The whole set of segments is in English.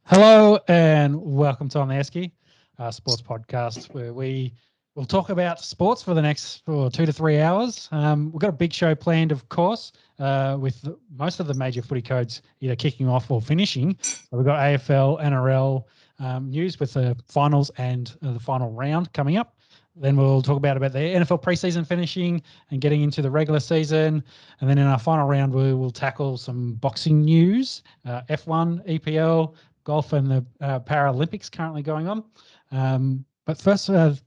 Hello and welcome to On The Esky, sports podcast where we will talk about sports for the next 2 to 3 hours. We've got a big show planned, of course, with most of the major footy codes either kicking off or finishing. So we've got AFL, NRL news with the finals and the final round coming up. Then we'll talk about the NFL preseason finishing and getting into the regular season. And then in our final round, we will tackle some boxing news, F1, EPL, golf, and the Paralympics currently going on. But first, as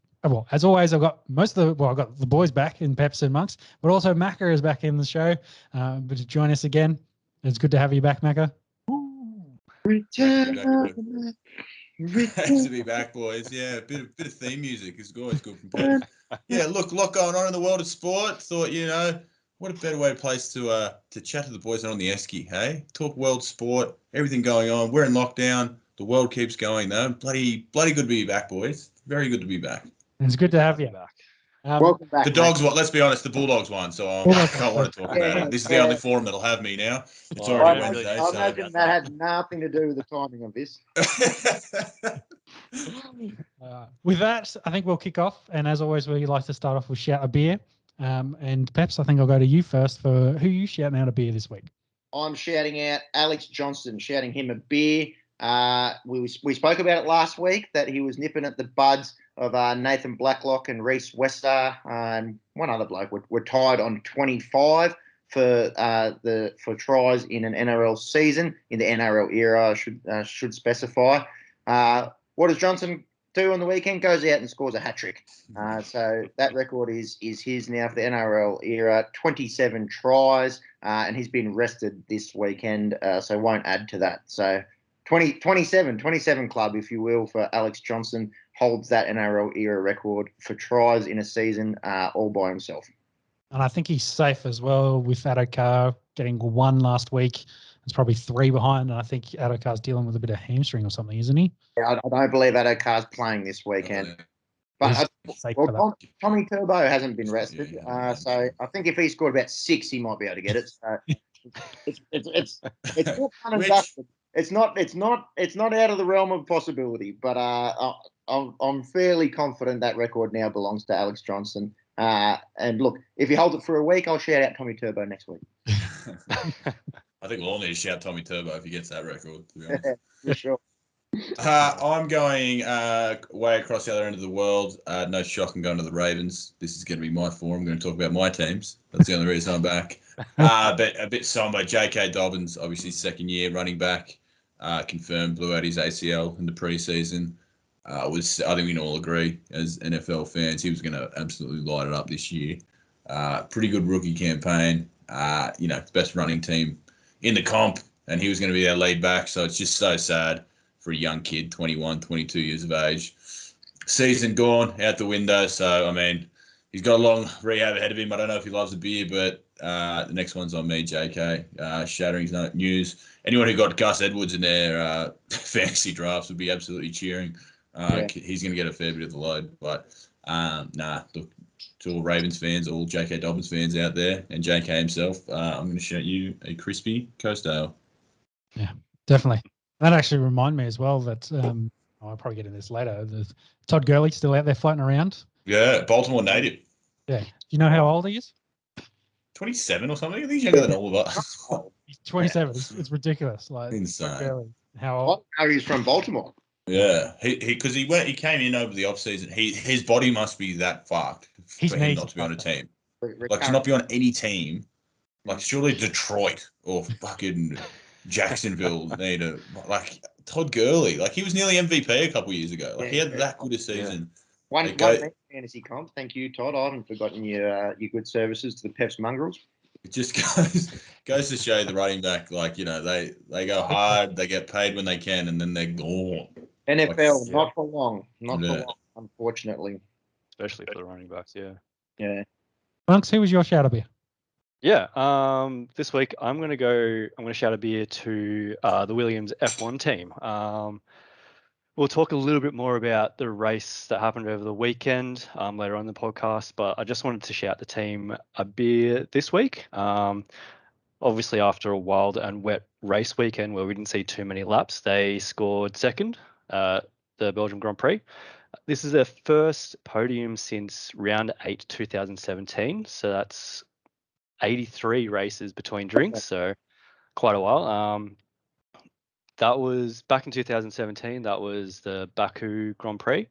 always, I've got I've got the boys back in Peps and Monks, but also Macca is back in the show. But to join us again, it's good to have you back, Macca. Return. Nice to be back, boys. Yeah, a bit of theme music is always good from Peps. Yeah, look, a lot going on in the world of sport. Thought, what a better place to chat to the boys on the Esky, hey? Talk world sport, everything going on. We're in lockdown. The world keeps going, though. Bloody good to be back, boys. Very good to be back. It's good to have you back. Welcome back. The Dogs, let's be honest, the Bulldogs won, so I don't want to talk about it. This is the only forum that'll have me now. It's already Wednesday. I imagine that had nothing to do with the timing of this. With that, I think we'll kick off. And as always, we like to start off with shout a beer. And Peps, I think I'll go to you first for who you shouting out a beer this week. I'm shouting out Alex Johnston, shouting him a beer. We spoke about it last week that he was nipping at the buds of Nathan Blacklock and Reece Wester and one other bloke. We're tied on 25 for tries in an NRL season, in the NRL era, I should specify. What does Johnson do on the weekend? Goes out and scores a hat-trick. So that record is his now for the NRL era, 27 tries, and he's been rested this weekend, so won't add to that. So 27 club, if you will, for Alex Johnston, holds that NRL era record for tries in a season all by himself. And I think he's safe as well with Adokar getting one last week. It's probably 3 behind, and I think Adokar's dealing with a bit of hamstring or something, isn't he? Yeah, I don't believe Adokar's playing this weekend. But Tommy Turbo hasn't been rested, so I think if he scored about 6, he might be able to get it. So it's not It's not out of the realm of possibility, but I'm fairly confident that record now belongs to Alex Johnston. And look, if he holds it for a week, I'll shout out Tommy Turbo next week. I think we'll all need to shout Tommy Turbo if he gets that record, to be honest. For sure. I'm going way across the other end of the world. No shock, I'm going to the Ravens. This is going to be my forum. I'm going to talk about my teams. That's the only reason I'm back. But a bit somber. J.K. Dobbins, obviously second year running back, confirmed blew out his ACL in the preseason. I think we can all agree as NFL fans, he was going to absolutely light it up this year. Pretty good rookie campaign. Best running team in the comp, and he was going to be our lead back. So it's just so sad for a young kid, 21, 22 years of age. Season gone, out the window. So, I mean, he's got a long rehab ahead of him. I don't know if he loves a beer, but the next one's on me, JK. Shattering news. Anyone who got Gus Edwards in their fantasy drafts would be absolutely cheering. He's going to get a fair bit of the load. But, look, to all Ravens fans, all J.K. Dobbins fans out there, and J.K. himself, I'm going to shout you a crispy Coastal. Yeah, definitely. That actually reminded me as well that I'll probably get into this later. Todd Gurley still out there floating around. Yeah, Baltimore native. Yeah. Do you know how old he is? 27 or something. I think he's younger than all of us. He's 27. It's ridiculous. Like insane. How old? He's from Baltimore. Yeah, because he came in over the off season. His body must be that fucked for him not to be on a team. Like to not be on any team. Like surely Detroit or fucking Jacksonville need a Todd Gurley. Like he was nearly MVP a couple of years ago. Like he had that good a season. One fantasy comp. Thank you, Todd. I haven't forgotten your good services to the Peps mongrels. It just goes to show the running back, they go hard, they get paid when they can, and then they're gone. NFL, not for long. Not for long, unfortunately. Especially for the running backs, yeah. Yeah. Monks, who was your shout a beer? Yeah, this week I'm going to shout a beer to the Williams F1 team. We'll talk a little bit more about the race that happened over the weekend later on in the podcast, but I just wanted to shout the team a beer this week. Obviously, after a wild and wet race weekend where we didn't see too many laps. They scored second, the Belgium Grand Prix. This is their first podium since round 8, 2017. So that's 83 races between drinks. So quite a while. That was back in 2017. That was the Baku Grand Prix.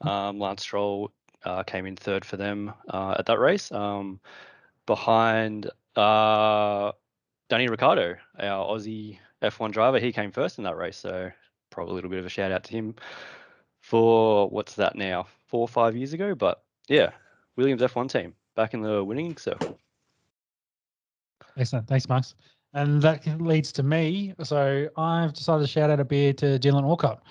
Lance Stroll came in third for them at that race. Behind Danny Ricciardo, our Aussie F1 driver, he came first in that race. So probably a little bit of a shout out to him for what's that now, 4 or 5 years ago. But yeah, Williams F1 team back in the winning circle. Excellent. Thanks, Max. And that leads to me. So I've decided to shout out a beer to Dylan Alcott.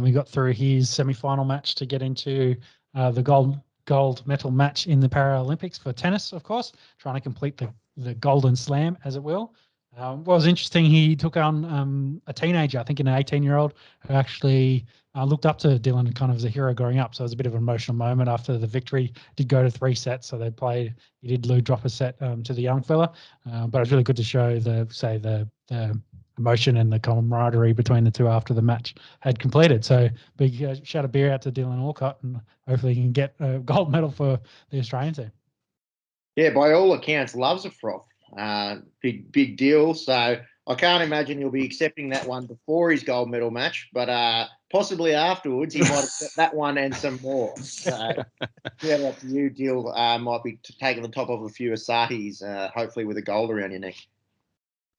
He got through his semi-final match to get into the gold medal match in the Paralympics for tennis, of course, trying to complete the golden slam, as it will. What was interesting, he took on a teenager, I think an 18-year-old, who actually looked up to Dylan kind of as a hero growing up. So it was a bit of an emotional moment after the victory. Did go to 3 sets, so they played. He did drop a set to the young fella, but it was really good to show the emotion and the camaraderie between the two after the match had completed. So big shout of beer out to Dylan Alcott, and hopefully he can get a gold medal for the Australian team. Yeah, by all accounts, loves a froth. Big deal. So I can't imagine he'll be accepting that one before his gold medal match, but possibly afterwards he might accept that one and some more. So shout out to you, Dill. Might be taking the top off a few Asahis, hopefully with a gold around your neck.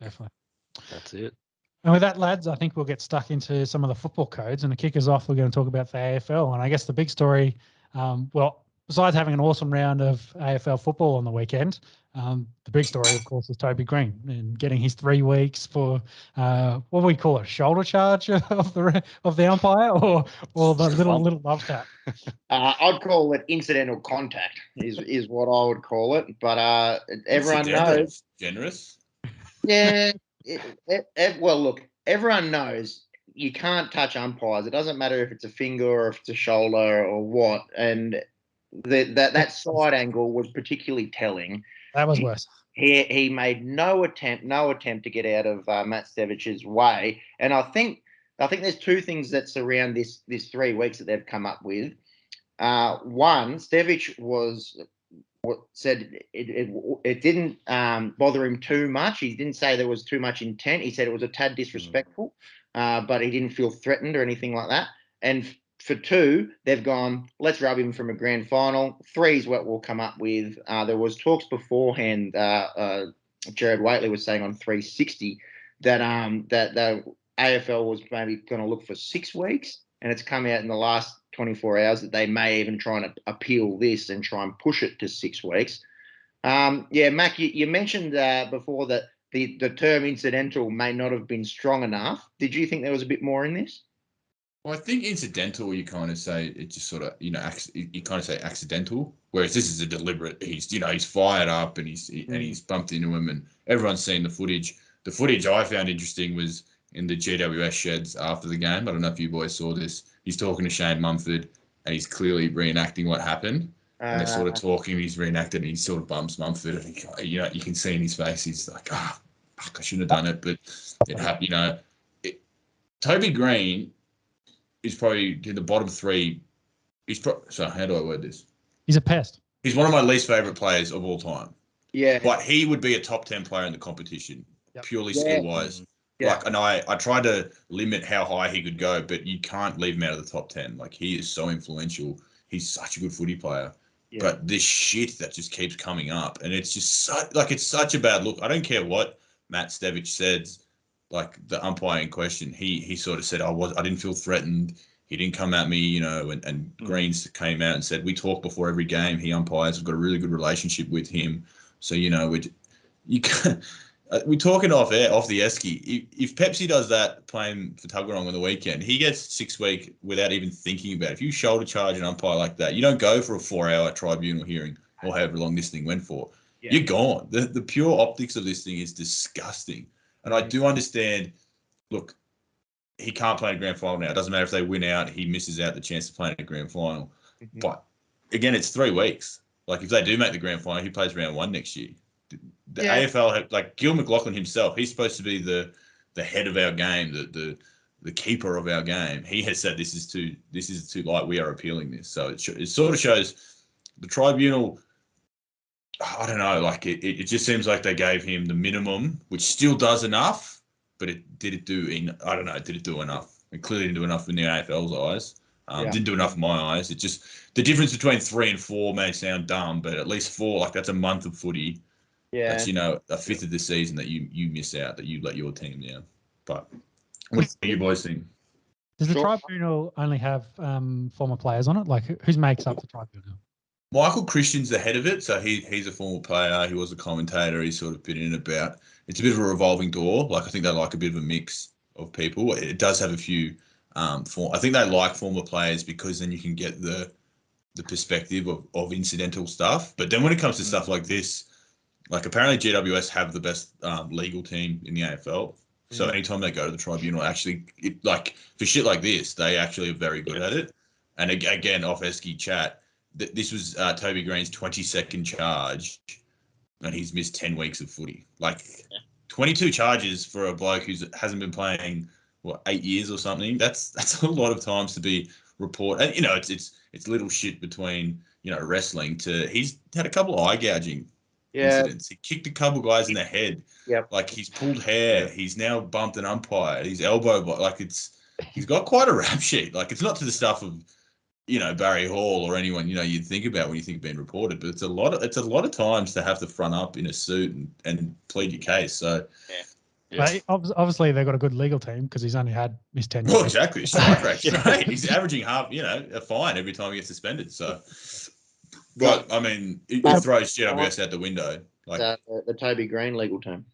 Definitely. That's it. And with that, lads, I think we'll get stuck into some of the football codes. And to kick us off, we're going to talk about the AFL. And I guess the big story, besides having an awesome round of AFL football on the weekend, the big story, of course, is Toby Green and getting his 3 weeks for what do we call it, shoulder charge of the umpire, or the little love tap. I'd call it incidental contact is what I would call it. But everyone knows. Generous. Yeah. Well, look, everyone knows you can't touch umpires. It doesn't matter if it's a finger or if it's a shoulder or what. And that side angle was particularly telling. That was worse. He made no attempt to get out of Matt Stevich's way. And I think there's 2 things that surround this 3 weeks that they've come up with. One, Stevich said it didn't bother him too much. He didn't say there was too much intent. He said it was a tad disrespectful, but he didn't feel threatened or anything like that. And for 2, they've gone, let's rub him from a grand final. 3 is what we'll come up with. There was talks beforehand. Jared Waitley was saying on 360 that the AFL was maybe going to look for 6 weeks, and it's come out in the last 24 hours that they may even try and appeal this and try and push it to 6 weeks. Mac, you mentioned before that the term incidental may not have been strong enough. Did you think there was a bit more in this? Well, I think incidental, you kind of say it just sort of, you kind of say accidental, whereas this is a deliberate. He's fired up and he's bumped into him, and everyone's seen the footage. The footage I found interesting was in the GWS sheds after the game. I don't know if you boys saw this. He's talking to Shane Mumford, and he's clearly reenacting what happened. And they're sort of talking, he's reenacted, and he sort of bumps Mumford. And you can see in his face, he's like, fuck, I shouldn't have done it, but it happened. Toby Green is probably in the bottom 3. So how do I word this? He's a pest. He's one of my least favourite players of all time. Yeah. But he would be a top 10 player in the competition, purely skill-wise. Yeah. And I tried to limit how high he could go, but you can't leave him out of the top 10. Like, he is so influential. He's such a good footy player. Yeah. But this shit that just keeps coming up, and it's just it's such a bad look. I don't care what Matt Stevich says. Like, the umpire in question, he sort of said, I didn't feel threatened. He didn't come at me, and Greens came out and said, we talk before every game. He umpires. We've got a really good relationship with him. So, we're talking off the Esky. If Pepsi does that playing for Tuggerong on the weekend, he gets 6 weeks without even thinking about it. If you shoulder charge an umpire like that, you don't go for a 4-hour tribunal hearing or however long this thing went for. Yeah. You're gone. The pure optics of this thing is disgusting. And I do understand, look, he can't play in a grand final now. It doesn't matter if they win out, he misses out the chance to play in a grand final. Mm-hmm. But, again, it's 3 weeks. Like, if they do make the grand final, he plays round 1 next year. The AFL, like Gil McLaughlin himself, he's supposed to be the the head of our game, the keeper of our game, he has said this is too light. We are appealing this. So it sort of shows the tribunal. I don't know. Like it just seems like they gave him the minimum, which still does enough, but did it do enough? It clearly didn't do enough in the AFL's eyes. Didn't do enough in my eyes. It just, the difference between 3 and 4 may sound dumb, but at least 4, like that's a month of footy. Yeah. That's, a fifth of the season that you miss out, that you let your team down. But what do you boys think? Does the tribunal only have former players on it? Like, who makes up the tribunal? Michael Christian's the head of it, so he's a former player. He was a commentator. He's sort of been in and about. It's a bit of a revolving door. Like, I think they like a bit of a mix of people. It does have a few. I think they like former players because then you can get the perspective of incidental stuff. But then when it comes to stuff like this, like apparently GWS have the best legal team in the AFL. So anytime they go to the tribunal, actually, like for shit like this, they actually are very good at it. And again, off Esky chat, this was Toby Green's 22nd charge, and he's missed 10 weeks of footy. Like 22 charges for a bloke who hasn't been playing 8 years or something. That's a lot of times to be reported. And it's little shit between wrestling to he's had a couple of eye gouging incidents. He kicked a couple guys in the head. Yep. Like he's pulled hair. He's now bumped an umpire. He's elbow like he's got quite a rap sheet. Like it's not to the stuff of Barry Hall or anyone you'd think about when you think being reported, but it's a lot of times to have to front up in a suit and plead your case. So But obviously they've got a good legal team because he's only missed 10 years. Well, exactly. Strike rate's great. He's averaging half, a fine every time he gets suspended. So, but I mean, it throws GWS out the window. Like the Toby Green legal team.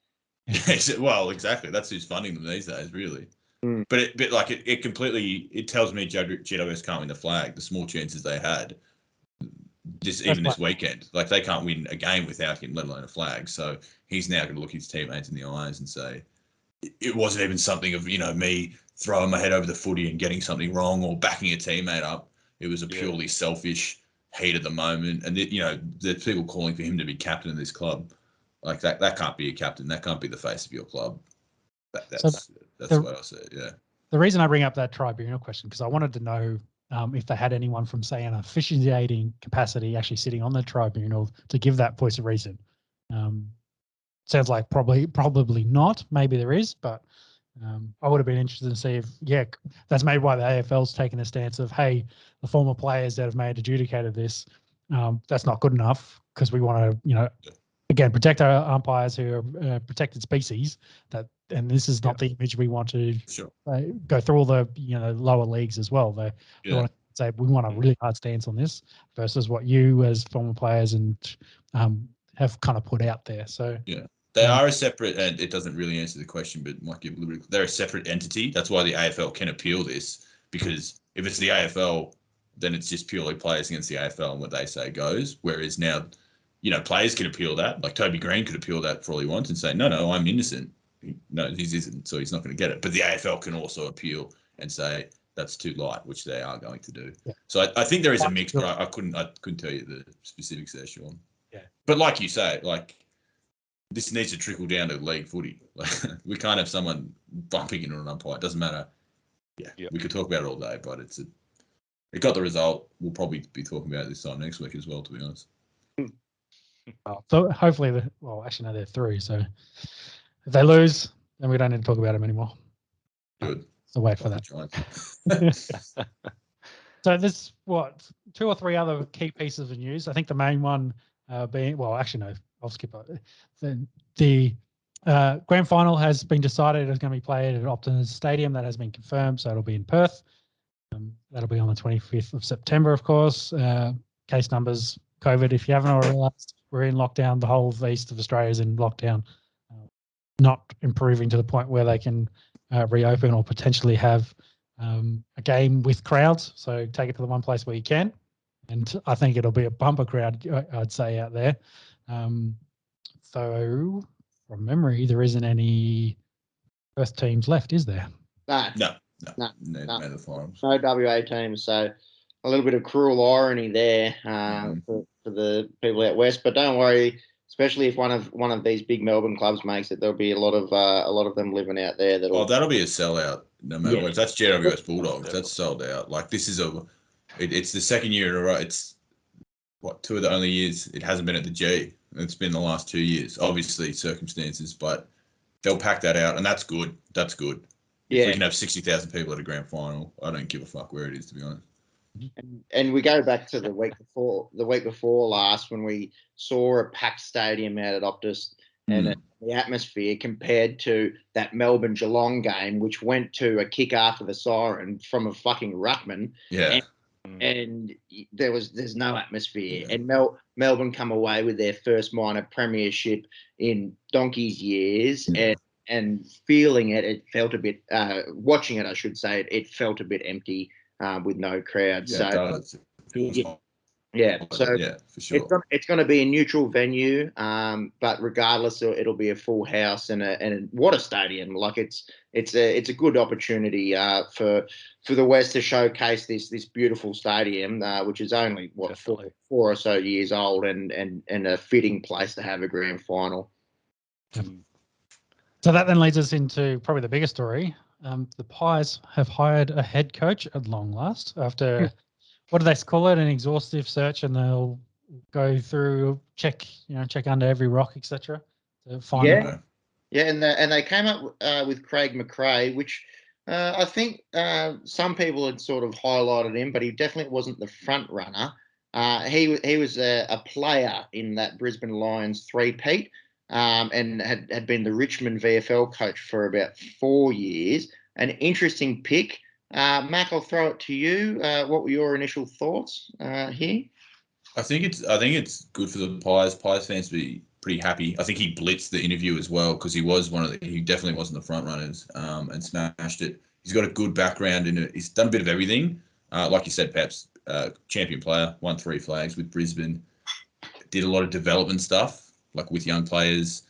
Well, exactly. That's who's funding them these days, really. But it completely, it tells me GWS can't win the flag. The small chances they had, this weekend, like they can't win a game without him, let alone a flag. So he's now going to look his teammates in the eyes and say, it wasn't even something of me throwing my head over the footy and getting something wrong or backing a teammate up. It was a purely selfish heat of the moment. And there's people calling for him to be captain of this club. Like that can't be a captain. That can't be the face of your club. That's what I said. Yeah. The reason I bring up that tribunal question because I wanted to know if they had anyone from, say, an officiating capacity actually sitting on the tribunal to give that voice of reason. Sounds like probably not. Maybe there is, but I would have been interested to see if, that's maybe why the AFL's taken a stance of, hey, the former players that have made adjudicated this, that's not good enough because we want to, again, protect our umpires who are protected species. And this is not the image we want to go through all the lower leagues as well. They want to say we want a really hard stance on this versus what you as former players and have kind of put out there. So they are a separate, and it doesn't really answer the question, but might give a little bit. They're a separate entity. That's why the AFL can appeal this, because if it's the AFL, then it's just purely players against the AFL and what they say goes. Whereas now, players can appeal that. Like Toby Green could appeal that for all he wants and say, no, I'm innocent. No, he isn't, so he's not going to get it. But the AFL can also appeal and say that's too light, which they are going to do. Yeah. So I think there is a mix, but I couldn't tell you the specifics there, Sean. Yeah. But like you say, this needs to trickle down to league footy. We can't have someone bumping into an umpire. It doesn't matter. We could talk about it all day, but it got the result. We'll probably be talking about it this time next week as well, to be honest. So hopefully, they're through. So if they lose, then we don't need to talk about them anymore. Good. So wait for that. So there's 2 or 3 other key pieces of news. I think the main one being, I'll skip it. The grand final has been decided. It's going to be played at Optus Stadium. That has been confirmed. So it'll be in Perth. That'll be on the 25th of September, of course. Case numbers, COVID, if you haven't already realised, we're in lockdown. The whole of the east of Australia is in lockdown. Not improving to the point where they can reopen or potentially have a game with crowds. So take it to the one place where you can. And I think it'll be a bumper crowd, I'd say, out there. So from memory, there isn't any Perth teams left, is there? No. The finals. No WA teams. So a little bit of cruel irony there for the people out west. But don't worry, especially if one of these big Melbourne clubs makes it, there'll be a lot of them living out there. That'll be a sellout. No matter what. If that's GWS Bulldogs, Definitely. that's sold out. Like this is it's the second year in a row. It's two of the only years it hasn't been at the G. It's been the last 2 years. Obviously circumstances, but they'll pack that out, and that's good. That's good. If we can have 60,000 people at a grand final, I don't give a fuck where it is, to be honest. And we go back to the week before last when we saw a packed stadium out at Optus and the atmosphere compared to that Melbourne Geelong game, which went to a kick after the siren from a fucking ruckman. Yeah. And there's no atmosphere. Yeah. And Melbourne come away with their first minor premiership in donkey's years, and feeling it felt a bit. Watching it, I should say, it felt a bit empty with no crowd. Yeah, so it does. So for sure. It's going to be a neutral venue, but regardless, it'll be a full house and what a stadium! Like it's a good opportunity for the West to showcase this beautiful stadium, which is only four or so years old, and a fitting place to have a grand final. So that then leads us into probably the bigger story. The Pies have hired a head coach at long last after. What do they call it? An exhaustive search, and they'll go through, check under every rock, etc. to find them. Yeah, and they came up with Craig McRae, which I think some people had sort of highlighted him, but he definitely wasn't the front runner. He was a player in that Brisbane Lions three-peat, and had been the Richmond VFL coach for about 4 years. An interesting pick. Mac, I'll throw it to you. What were your initial thoughts here? I think it's good for the Pies fans to be pretty happy. I think he blitzed the interview as well because he definitely wasn't the front runners and smashed it. He's got a good background in it. He's done a bit of everything. Like you said, Peps, champion player, won 3 flags with Brisbane, did a lot of development stuff like with young players,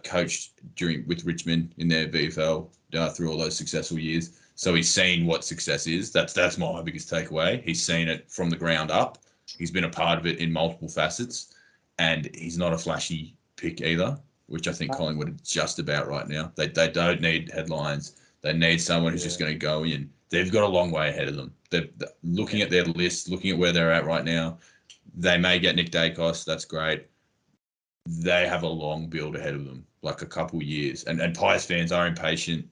coached with Richmond in their VFL through all those successful years. So he's seen what success is. That's my biggest takeaway. He's seen it from the ground up. He's been a part of it in multiple facets, and he's not a flashy pick either, which I think Collingwood are just about right now. They don't need headlines. They need someone who's just going to go in. They've got a long way ahead of them. They're looking at their list, looking at where they're at right now. They may get Nick Dacos. That's great. They have a long build ahead of them, like a couple years. And Pies fans are impatient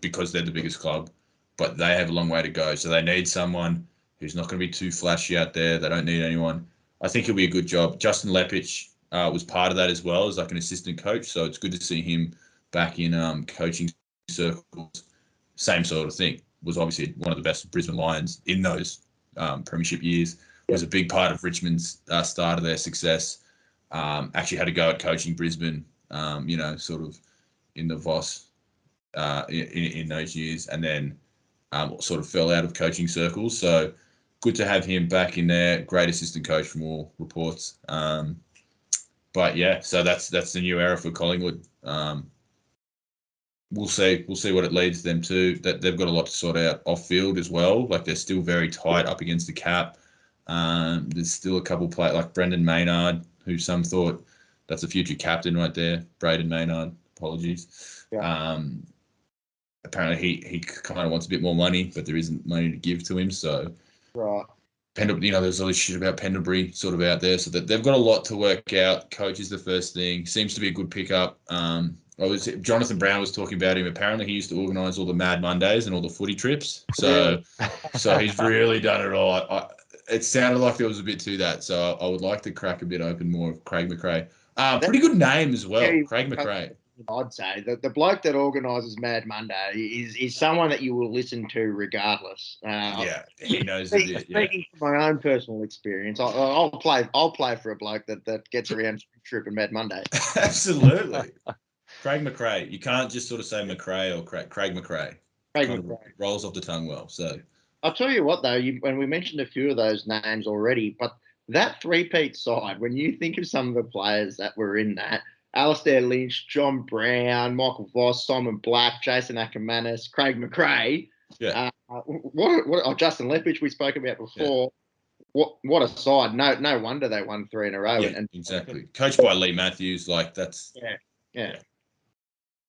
because they're the biggest club, but they have a long way to go. So they need someone who's not going to be too flashy out there. They don't need anyone. I think it'll be a good job. Justin Lepich was part of that as well as like an assistant coach. So it's good to see him back in coaching circles. Same sort of thing. Was obviously one of the best Brisbane Lions in those premiership years. Was a big part of Richmond's start of their success. Actually had to go at coaching Brisbane, sort of in the Voss in those years, and then sort of fell out of coaching circles. So good to have him back in there. Great assistant coach from all reports. But yeah, so that's the new era for Collingwood. We'll see what it leads them to. That they've got a lot to sort out off field as well. Like they're still very tight up against the cap. There's still a couple players like Brendan Maynard, who some thought that's a future captain right there. Braden Maynard, apologies. Yeah. Apparently he kind of wants a bit more money, but there isn't money to give to him. So right. There's all this shit about Pendlebury sort of out there, so that they've got a lot to work out. Coach is the first thing. Seems to be a good pickup. Jonathan Brown was talking about him. Apparently, he used to organise all the Mad Mondays and all the footy trips. So he's really done it all. It sounded like there was a bit to that. So I would like to crack a bit open more of Craig McRae. Pretty good name as well, Craig McRae. I'd say the bloke that organises Mad Monday is someone that you will listen to regardless. He knows. Speaking from my own personal experience, I'll play for a bloke that gets around Trip and Mad Monday. Absolutely. Craig McRae. You can't just sort of say McRae or Craig McRae. Craig McRae rolls off the tongue well. So I'll tell you what though, when we mentioned a few of those names already, but that three-peat side, when you think of some of the players that were in that, Alistair Lynch, John Brown, Michael Voss, Simon Black, Jason Ackermanis, Craig McRae. Yeah. Justin Lepich we spoke about before. what a side. No wonder they won 3 in a row. Yeah, and exactly. Coached by Lee Matthews, like that's yeah.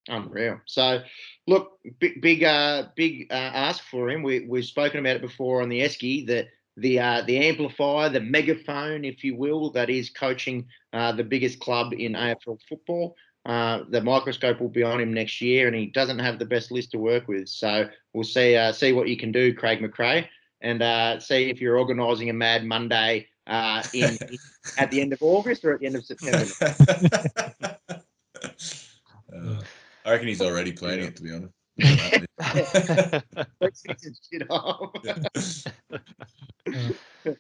Unreal. So, look, big ask for him. We've spoken about it before on the Esky, that the amplifier, the megaphone, if you will, that is coaching the biggest club in AFL football. The microscope will be on him next year, and he doesn't have the best list to work with. So we'll see what you can do, Craig McRae, and see if you're organising a Mad Monday at the end of August or at the end of September. I reckon he's already planning it, to be honest.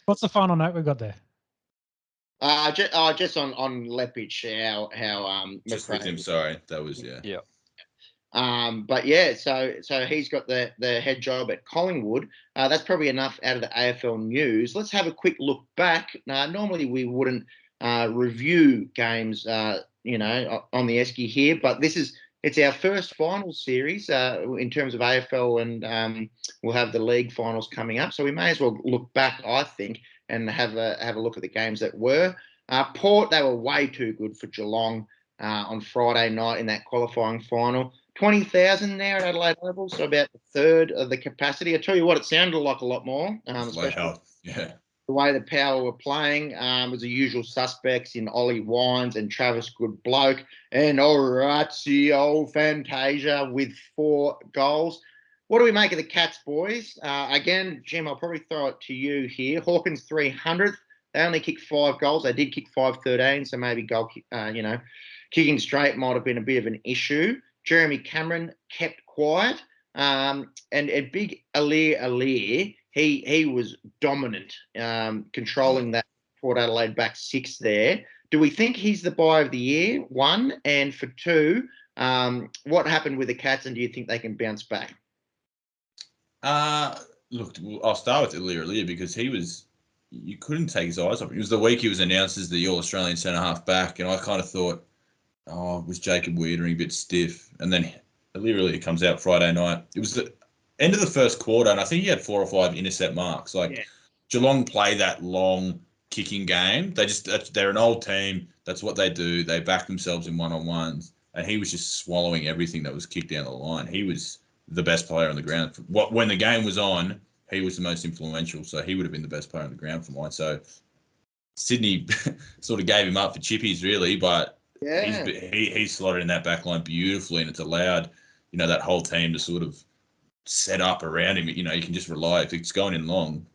What's the final note we got there? Just on Lepich, how just with him. Sorry, that was yeah. But yeah, so he's got the head job at Collingwood. That's probably enough out of the AFL news. Let's have a quick look back. Normally we wouldn't review games, on the Esky here, but it's our first finals series in terms of AFL, and we'll have the league finals coming up. So we may as well look back, I think, and have a look at the games that were. Port, they were way too good for Geelong on Friday night in that qualifying final. 20,000 there at Adelaide Oval, so about a third of the capacity. I tell you what, it sounded like a lot more. Especially the way the Power were playing was the usual suspects in Ollie Wines and Travis Goodbloke and Horatio Fantasia with 4 goals. What do we make of the Cats, boys? Again, Jim, I'll probably throw it to you here. Hawkins 300th. They only kicked 5 goals. They did kick 5-13, so maybe kicking straight might have been a bit of an issue. Jeremy Cameron kept quiet. And big Alir, he was dominant, controlling that Port Adelaide back 6 there. Do we think he's the buy of the year, 1? And for 2, what happened with the Cats, and do you think they can bounce back? Look, I'll start with Alir because you couldn't take his eyes off him. It was the week he was announced as the All-Australian centre-half back, and I kind of thought, was Jacob Wiedering a bit stiff? And then Alir comes out Friday night. It was the end of the first quarter, and I think he had 4 or 5 intercept marks. Geelong play that long kicking game. They're an old team. That's what they do. They back themselves in one-on-ones, and he was just swallowing everything that was kicked down the line. He was the best player on the ground. When the game was on, he was the most influential, so he would have been the best player on the ground for mine. So Sydney sort of gave him up for chippies, really, but he's slotted in that back line beautifully, and it's allowed, that whole team to sort of set up around him. You can just rely. If it's going in long,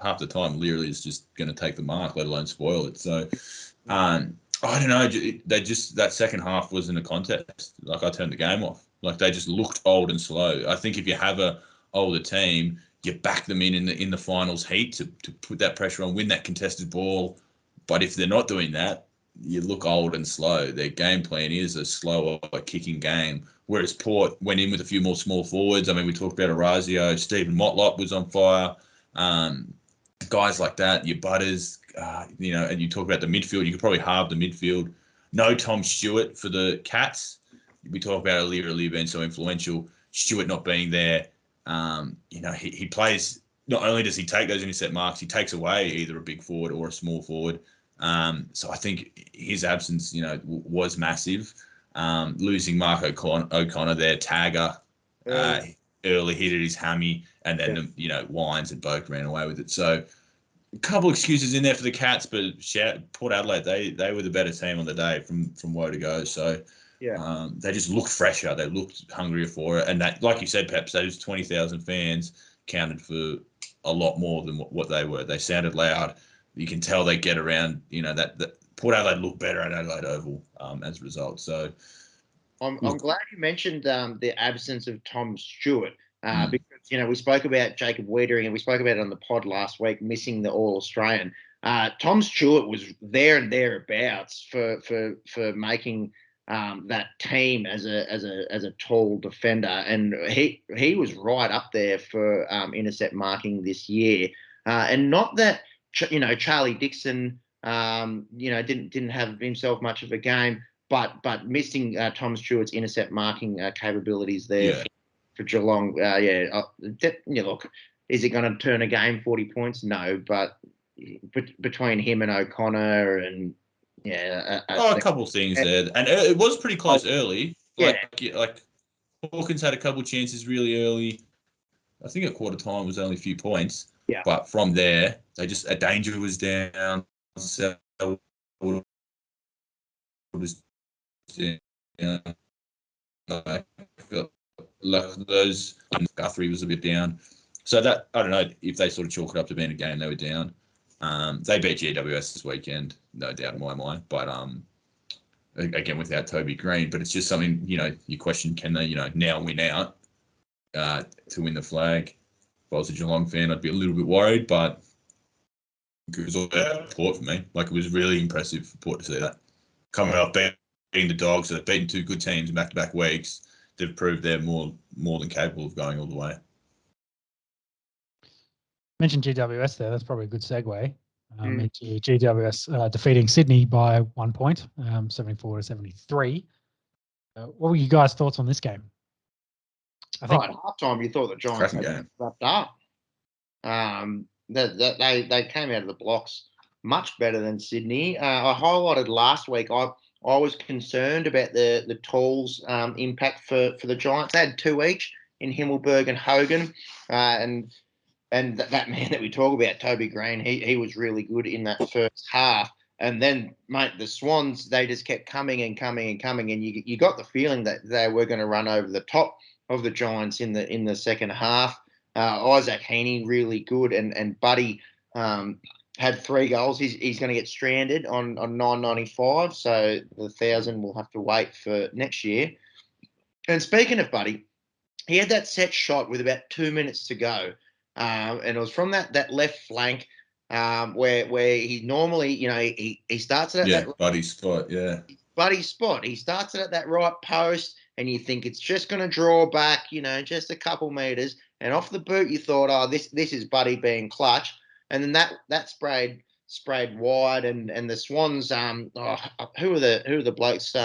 half the time, literally is just going to take the mark, let alone spoil it. So, I don't know. That second half wasn't a contest. I turned the game off. They just looked old and slow. I think if you have a older team, you back them in the finals heat to put that pressure on, win that contested ball. But if they're not doing that, you look old and slow. Their game plan is a slower kicking game, whereas Port went in with a few more small forwards. I mean, we talked about Orazio, Stephen Motlop was on fire, guys like that, your Butters, and you talk about the midfield. You could probably halve the midfield. No Tom Stewart for the Cats. We talk about Alir being so influential. Stewart not being there. He plays. Not only does he take those intercept marks, he takes away either a big forward or a small forward. So I think his absence, was massive. Losing Mark O'Connor there, tagger, early hit at his hammy, and then Wines and Boak ran away with it. So a couple excuses in there for the Cats, but Port Adelaide, they were the better team on the day from woe to go. So they just looked fresher, they looked hungrier for it, and that, like you said, Peps, those 20,000 fans counted for a lot more than what they were. They sounded loud. You can tell they get around, that Port Adelaide looked better at Adelaide Oval as a result. So I'm glad you mentioned the absence of Tom Stewart because, we spoke about Jacob Wiedering and we spoke about it on the pod last week, missing the All-Australian. Tom Stewart was there and thereabouts for making that team as a tall defender, and he was right up there for intercept marking this year. And not that Charlie Dixon didn't have himself much of a game, but missing Tom Stewart's intercept marking capabilities there for Geelong. Look, is it going to turn a game 40 points? No, but between him and O'Connor and a couple of things there, and it was pretty close early. Like Hawkins had a couple of chances really early. I think at quarter time was only a few points. Yeah. But from there, a danger was down. So was down. Those Guthrie was a bit down. So that I don't know if they sort of chalk it up to being a game they were down. They beat GWS this weekend, no doubt in my mind. But again, without Toby Green, but it's just something you question: can they now win out to win the flag? If I was a Geelong fan, I'd be a little bit worried, but it was all about Port for me. Like, it was really impressive for Port to see that. Coming off beating the Dogs, so they've beaten two good teams in back-to-back weeks. They've proved they're more than capable of going all the way. Mentioned GWS there. That's probably a good segue into GWS defeating Sydney by 1 point, 74-73. What were you guys' thoughts on this game? I think at halftime you thought the Giants had wrapped up. That they came out of the blocks much better than Sydney. I highlighted last week. I was concerned about the tools impact for the Giants. They had two each in Himmelberg and Hogan, and that man that we talk about, Toby Green, he was really good in that first half. And then, mate, the Swans, they just kept coming and coming and coming, and you got the feeling that they were going to run over the top of the Giants in the second half. Isaac Heaney really good, and Buddy had 3 goals. He's going to get stranded on 995, so the 1,000 will have to wait for next year. And speaking of Buddy, he had that set shot with about 2 minutes to go, and it was from that left flank where he normally, he starts at that Buddy's spot, Buddy's spot. He starts it at that right post, and you think it's just going to draw back, just a couple meters. And off the boot, you thought, oh, this is Buddy being clutch. And then that sprayed wide, and the Swans, who are the blokes?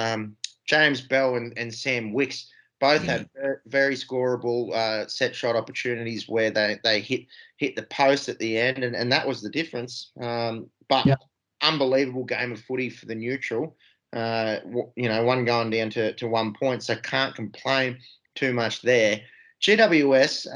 James Bell and Sam Wicks both had very scoreable set shot opportunities where they hit the post at the end, and that was the difference. But unbelievable game of footy for the neutral. One going down to 1 point, so can't complain too much there. GWS,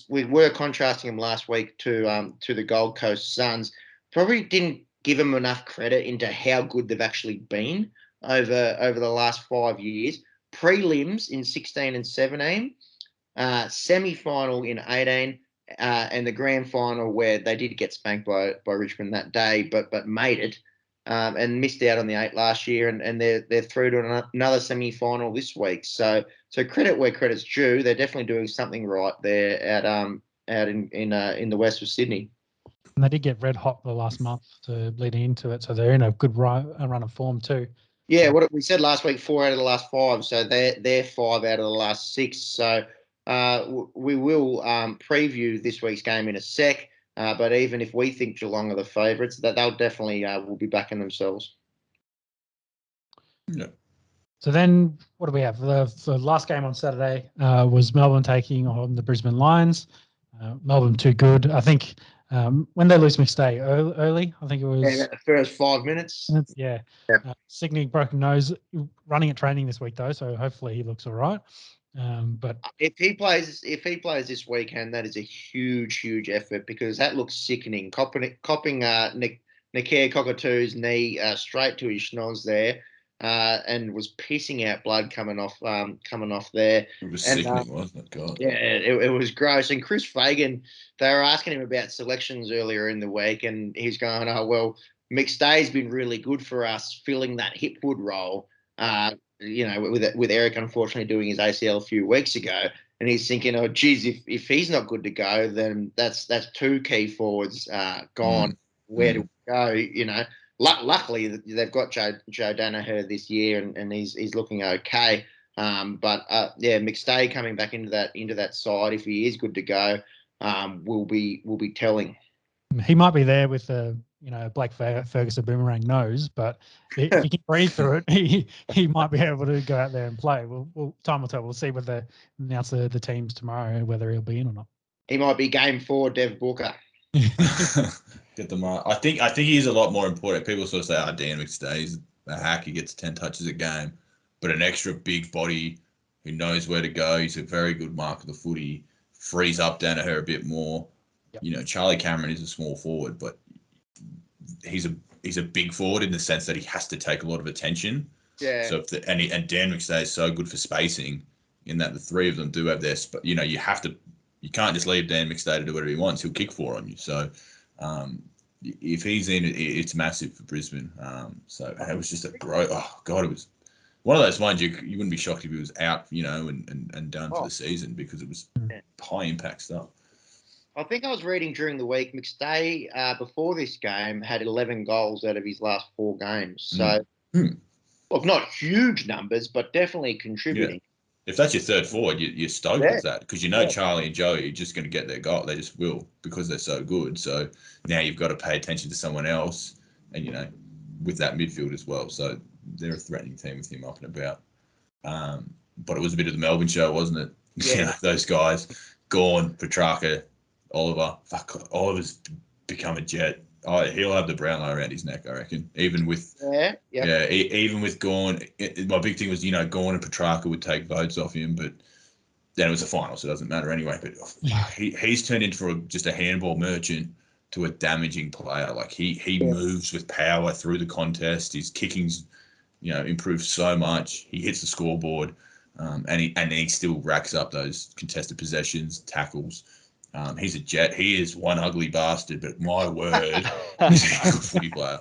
we were contrasting them last week to the Gold Coast Suns. Probably didn't give them enough credit into how good they've actually been over the last 5 years. Prelims in 16 and 17, semi-final in 18, and the grand final where they did get spanked by Richmond that day, but made it. And missed out on the 8 last year, and they're through to another semi-final this week. So credit where credit's due. They're definitely doing something right there out in the west of Sydney. And they did get red hot the last month leading into it, so they're in a good run of form too. Yeah, what we said last week, 4 out of the last 5, so they're 5 out of the last 6. So we will preview this week's game in a sec. But even if we think Geelong are the favourites, that they'll definitely will be backing themselves. Yeah. So then, what do we have? The last game on Saturday was Melbourne taking on the Brisbane Lions. Melbourne too good. I think when they lose McStay early, I think it was the first 5 minutes. Yeah. Signy broken nose, running at training this week though, so hopefully he looks all right. But if he plays this weekend, that is a huge effort, because that looks sickening. Copping Nakia Cockatoo's knee straight to his schnoz there, and was pissing out blood coming off there. It was sickening, wasn't it? God. Yeah, it was gross. And Chris Fagan, they were asking him about selections earlier in the week, and he's going, "Oh well, McStay's been really good for us filling that Hipwood role." With Eric unfortunately doing his ACL a few weeks ago, and he's thinking, oh, geez, if he's not good to go, then that's 2 key forwards gone. Where do we go? Luckily they've got Joe Danaher this year, and he's looking okay. But McStay coming back into that side, if he is good to go, will be telling. He might be there with Blake Ferguson boomerang nose, but if he can breathe through it, he might be able to go out there and play. Time will tell. We'll see when they announce the teams tomorrow whether he'll be in or not. He might be game 4, Dev Booker. Get them right. I think he's a lot more important. People sort of say, Dan McStay's a hack. He gets 10 touches a game. But an extra big body who knows where to go. He's a very good mark of the footy. Frees up Danaher a bit more. Yep. Charlie Cameron is a small forward, but he's a big forward in the sense that he has to take a lot of attention. Yeah. So and Dan McStay is so good for spacing in that the three of them do have their you can't just leave Dan McStay to do whatever he wants. He'll kick 4 on you. So if he's in it, it's massive for Brisbane. So it was just it was one of those ones you wouldn't be shocked if he was out, and done for the season because it was high impact stuff. I think I was reading during the week, McStay, before this game, had 11 goals out of his last 4 games. So, look, not huge numbers, but definitely contributing. Yeah. If that's your third forward, you're stoked with that because Charlie and Joey are just going to get their goal. They just will because they're so good. So now you've got to pay attention to someone else and, with that midfield as well. So they're a threatening team with him up and about. But it was a bit of the Melbourne show, wasn't it? Yeah. Those guys, Gawn, Petrarca, Oliver. Fuck, Oliver's become a jet. Oh, he'll have the Brownlow around his neck, I reckon. Even with even with Gawn, my big thing was Gawn and Petrarca would take votes off him, but then it was a final, so it doesn't matter anyway. But he's turned into just a handball merchant to a damaging player. Like he moves with power through the contest. His kicking's improved so much. He hits the scoreboard, and he still racks up those contested possessions, tackles. He's a jet. He is one ugly bastard, but my word, he's a good footy player.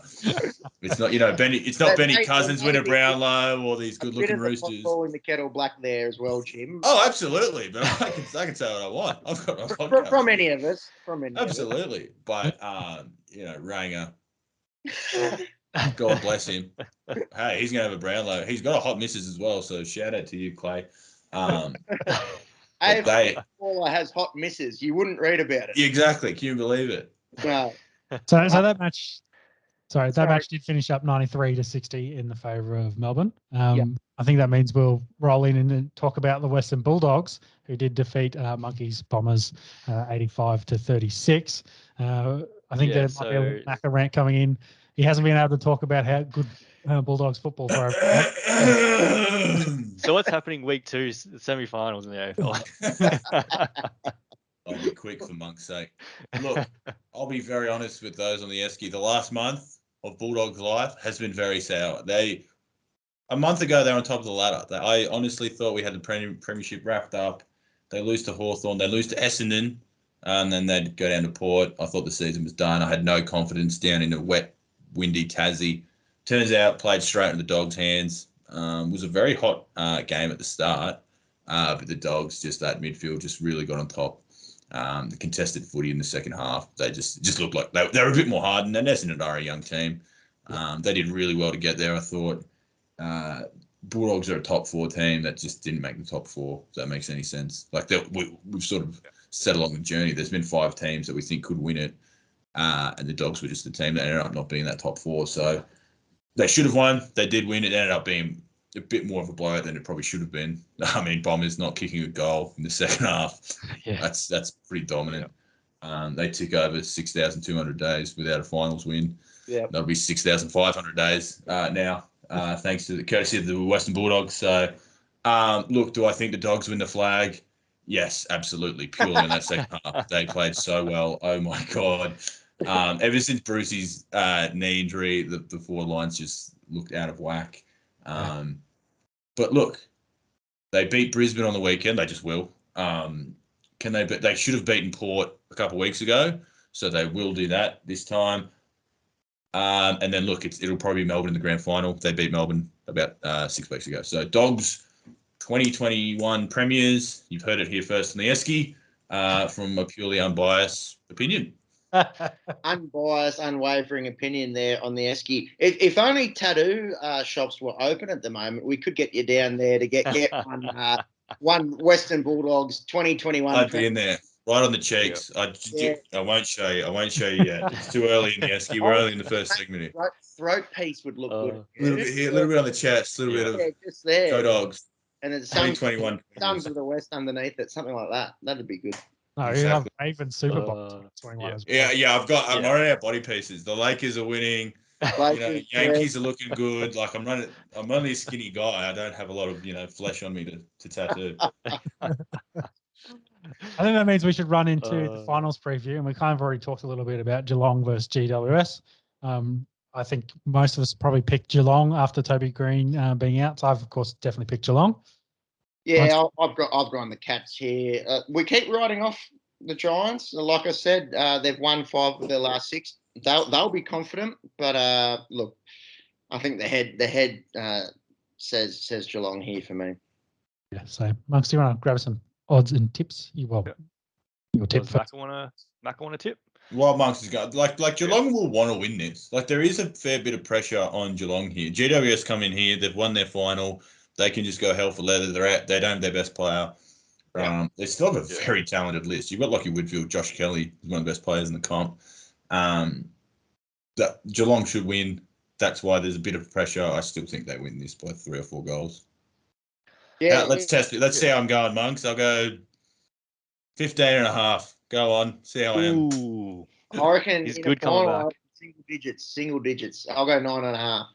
It's not, Benny. It's not Benny Cousins winning Brownlow or these good-looking Roosters. Ball in the kettle black there as well, Jim. Oh, absolutely. But I can say what I want. I've got my podcast. From any of us. Absolutely. But Ranger, God bless him. Hey, he's gonna have a Brownlow. He's got a hot missus as well. So shout out to you, Clay. AFL has hot misses. You wouldn't read about it. Exactly. Can you believe it? No. So that match. That match did finish up 93-60 in the favour of Melbourne. I think that means we'll roll in and talk about the Western Bulldogs, who did defeat Monkeys Bombers 85-36. I think there might be a Macca rant coming in. He hasn't been able to talk about how good Bulldogs football for So what's happening week 2, semi-finals in the AFL? I'll be quick for Monk's sake. Look, I'll be very honest with those on the Esky. The last month of Bulldogs' life has been very sour. A month ago, they were on top of the ladder. I honestly thought we had the premiership wrapped up. They lose to Hawthorn. They lose to Essendon, and then they'd go down to Port. I thought the season was done. I had no confidence down in a wet, windy Tassie. Turns out, played straight in the Dogs' hands. Was a very hot game at the start, but the Dogs, just that midfield, just really got on top. The contested footy in the second half, they just looked like they were a bit more hardened. And Essendon are a young team. They did really well to get there, I thought. Bulldogs are a top 4 team that just didn't make the top 4, if that makes any sense. Like we've sort of set along the journey. There's been 5 teams that we think could win it, and the Dogs were just the team that ended up not being that top 4. So they should have won. They did win. It ended up being a bit more of a blowout than it probably should have been. I mean, Bombers not kicking a goal in the second half. Yeah. That's pretty dominant. Yeah. They tick over 6,200 days without a finals win. Yeah. That'll be 6,500 days now, thanks to the courtesy of the Western Bulldogs. So, look, do I think the Dogs win the flag? Yes, absolutely. Purely in that second half. They played so well. Oh, my God. Ever since Brucey's knee injury, the forward lines just looked out of whack. But look, they beat Brisbane on the weekend. They just will. They should have beaten Port a couple of weeks ago, so they will do that this time. And then look, it'll probably be Melbourne in the grand final. They beat Melbourne about 6 weeks ago. So Dogs, 2021 premiers. You've heard it here first on the Esky, from a purely unbiased opinion. Unbiased, unwavering opinion there on the Esky. If only tattoo shops were open at the moment, we could get you down there to get one Western Bulldogs 2021. I'd be in there, right on the cheeks. Yeah. I won't show you. Yet. It's too early in the Esky. We're only in the first segment here. Throat piece would look good. A little bit here, a little bit on the chest, a little bit of just there. Go Dogs. And it's 2021. Sons of the West underneath it, something like that. That'd be good. No, you have Raven Super Bowl 21 as well. Yeah. I'm running out body pieces. The Lakers are winning. Yankees are looking good. Like I'm only a skinny guy. I don't have a lot of flesh on me to tattoo. I think that means we should run into the finals preview, and we kind of already talked a little bit about Geelong versus GWS. I think most of us probably picked Geelong after Toby Green being out. So I've of course definitely picked Geelong. Yeah, I've gone the Cats here. We keep writing off the Giants. Like I said, they've won 5 of their last 6. They'll be confident, but look, I think the head says Geelong here for me. Yeah, so Monks, do you want to grab some odds and tips? Your tip. Mac want to tip? Well, Monks is going like Geelong will want to win this. Like there is a fair bit of pressure on Geelong here. GWS come in here, they've won their final. They can just go hell for leather. They're out. They don't have their best player. They still have a very talented list. You've got Lockie Woodfield, Josh Kelly, who's one of the best players in the comp. That Geelong should win. That's why there's a bit of pressure. I still think they win this by 3 or 4 goals. Yeah, let's test it. Let's see how I'm going, Monks. I'll go 15.5. Go on. See how I am. Ooh. I reckon he's good coming back. Single digits. I'll go 9.5.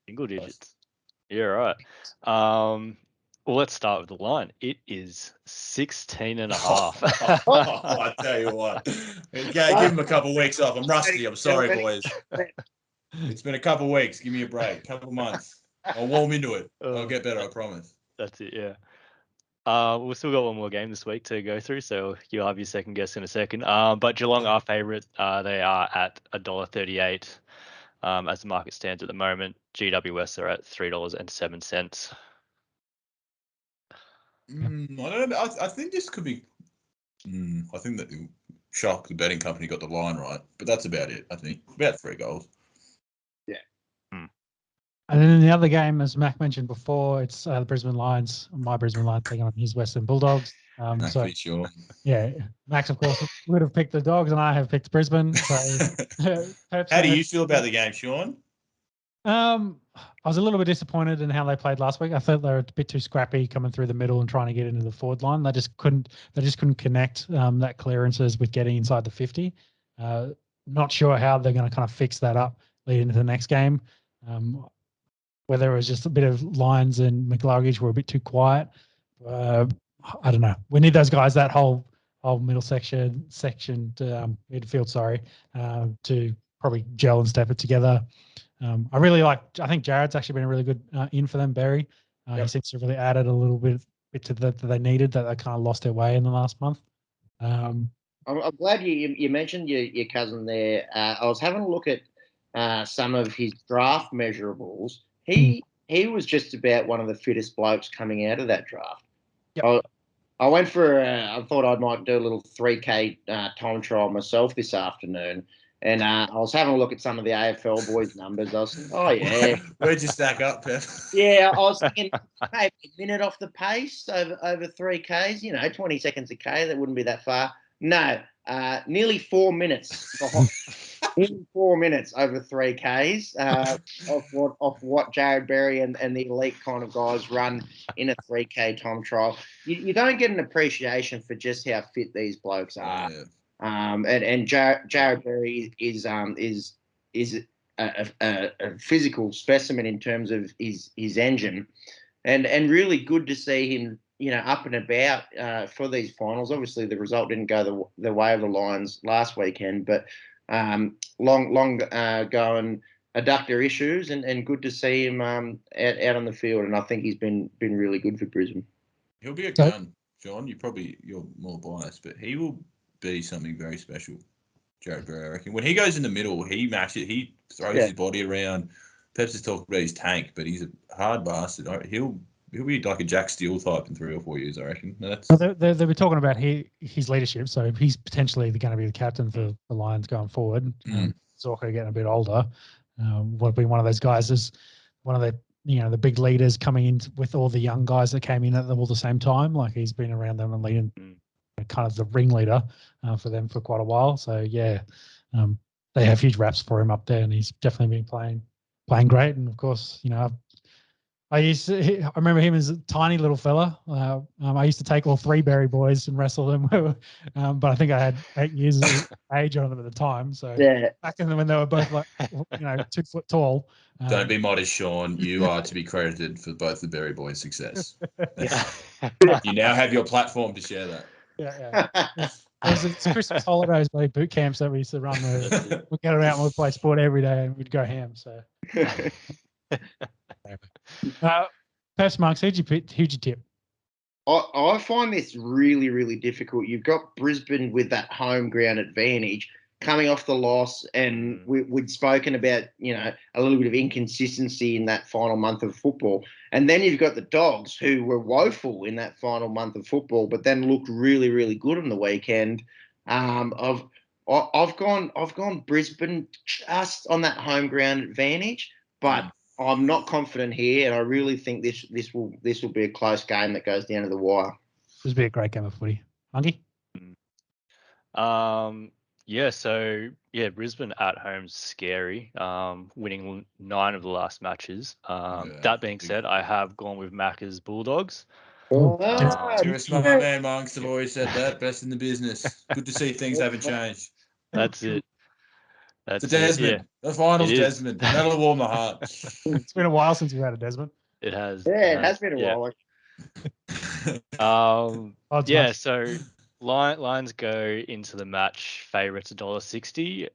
Single digits. Yeah, right. Well, let's start with the line. It is 16.5. I tell you what. Give him a couple of weeks off. I'm rusty. I'm sorry, boys. It's been a couple of weeks. Give me a break. Couple of months. I'll warm into it. I'll get better, I promise. That's it, yeah. We've still got one more game this week to go through, so you'll have your second guess in a second. But Geelong are favourite. They are at $1.38 as the market stands at the moment. GWS are at $3.07. I don't know. I think this could be. I think that Shock, the betting company, got the line right, but that's about it. I think about 3 goals. Yeah. And then in the other game, as Mac mentioned before, it's the Brisbane Lions. My Brisbane Lions taking on his Western Bulldogs. So sure. Yeah, Max, of course, would have picked the Dogs, and I have picked Brisbane. So, how do you feel about the game, Sean? I was a little bit disappointed in how they played last week. I thought they were a bit too scrappy coming through the middle and trying to get into the forward line. They just couldn't connect that clearances with getting inside the 50. Not sure how they're going to kind of fix that up leading into the next game. Whether it was just a bit of Lyons and McLaughlin were a bit too quiet. I don't know. We need those guys, that whole middle section midfield, to probably gel and step it together. I think Jared's actually been a really good in for them, Barry. He seems to have really added a little bit to that they needed, that they kind of lost their way in the last month. I'm glad you mentioned your cousin there. I was having a look at some of his draft measurables. He was just about one of the fittest blokes coming out of that draft. Yep. I went for I thought I might do a little 3K time trial myself this afternoon. And I was having a look at some of the AFL boys' numbers. I was like, oh, yeah. Where'd you stack up, Pep? Yeah, I was thinking maybe a minute off the pace over 3Ks, 20 seconds a K. That wouldn't be that far. No, nearly 4 minutes. Nearly 4 minutes over 3Ks of what Jared Berry and the elite kind of guys run in a 3K time trial. You don't get an appreciation for just how fit these blokes are. Yeah. And Jared Berry is a physical specimen in terms of his engine, and really good to see him, up and about for these finals. Obviously, the result didn't go the way of the Lions last weekend, but long going adductor issues, and good to see him out on the field. And I think he's been really good for Brisbane. He'll be a gun, John. You're more biased, but he will be something very special, Jared Berry, I reckon. When he goes in the middle, he matches. He throws his body around. Peps has talked about his tank, but he's a hard bastard. He'll be like a Jack Steele type in 3 or 4 years, I reckon. They'll be talking about his leadership, so he's potentially going to be the captain for the Lions going forward. Zorko getting a bit older, would be one of those guys as one of the the big leaders coming in with all the young guys that came in at all the same time. Like he's been around them and leading. Kind of the ringleader for them for quite a while. So they have huge raps for him up there, and he's definitely been playing great. And of course, I remember him as a tiny little fella. I used to take all three Berry boys and wrestle them, but I think I had 8 years of age on them at the time. So back then when they were both 2 foot tall. Don't be modest, Sean. You are to be credited for both the Berry Boys' success. You now have your platform to share that. Yeah. It's Christmas holidays, boot camps that we used to run where we'd get around and we'd play sport every day and we'd go ham. So. Perhaps, Marks, who'd you tip? I find this really, really difficult. You've got Brisbane with that home ground advantage coming off the loss, and we'd spoken about, a little bit of inconsistency in that final month of football. And then you've got the Dogs, who were woeful in that final month of football, but then looked really, really good on the weekend. I've gone Brisbane just on that home ground advantage, but I'm not confident here, and I really think this will be a close game that goes down to the wire. This will be a great game of footy. Monkey? Brisbane at home's scary. Winning 9 of the last matches. That being said, I have gone with Macca's Bulldogs. You're a smart man, Monks. I've always said that. Best in the business. Good to see things haven't changed. That's it. It's a Desmond. The finals, Desmond. That'll warm the heart. It's been a while since we've had a Desmond. It has. Yeah, it has been a while. So Lions go into the match favourites $1.60.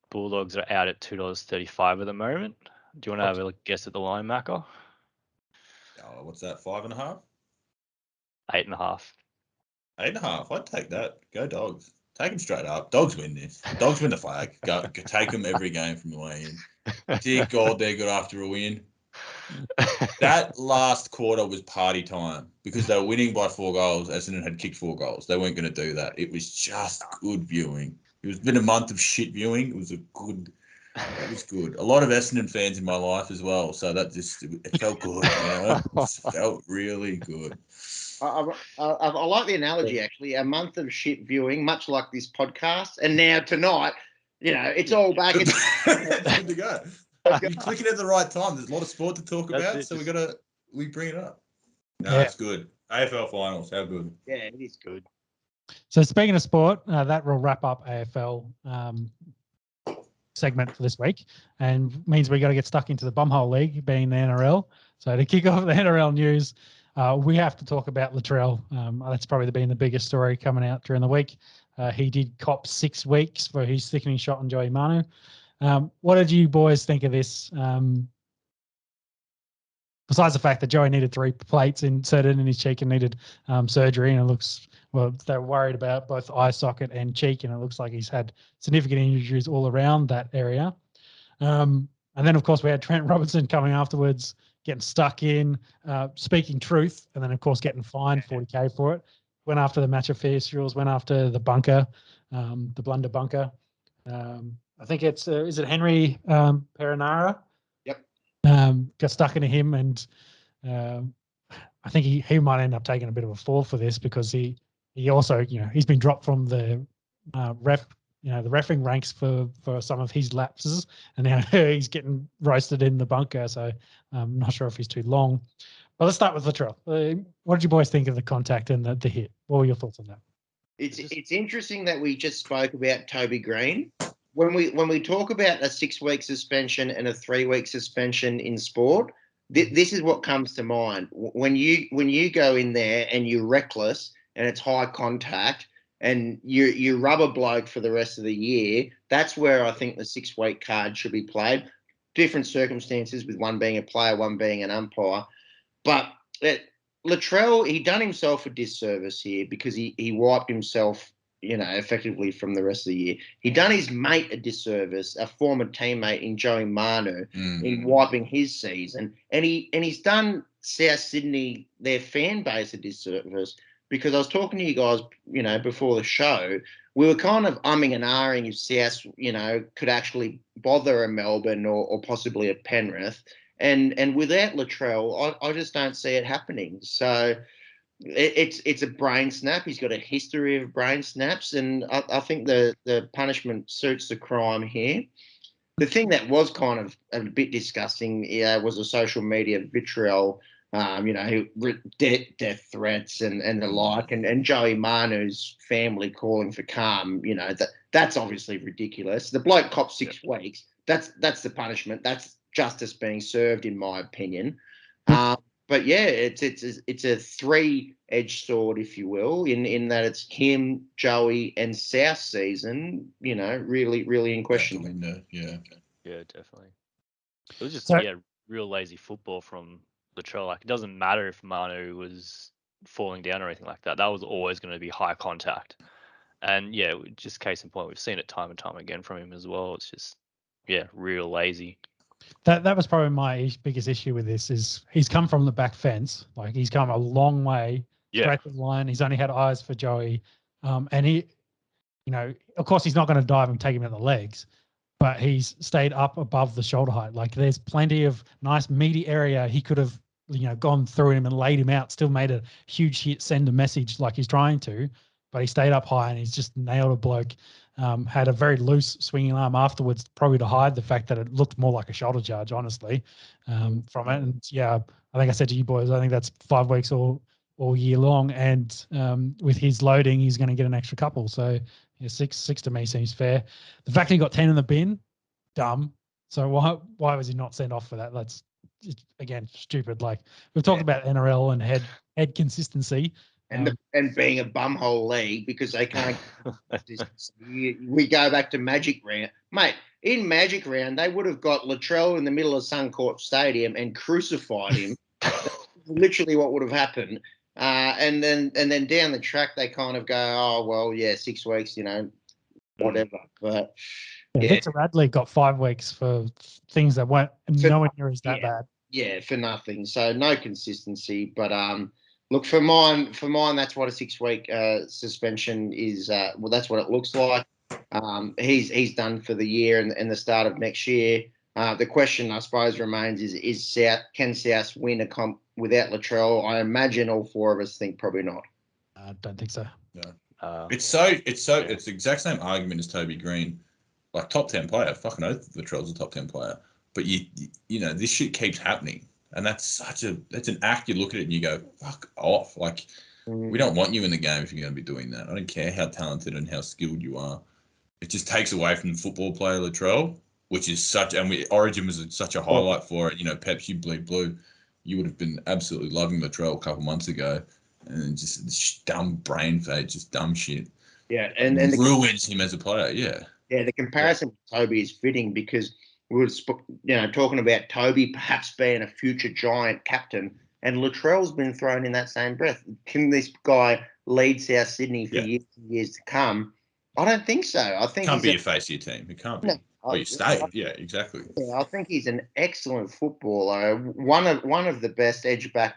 Bulldogs are out at $2.35 at the moment. Do you want to have a guess at the line, Macca? Oh, what's that? 5.5? 8.5. 8.5. I'd take that. Go Dogs. Take them straight up. Dogs win this. Dogs win the flag. Go take them every game from the way in. Dear God, they're good after a win. That last quarter was party time because they were winning by 4 goals. Essendon had kicked 4 goals. They weren't going to do that. It was just good viewing. It was been a month of shit viewing. It was good. A lot of Essendon fans in my life as well. So it felt good. It felt really good. I like the analogy, actually. A month of shit viewing, much like this podcast. And now tonight, it's all back. It's good to go. You're clicking at the right time. There's a lot of sport to talk about, so we bring it up. No, it's good. AFL Finals, how good? Yeah, it is good. So speaking of sport, that will wrap up AFL segment for this week, and means we got to get stuck into the Bumhole League, being the NRL. So to kick off the NRL news, we have to talk about Latrell. That's probably been the biggest story coming out during the week. He did cop 6 weeks for his thickening shot on Joey Manu. What did you boys think of this? Besides the fact that Joey needed 3 plates inserted in his cheek and needed surgery, and it looks, they're worried about both eye socket and cheek, and it looks like he's had significant injuries all around that area. And then, of course, we had Trent Robinson coming afterwards, getting stuck in, speaking truth, and then, of course, getting fined $40,000 for it. Went after the match officials, went after the bunker, the blunder bunker. I think it's, is it Henry Perinara? Yep. Got stuck into him, and I think he might end up taking a bit of a fall for this because he also, he's been dropped from the the reffing ranks for some of his lapses, and now he's getting roasted in the bunker. So I'm not sure if he's too long. But let's start with Latrell. What did you boys think of the contact and the hit? What were your thoughts on that? It's interesting that we just spoke about Toby Green. When we talk about a 6-week suspension and a 3-week suspension in sport, this is what comes to mind. When you go in there and you're reckless and it's high contact and you rub a bloke for the rest of the year, that's where I think the 6-week card should be played. Different circumstances, with one being a player, one being an umpire. But Latrell, he done himself a disservice here because he wiped himself, effectively from the rest of the year. He done his mate a disservice, a former teammate in Joey Manu, in wiping his season, and he's done South Sydney, their fan base, a disservice, because I was talking to you guys, before the show. We were kind of umming and ahhing if South, could actually bother a Melbourne or possibly a Penrith. And without Latrell, I just don't see it happening. So it's a brain snap. He's got a history of brain snaps, and I think the punishment suits the crime here. The thing that was kind of a bit disgusting was the social media vitriol, death threats and the like, and Joey Manu's family calling for calm. That's obviously ridiculous. The bloke copped 6 weeks. That's the punishment. That's justice being served, in my opinion. But yeah, it's a three-edged sword, if you will, in that it's him, Joey, and South season. Really in question. Yeah, definitely. It was just So- real lazy football from Latrell. Like, it doesn't matter if Manu was falling down or anything like that. That was always going to be high contact. And yeah, just case in point, we've seen it time and time again from him as well. It's just real lazy. That was probably my biggest issue with this is he's come from the back fence. Like, he's come a long way straight to the line. He's only had eyes for Joey. And he, of course he's not going to dive and take him in the legs, but he's stayed up above the shoulder height. Like, there's plenty of nice meaty area he could have, gone through him and laid him out, still made a huge hit, send a message like he's trying to, but he stayed up high and he's just nailed a bloke. Had a very loose swinging arm afterwards, probably to hide the fact that it looked more like a shoulder charge, honestly, from it. And yeah, I think I said to you boys, I think that's 5 weeks all year long. And with his loading, he's going to get an extra couple. So yeah, six to me seems fair. The fact he got 10 in the bin, dumb. So why was he not sent off for that? That's again stupid. Like, we've talked about NRL and head consistency. And being a bumhole league because they can't. We go back to Magic Round, mate. In Magic Round, they would have got Latrell in the middle of Suncorp Stadium and crucified him. Literally, what would have happened. And then down the track, they kind of go, oh well, yeah, 6 weeks, whatever. But Victor Radley got 5 weeks for things that weren't nowhere near as that bad. Yeah, for nothing. So no consistency, but look, for mine, that's what a 6 week suspension is. Well, that's what it looks like. He's done for the year and the start of next year. The question, I suppose, remains is can South win a comp without Latrell? I imagine all four of us think probably not. I don't think so. No. It's the exact same argument as Toby Green, like top 10 player. Fucking oath, Latrell's a top 10 player, but this shit keeps happening. And that's an act. You look at it and you go, fuck off. Like, we don't want you in the game if you're going to be doing that. I don't care how talented and how skilled you are. It just takes away from the football player, Latrell, which is Origin was such a highlight for it. Peps, you bleed blue. You would have been absolutely loving Latrell a couple months ago. And just this dumb brain fade, just dumb shit. Yeah, and ruins him as a player, yeah. Yeah, the comparison with Toby is fitting because we were talking about Toby perhaps being a future Giant captain, and Latrell's been thrown in that same breath. Can this guy lead South Sydney for years and years to come? I don't think so. I think can't be a face of your team. It can't be. You stay. Yeah, exactly. Yeah, I think he's an excellent footballer. One of the best edge back.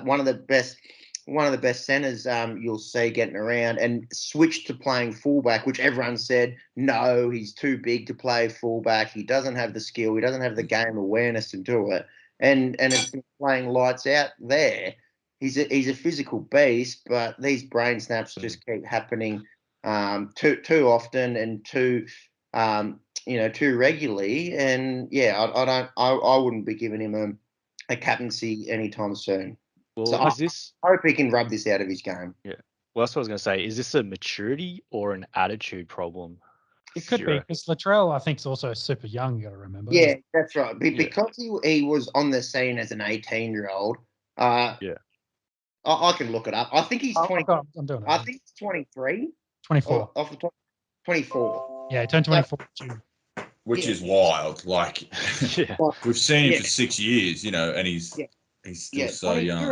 One of the best centres you'll see getting around, and switched to playing fullback, which everyone said, no, he's too big to play fullback. He doesn't have the skill. He doesn't have the game awareness to do it. And has been playing lights out there. He's a physical beast, but these brain snaps just keep happening too often and too regularly. And yeah, I wouldn't be giving him a captaincy anytime soon. Well, so I hope he can rub this out of his game. Yeah. Well, that's what I was going to say. Is this a maturity or an attitude problem? It could be, because Latrell, I think, is also super young, you got to remember. Yeah, that's right. Because he was on the scene as an 18-year-old. I can look it up. I think he's 20. I'm doing it. I think he's 23. 24. Off the top, 24. Yeah, he turned 24 in June. Which is wild. Like, we've seen him for 6 years, and he's still so young.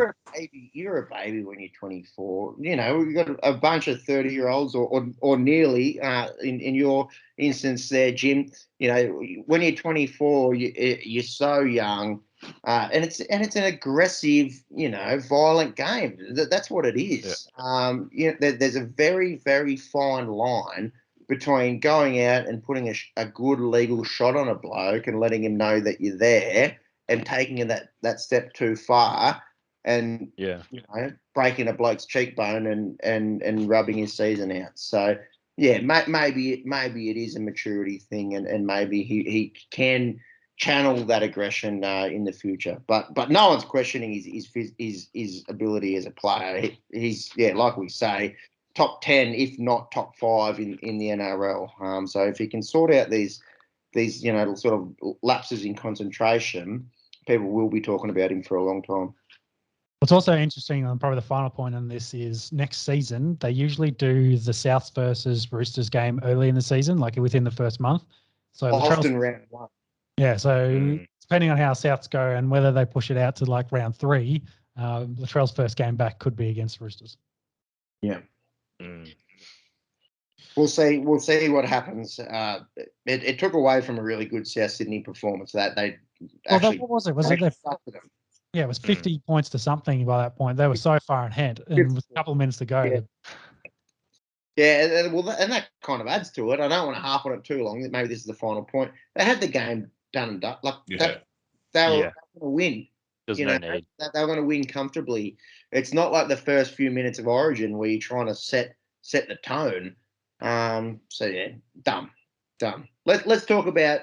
You're a baby when you're 24. You've got a bunch of 30-year-olds or nearly. In your instance there, Jim. When you're 24, you're so young, and it's an aggressive, violent game. That's what it is. Yeah. There's a very, very fine line between going out and putting a good legal shot on a bloke and letting him know that you're there, and taking it that step too far, and breaking a bloke's cheekbone and rubbing his season out. So yeah, maybe it is a maturity thing, and maybe he can channel that aggression in the future. But no one's questioning his ability as a player. He's like we say, top 10, if not top 5 in the NRL. So if he can sort out these sort of lapses in concentration, people will be talking about him for a long time. What's also interesting, and probably the final point on this, is next season they usually do the Souths versus Roosters game early in the season, like within the first month. So often round 1. Yeah, so depending on how Souths go and whether they push it out to like round 3, Latrell's first game back could be against Roosters. Yeah. We'll see what happens. It took away from a really good South Sydney performance that they actually. What was it? Was it them? Yeah, it was 50 points to something by that point. They were so far ahead, and with a couple of minutes to go. Yeah, well, and that kind of adds to it. I don't want to harp on it too long. Maybe this is the final point. They had the game done and done. Like they were going to win. There's no need. They were going to win comfortably. It's not like the first few minutes of Origin where you're trying to set the tone. So yeah, dumb. Let's talk about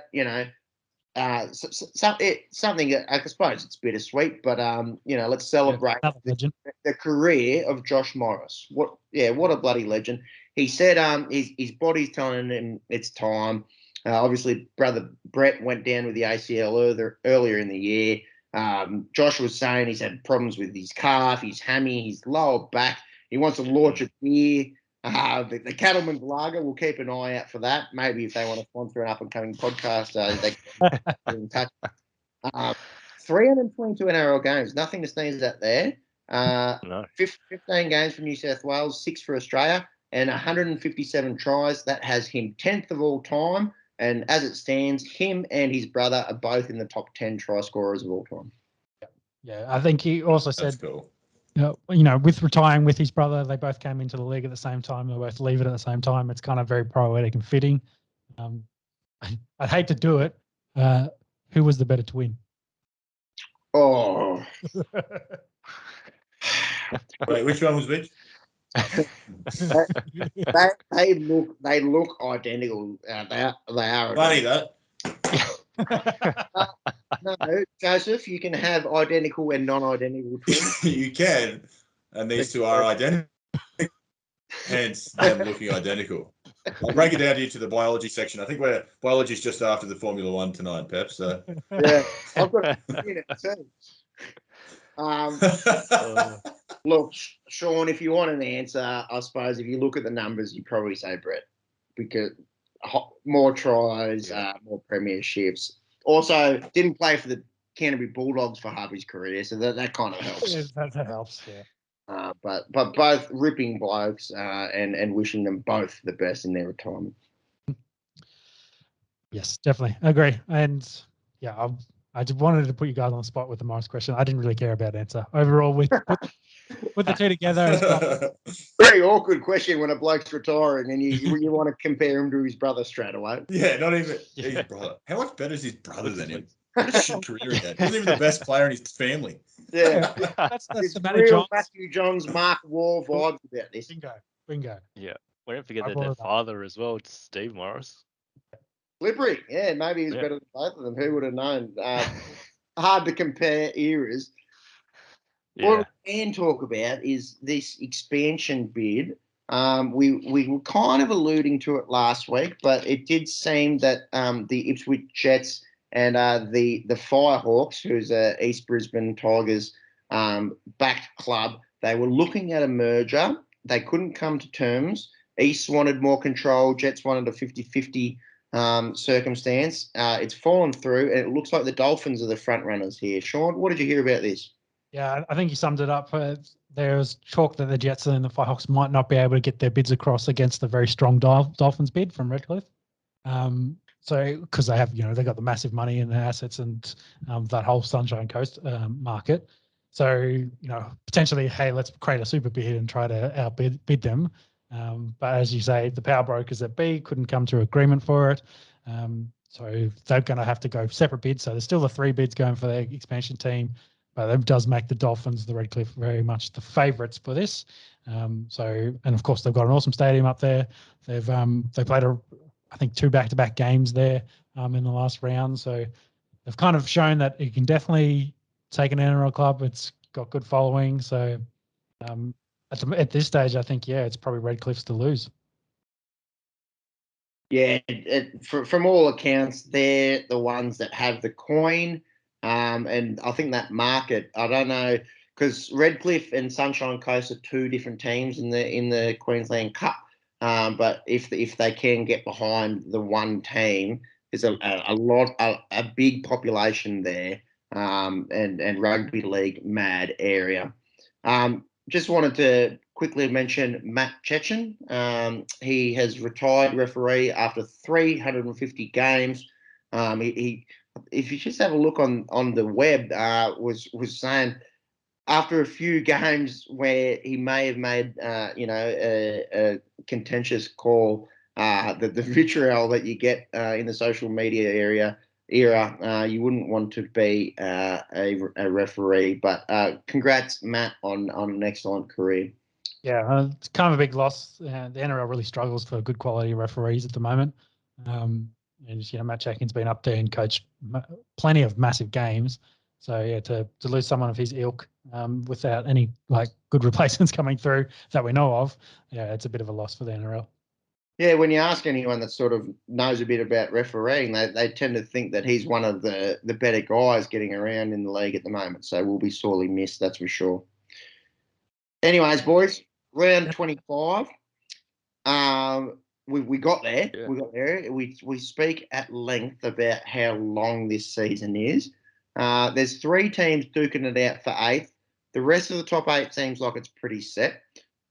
something that I suppose it's bittersweet, but let's celebrate the career of Josh Morris. What a bloody legend. He said his body's telling him it's time. Obviously, brother Brett went down with the ACL earlier in the year. Josh was saying he's had problems with his calf, his hammy, his lower back. He wants to launch a beer. The Cattleman's Lager, we'll keep an eye out for that. Maybe if they want to sponsor an up-and-coming podcast, they can get in touch. 322 NRL games, nothing to sneeze at there. No. 15 games for New South Wales, 6 for Australia, and 157 tries. That has him 10th of all time. And as it stands, him and his brother are both in the top 10 try scorers of all time. Yeah, I think he also said, cool. With retiring with his brother, they both came into the league at the same time. They both leave it at the same time. It's kind of very poetic and fitting. I'd hate to do it. Who was the better twin? Oh. Wait, which one was which? they look identical. They are. Funny that. No, Joseph, you can have identical and non-identical twins. You can, and these two are identical. Hence, them looking identical. I'll break it down to you to the biology section. I think biology's just after the Formula One tonight, Pep. So yeah, I've got a minute too. Look, Sean, if you want an answer, I suppose if you look at the numbers, you probably say Brett, because more tries, more premierships. Also, didn't play for the Canterbury Bulldogs for half his career, so that kind of helps. Yeah, that helps, yeah. But both ripping blokes, and wishing them both the best in their retirement. Yes, definitely. I agree. And yeah, I just wanted to put you guys on the spot with the Morris question. I didn't really care about the answer. Overall, with the two together. Very awkward question when a bloke's retiring and you want to compare him to his brother straight away. Yeah, not even his brother. How much better is his brother than him? What a shit career he had. He wasn't even the best player in his family. Yeah. That's the real Matthew Johns, Mark Wall vibes about this. Bingo. Yeah. We don't forget that their father as well, it's Steve Morris. Slippery. Yeah, maybe he's better than both of them. Who would have known? Hard to compare eras. Yeah. What we can talk about is this expansion bid. We were kind of alluding to it last week, but it did seem that the Ipswich Jets and the Firehawks, who's a East Brisbane Tigers backed club, they were looking at a merger. They couldn't come to terms. East wanted more control. Jets wanted a 50-50 circumstance. It's fallen through, and it looks like the Dolphins are the front runners here. Sean, what did you hear about this? Yeah, I think you summed it up. There was talk that the Jets and the Firehawks might not be able to get their bids across against the very strong Dolphins bid from Redcliffe. So because they have, they've got the massive money and the assets and that whole Sunshine Coast market. So, potentially, hey, let's create a super bid and try to outbid them. But as you say, the power brokers at B couldn't come to agreement for it. So they're going to have to go separate bids. So there's still the 3 bids going for the expansion team. but it does make the Dolphins, the Redcliffe, very much the favourites for this. And of course they've got an awesome stadium up there. They played I think 2 back-to-back games there in the last round. So they've kind of shown that it can definitely take an NRL club. It's got good following. So at this stage, I think, it's probably Redcliffe's to lose. Yeah, from all accounts, they're the ones that have the coin. And I think that market, I don't know, because Redcliffe and Sunshine Coast are 2 different teams in the Queensland Cup. But if they can get behind the one team, there's a big population there, and rugby league mad area. Just wanted to quickly mention Matt Chechen. He has retired referee after 350 games. If you just have a look on the web, was saying after a few games where he may have made a contentious call, the vitriol that you get in the social media era, you wouldn't want to be a referee. But congrats, Matt, on an excellent career. Yeah, it's kind of a big loss. The NRL really struggles for good quality referees at the moment. And Matt Checkin's been up there and coached plenty of massive games. So to lose someone of his ilk without any good replacements coming through that we know of, it's a bit of a loss for the NRL. Yeah, when you ask anyone that sort of knows a bit about refereeing, they tend to think that he's one of the better guys getting around in the league at the moment. So we'll be sorely missed, that's for sure. Anyways, boys, round 25. We got there. Yeah. We got there. We speak at length about how long this season is. There's 3 teams duking it out for 8th. The rest of the top 8 seems like it's pretty set.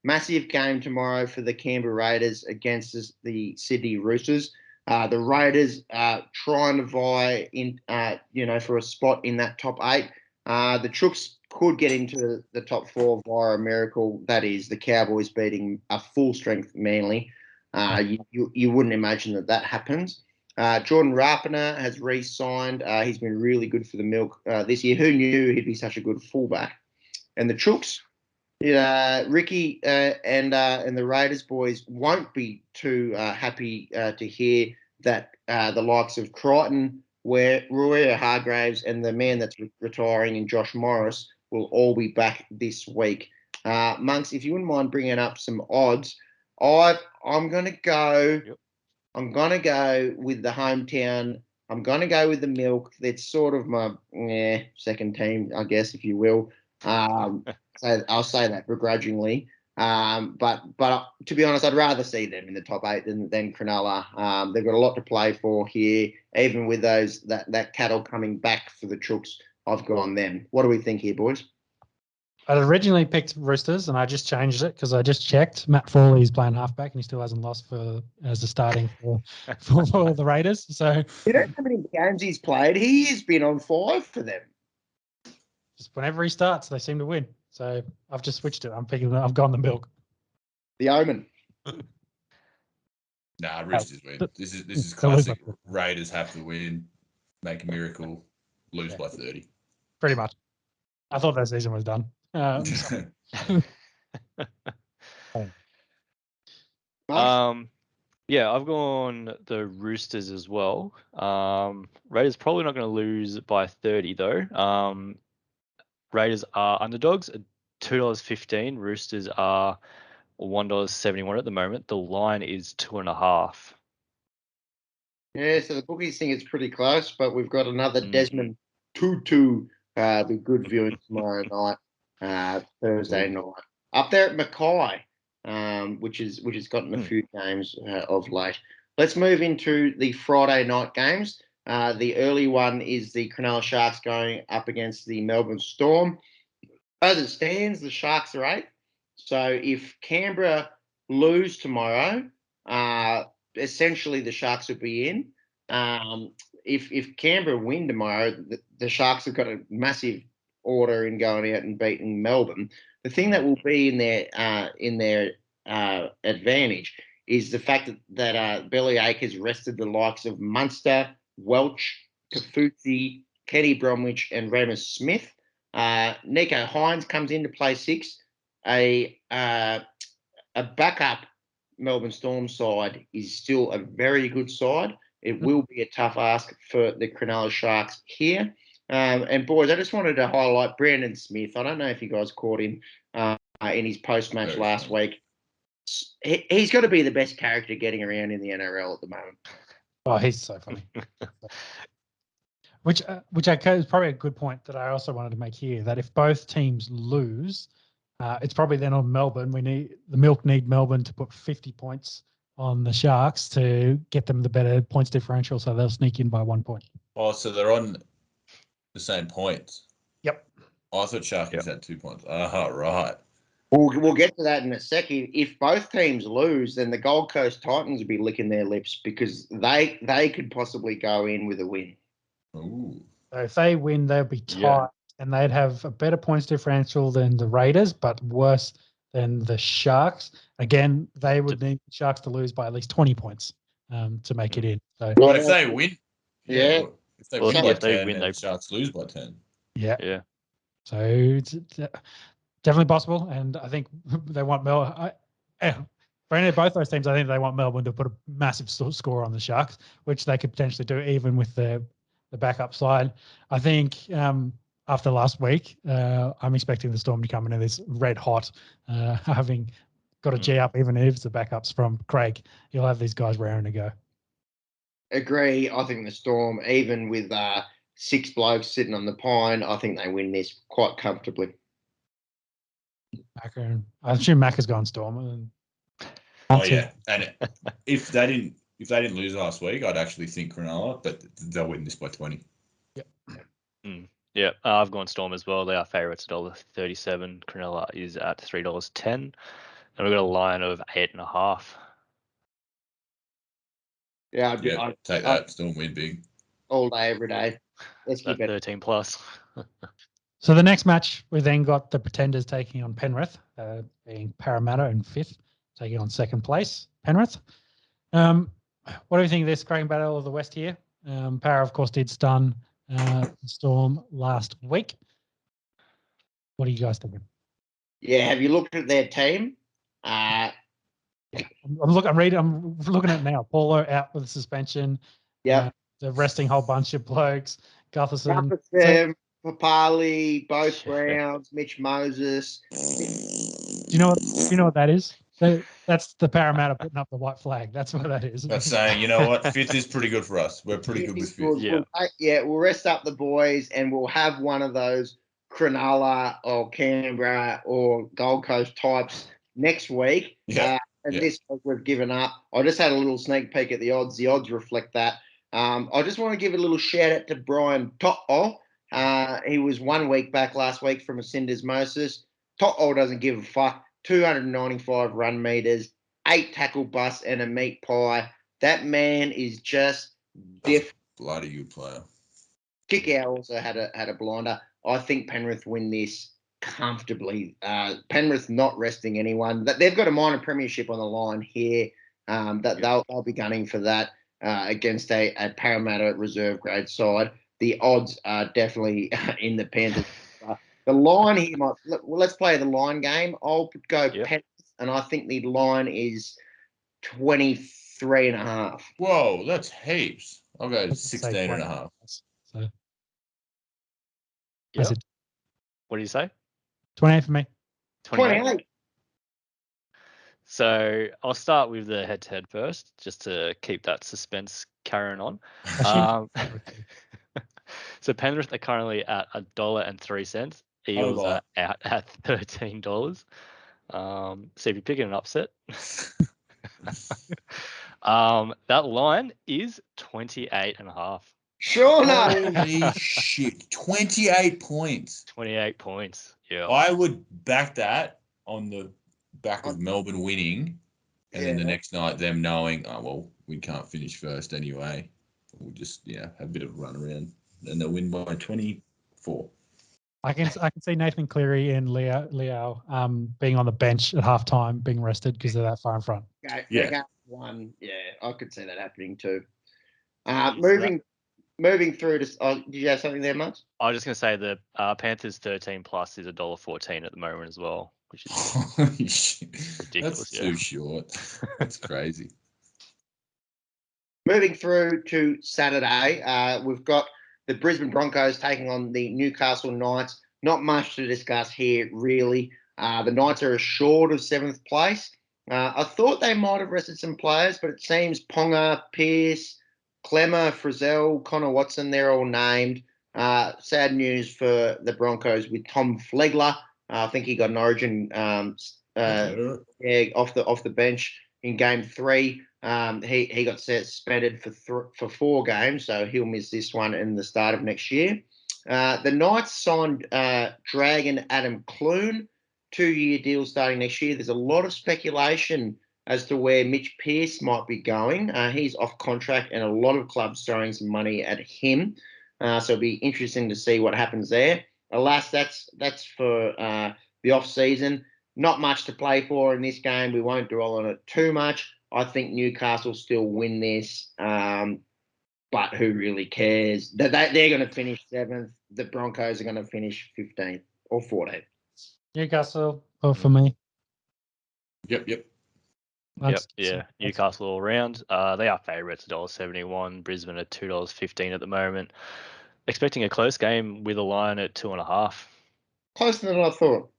Massive game tomorrow for the Canberra Raiders against the Sydney Roosters. The Raiders trying to vie in, for a spot in that top 8. The Chooks could get into the top 4 via a miracle. That is the Cowboys beating a full-strength Manly. You wouldn't imagine that happens. Jordan Rapiner has re-signed. He's been really good for the Milk this year. Who knew he'd be such a good fullback? And the Chooks, Ricky and the Raiders boys won't be too happy to hear that the likes of Crichton, Roy Hargraves, and the man that's retiring in Josh Morris will all be back this week. Monks, if you wouldn't mind bringing up some odds, I'm going to go. Yep. I'm going to go with the hometown. I'm going to go with the Milk. That's sort of my second team, I guess, if you will. So I'll say that begrudgingly. But to be honest, I'd rather see them in the top 8 than Cronulla. They've got a lot to play for here. Even with that cattle coming back for the Chooks, I've gone them. What do we think here, boys? I originally picked Roosters, and I just changed it because I just checked. Matt Fawley's playing halfback, and he still hasn't lost as a starting for the Raiders. So you know how many games he's played? He has been on 5 for them. Just whenever he starts, they seem to win. So I've just switched it. I've gone the Milk. The Omen. Nah, Roosters win. This is classic. Raiders have to win, make a miracle, lose by 30. Pretty much. I thought that season was done. Yeah, I've gone the Roosters as well. Raiders probably not going to lose by 30 though. Raiders are underdogs at $2.15. Roosters are $1.71 at the moment. The line is 2.5. Yeah, so the bookies think it's pretty close, but we've got another Desmond Tutu. The good viewing tomorrow night, Thursday night, up there at Mackay, which has gotten a few games of late. Let's move into the Friday night games. The early one is the Cronulla Sharks going up against the Melbourne Storm. As it stands, the Sharks are 8. So if Canberra lose tomorrow, essentially the Sharks will be in. If Canberra win tomorrow, the Sharks have got a massive order in going out and beating Melbourne. The thing that will be in their advantage is the fact that Bellyache has rested the likes of Munster, Welch, Kafuzi, Kenny Bromwich, and Remus Smith. Nico Hines comes in to play 6. A backup Melbourne Storm side is still a very good side. It will be a tough ask for the Cronulla Sharks here. And boys, I just wanted to highlight Brandon Smith. I don't know if you guys caught him in his post-match last week. He's got to be the best character getting around in the NRL at the moment. Oh, he's so funny. Which is probably a good point that I also wanted to make here, that if both teams lose, it's probably then on Melbourne. The Milk need Melbourne to put 50 points on the Sharks to get them the better points differential, so they'll sneak in by 1 point. Oh, so they're on the same points. Yep. Oh, I thought Sharkies had 2 points. Right. We'll get to that in a second. If both teams lose, then the Gold Coast Titans will be licking their lips because they could possibly go in with a win. Ooh. So if they win, they'll be tied, and they'd have a better points differential than the Raiders, but worse than the Sharks. Again, they would need the Sharks to lose by at least 20 points to make it in. So, but if they win, if they win by 10, the Sharks lose by 10. Yeah. So it's definitely possible, and I think they want Melbourne. For any of both those teams, I think they want Melbourne to put a massive score on the Sharks, which they could potentially do even with the backup side. I think after last week, I'm expecting the Storm to come into this red hot, having got a G up, even if it's the backups from Craig. You'll have these guys raring to go. Agree. I think the Storm, even with 6 blokes sitting on the pine, I think they win this quite comfortably. I assume Mac has gone Storm. Oh yeah, and if they didn't lose last week, I'd actually think Cronulla, but they'll win this by 20. Yep. Yeah, I've gone Storm as well. They are favourites $1.37. Cronulla is at $3.10, and we've got a line of 8.5. Yeah, I'd take that. Storm win big all day, every day. Let's keep it 13 plus. So the next match, we then got the Pretenders taking on Penrith, being Parramatta in 5th, taking on 2nd place, Penrith. What do you think of this cracking battle of the West here? Para, of course, did stun Storm last week. What are you guys thinking? Yeah, have you looked at their team? I'm looking at it now. Paulo out with suspension. Yeah. They're resting a whole bunch of blokes. Gutherson. Papali, both Browns, Mitch Moses. Do you know what that is? That's the Parramatta putting up the white flag. That's what that is. That's saying, you know what, 5th is pretty good for us. We're pretty good with 5th. We'll rest up the boys and we'll have one of those Cronulla or Canberra or Gold Coast types next week. This week we've given up. I just had a little sneak peek at the odds. The odds reflect that. I just want to give a little shout out to Brian To'o. He was 1 week back last week from a syndesmosis. To'o doesn't give a fuck. 295 run meters, 8 tackle busts, and a meat pie. That man is just different. Bloody good player. Kickout also had a blinder. I think Penrith win this comfortably. Penrith not resting anyone. They've got a minor premiership on the line here. They'll be gunning for that against a Parramatta reserve grade side. The odds are definitely in the Panthers. The line here let's play the line game. I'll go Penrith, and I think the line is 23.5. Whoa, that's heaps. I'll go 16.5. So, What do you say? 28 for me. 28. So I'll start with the head-to-head first, just to keep that suspense carrying on. So Penrith are currently at $1.03. Eels are out at $13. So if you're picking an upset, that line is 28.5. Sure, no. Holy shit! 28 points. 28 points. Yeah. I would back that on the back of Melbourne winning, and then the next night them knowing, oh well, we can't finish first anyway. We'll just have a bit of a run around, and they'll win by 24. I can see Nathan Cleary and Leo being on the bench at halftime, being rested because they're that far in front. I could see that happening too. Moving Moving through to, did you have something there, Much? I was just going to say the Panthers 13 plus is $1.14 at the moment as well, which is Holy shit. ridiculous. That's too short. That's crazy. Moving through to Saturday, we've got the Brisbane Broncos taking on the Newcastle Knights. Not much to discuss here, really. The Knights are assured of 7th place. I thought they might have rested some players, but it seems Ponga, Pearce, Clemmer, Frizzell, Connor Watson, they're all named. Sad news for the Broncos with Tom Flegler. I think he got an origin off the bench in game 3. He got suspended for 4 games, so he'll miss this one in the start of next year. The Knights signed Dragon Adam Clune, 2-year deal starting next year. There's a lot of speculation as to where Mitch Pearce might be going. He's off contract, and a lot of clubs throwing some money at him. So it'll be interesting to see what happens there. Alas, that's for the off season. Not much to play for in this game. We won't dwell on it too much. I think Newcastle still win this, but who really cares? They're going to finish 7th. The Broncos are going to finish 15th or 14th. Newcastle, for me. Yep. Yeah. Newcastle all round. They are favourites, $1.71. Brisbane at $2.15 at the moment. Expecting a close game with a line at 2.5. Closer than I thought.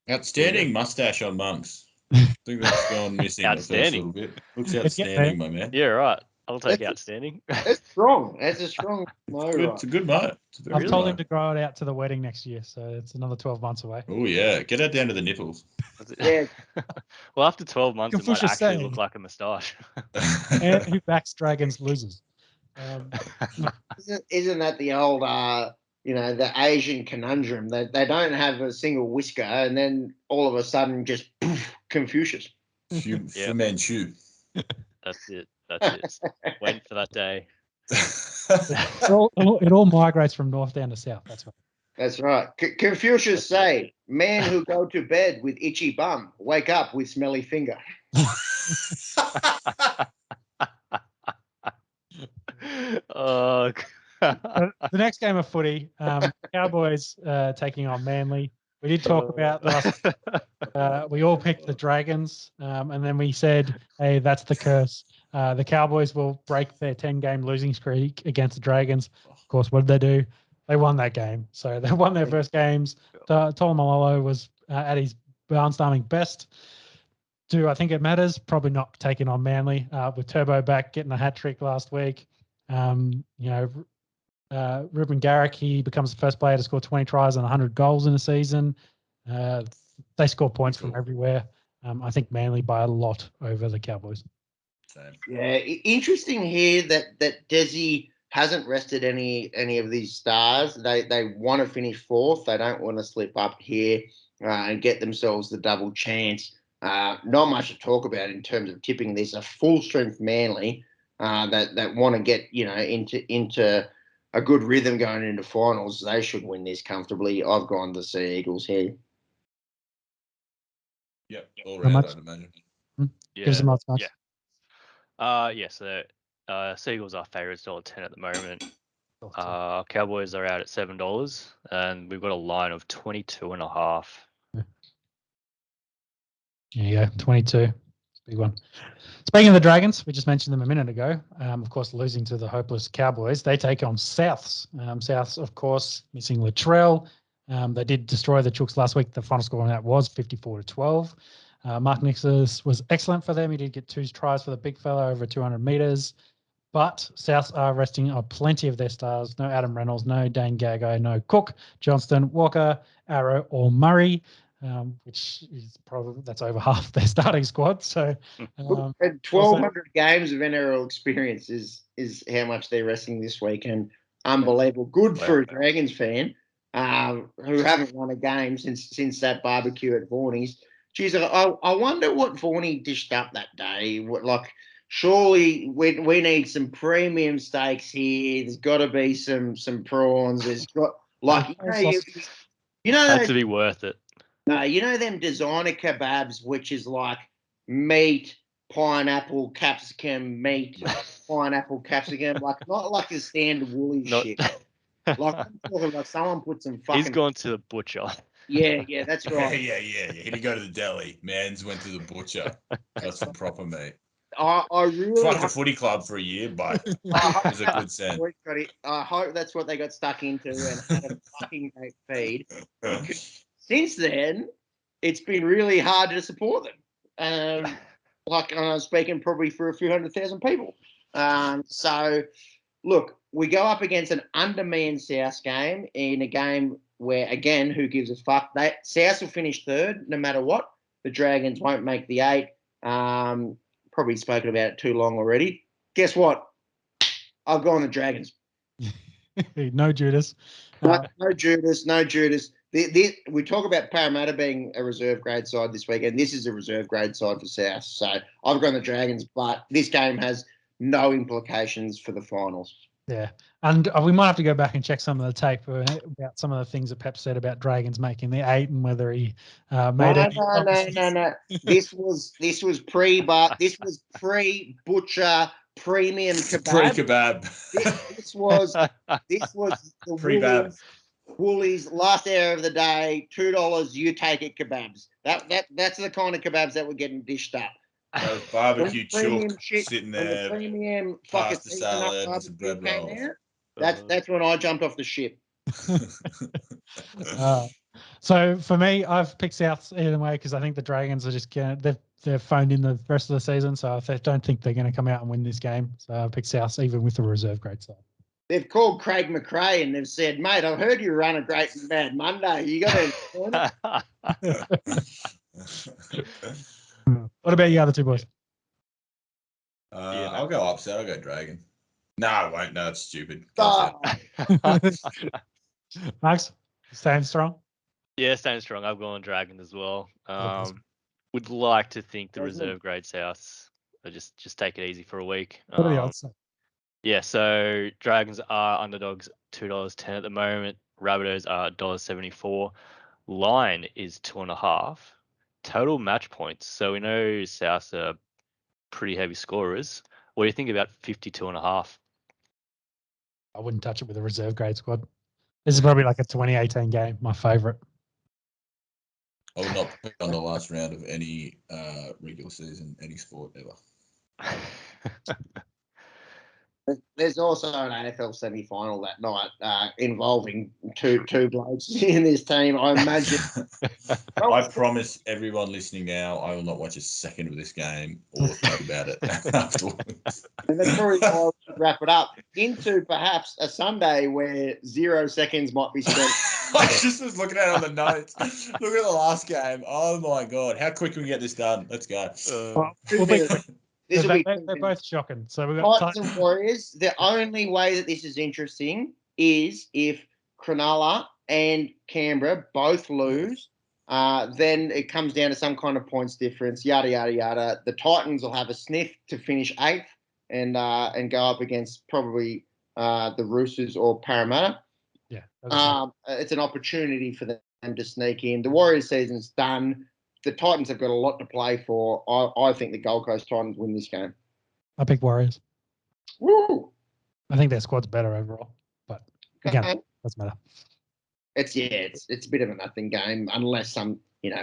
Outstanding mustache on Monks. I think that's gone missing the first little bit. Looks outstanding, my man. Yeah, right. I'll take outstanding. That's strong. That's a strong mow. It's a good mow. I've told him to grow it out to the wedding next year, so it's another 12 months away. Oh, yeah. Get that down to the nipples. Yeah. Well, after 12 months, it might actually look like a moustache. And who backs Dragons loses. Isn't that the old, the Asian conundrum? They don't have a single whisker, and then all of a sudden, just poof, Confucius. Fu Manchu. That's it. Wait for that day. It all migrates from north down to south. That's right. That's right. Confucius say, "Man who go to bed with itchy bum, wake up with smelly finger." Oh. The next game of footy, Cowboys taking on Manly. We did talk about last. We all picked the Dragons, and then we said, "Hey, that's the curse. The Cowboys will break their 10-game losing streak against the Dragons." Of course, what did they do? They won that game. So they won their first games. Tolomalolo was at his barnstorming best. Do I think it matters? Probably not taking on Manly with Turbo back, getting a hat trick last week. Ruben Garrick, he becomes the first player to score 20 tries and 100 goals in a season. They score points from everywhere. I think Manly by a lot over the Cowboys. Yeah, interesting here that Desi hasn't rested any of these stars. They want to finish 4th. They don't want to slip up here and get themselves the double chance. Not much to talk about in terms of tipping this. A full strength Manly that want to get into a good rhythm going into finals. They should win this comfortably. I've gone to Sea Eagles here. Yep, all round, I'd imagine. Yeah. Gives them lots of So Seagulls are favourites, $1.10 at the moment. Cowboys are out at $7, and we've got a line of 22.5. There you go, 22. It's a big one. Speaking of the Dragons, we just mentioned them a minute ago. Of course, losing to the hopeless Cowboys. They take on Souths. Souths, of course, missing Latrell. They did destroy the Chooks last week. The final score on that was 54-12. Mark Nixon was excellent for them. He did get 2 tries for the big fella over 200 metres. But Souths are resting on plenty of their stars. No Adam Reynolds, no Dane Gagai, no Cook, Johnston, Walker, Arrow, or Murray. Which is probably that's over half their starting squad. So 1,200 games of NRL experience is how much they're resting this week, and unbelievable. Good for a Dragons fan who haven't won a game since that barbecue at Vorney's. Geez, I wonder what Vorney dished up that day. Surely we need some premium steaks here. There's got to be some prawns. There's got had to be worth it. No, them designer kebabs, which is like meat, pineapple, capsicum, meat, pineapple, capsicum. Like, not like the standard woolly shit. Like, I'm talking like someone put some fucking... He's gone to the butcher. Yeah, that's right. Yeah. He didn't go to the deli. Mans went to the butcher. Got some proper meat. I really... Fucked a footy club for a year, but it was a good cent. I hope that's what they got stuck into and had a fucking great feed. Since then, it's been really hard to support them. Like I'm speaking probably for a few 100,000 people. So, look, we go up against an undermanned South game in a game where, again, who gives a fuck? South will finish third no matter what. The Dragons won't make the 8. Probably spoken about it too long already. Guess what? I'll go on the Dragons. No Judas. No Judas. We talk about Parramatta being a reserve grade side this weekend. This is a reserve grade side for South. So I've gone the Dragons, but this game has no implications for the finals. Yeah. And we might have to go back and check some of the tape about some of the things that Pep said about Dragons making the 8 and whether he made it. No. This was pre-butcher premium kebab. Pre-kebab. This was the Woolies last hour of the day, $2. You take it kebabs. That's the kind of kebabs that were getting dished up. Those barbecue chook sitting there, premium pasta salad, and some bread rolls. That's when I jumped off the ship. So for me, I've picked South either way because I think the Dragons are just they're phoned in the rest of the season, so I don't think they're going to come out and win this game. So I picked South even with the reserve grade side. They've called Craig McRae and they've said, "Mate, I've heard you run a great and bad Monday. You got to." What about you other two boys? I'll go upset. I'll go Dragon. No, I won't. No, it's stupid. Max, staying strong? Yeah, staying strong. I've gone Dragon as well. Would like to think the reserve grade Souths are just take it easy for a week. What are the odds? Yeah, so Dragons are underdogs $2.10 at the moment. Rabbitohs are $1.74. Line is 2.5. Total match points. So we know Souths are pretty heavy scorers. What do you think about 52.5? I wouldn't touch it with a reserve grade squad. This is probably like a 2018 game, my favourite. I would not pick on the last round of any regular season, any sport ever. There's also an AFL semi-final that night involving two blokes in this team. I imagine. I promise everyone listening now, I will not watch a second of this game or think about it afterwards. And that's probably why we should wrap it up into perhaps a Sunday where 0 seconds might be spent. I just was looking at it on the notes. Look at the last game. Oh my God. How quick can we get this done? Let's go. They're both shocking. So we've got Titans and Warriors. The only way that this is interesting is if Cronulla and Canberra both lose. Then it comes down to some kind of points difference. Yada yada yada. The Titans will have a sniff to finish 8th and go up against probably the Roosters or Parramatta. Yeah. It's an opportunity for them to sneak in. The Warriors season's done. The Titans have got a lot to play for. I think the Gold Coast Titans win this game. I pick Warriors. Woo! I think their squad's better overall, but again, doesn't matter. It's a bit of a nothing game unless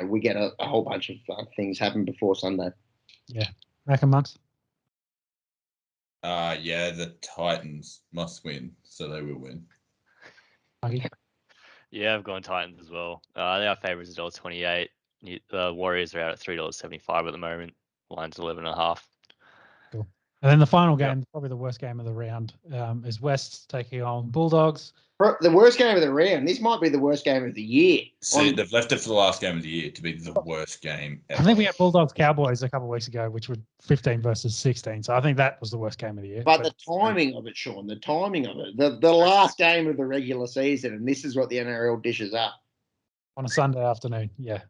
we get a whole bunch of things happen before Sunday. Yeah, reckon Monks. Yeah, the Titans must win, so they will win. Yeah, I've gone Titans as well. They are favourites $1.28. The Warriors are out at $3.75 at the moment. Line's 11.5. Cool. And then the final game, probably the worst game of the round, is West taking on Bulldogs. The worst game of the round. This might be the worst game of the year. See, they've left it for the last game of the year to be the worst game ever. I think we had Bulldogs Cowboys a couple of weeks ago, which were 15 versus 16. So I think that was the worst game of the year. But the timing of it, Sean, the timing of it, the last game of the regular season, and this is what the NRL dishes up. On a Sunday afternoon, yeah.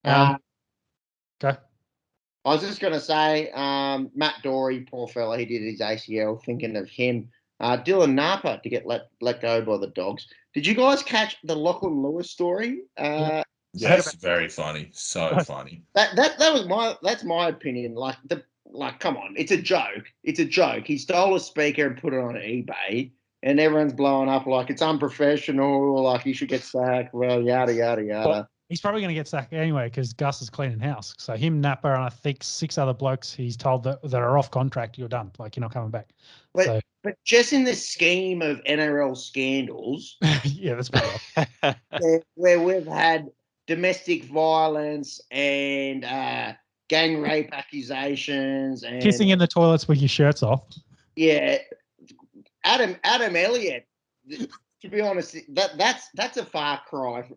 Okay. I was just going to say, Matt Dorey, poor fella, he did his ACL, thinking of him. Dylan Napa to get let go by the Dogs. Did you guys catch the Lachlan Lewis story? Yes, very funny. So funny. That's my opinion. Like, come on, it's a joke. It's a joke. He stole a speaker and put it on eBay, and everyone's blowing up like it's unprofessional, like he should get sacked. Well, yada yada yada. Well, he's probably going to get sacked anyway because Gus is cleaning house. So him, Napper, and I think 6 other blokes he's told that are off contract, you're done. Like, you're not coming back. But just in the scheme of NRL scandals, yeah, that's pretty off. where we've had domestic violence and gang rape accusations and Kissing in the toilets with your shirts off. Yeah, Adam Elliott. To be honest, that's a far cry.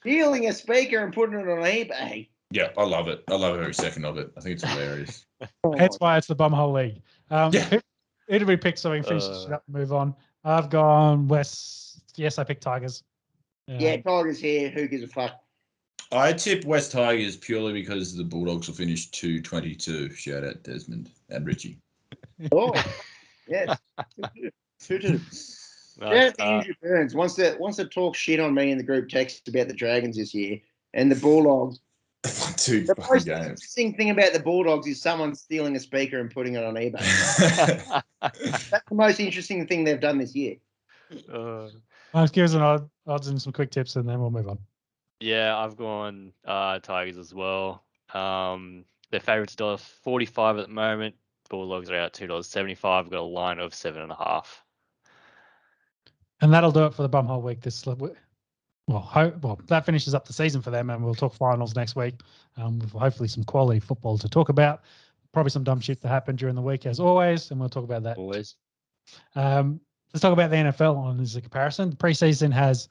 Stealing a speaker and putting it on eBay. Yeah, I love it. I love every second of it. I think it's hilarious. That's why it's the Bumhole League. Yeah. Who did we pick so we can finish this up and move on? I've gone West. Yes, I picked Tigers. Yeah, Tigers here. Who gives a fuck? I tip West Tigers purely because the Bulldogs will finish 2-22. Shout out Desmond and Richie. Oh, yes. 2-2. Shout out to Andrew Burns. Wants to talk shit on me in the group text about the Dragons this year and the Bulldogs. The most interesting thing about the Bulldogs is someone stealing a speaker and putting it on eBay. That's the most interesting thing they've done this year. Let's give us an odds and some quick tips, and then we'll move on. Yeah, I've gone Tigers as well. Their favourites $1.45 at the moment. Bulldogs are out $2.75. I've got a line of 7.5. And that'll do it for the Bumhole Week. Well, that finishes up the season for them, and we'll talk finals next week. With hopefully some quality football to talk about. Probably some dumb shit that happened during the week, as always, and we'll talk about that. Always. Let's talk about the NFL on as a comparison. The preseason has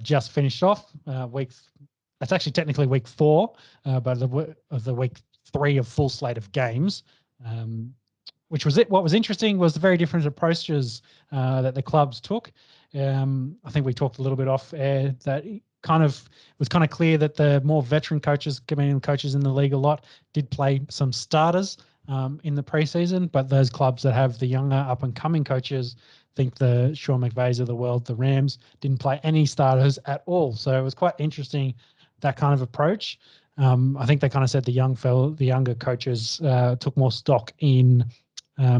just finished off. That's actually technically week 4, but of the week 3 of full slate of games. Which was it. What was interesting was the very different approaches that the clubs took. I think we talked a little bit off air that it was kind of clear that the more veteran coaches, committing coaches in the league a lot, did play some starters in the preseason, but those clubs that have the younger up and coming coaches, think the Sean McVays of the world, the Rams, didn't play any starters at all. So it was quite interesting, that kind of approach. I think they kind of said the younger coaches took more stock in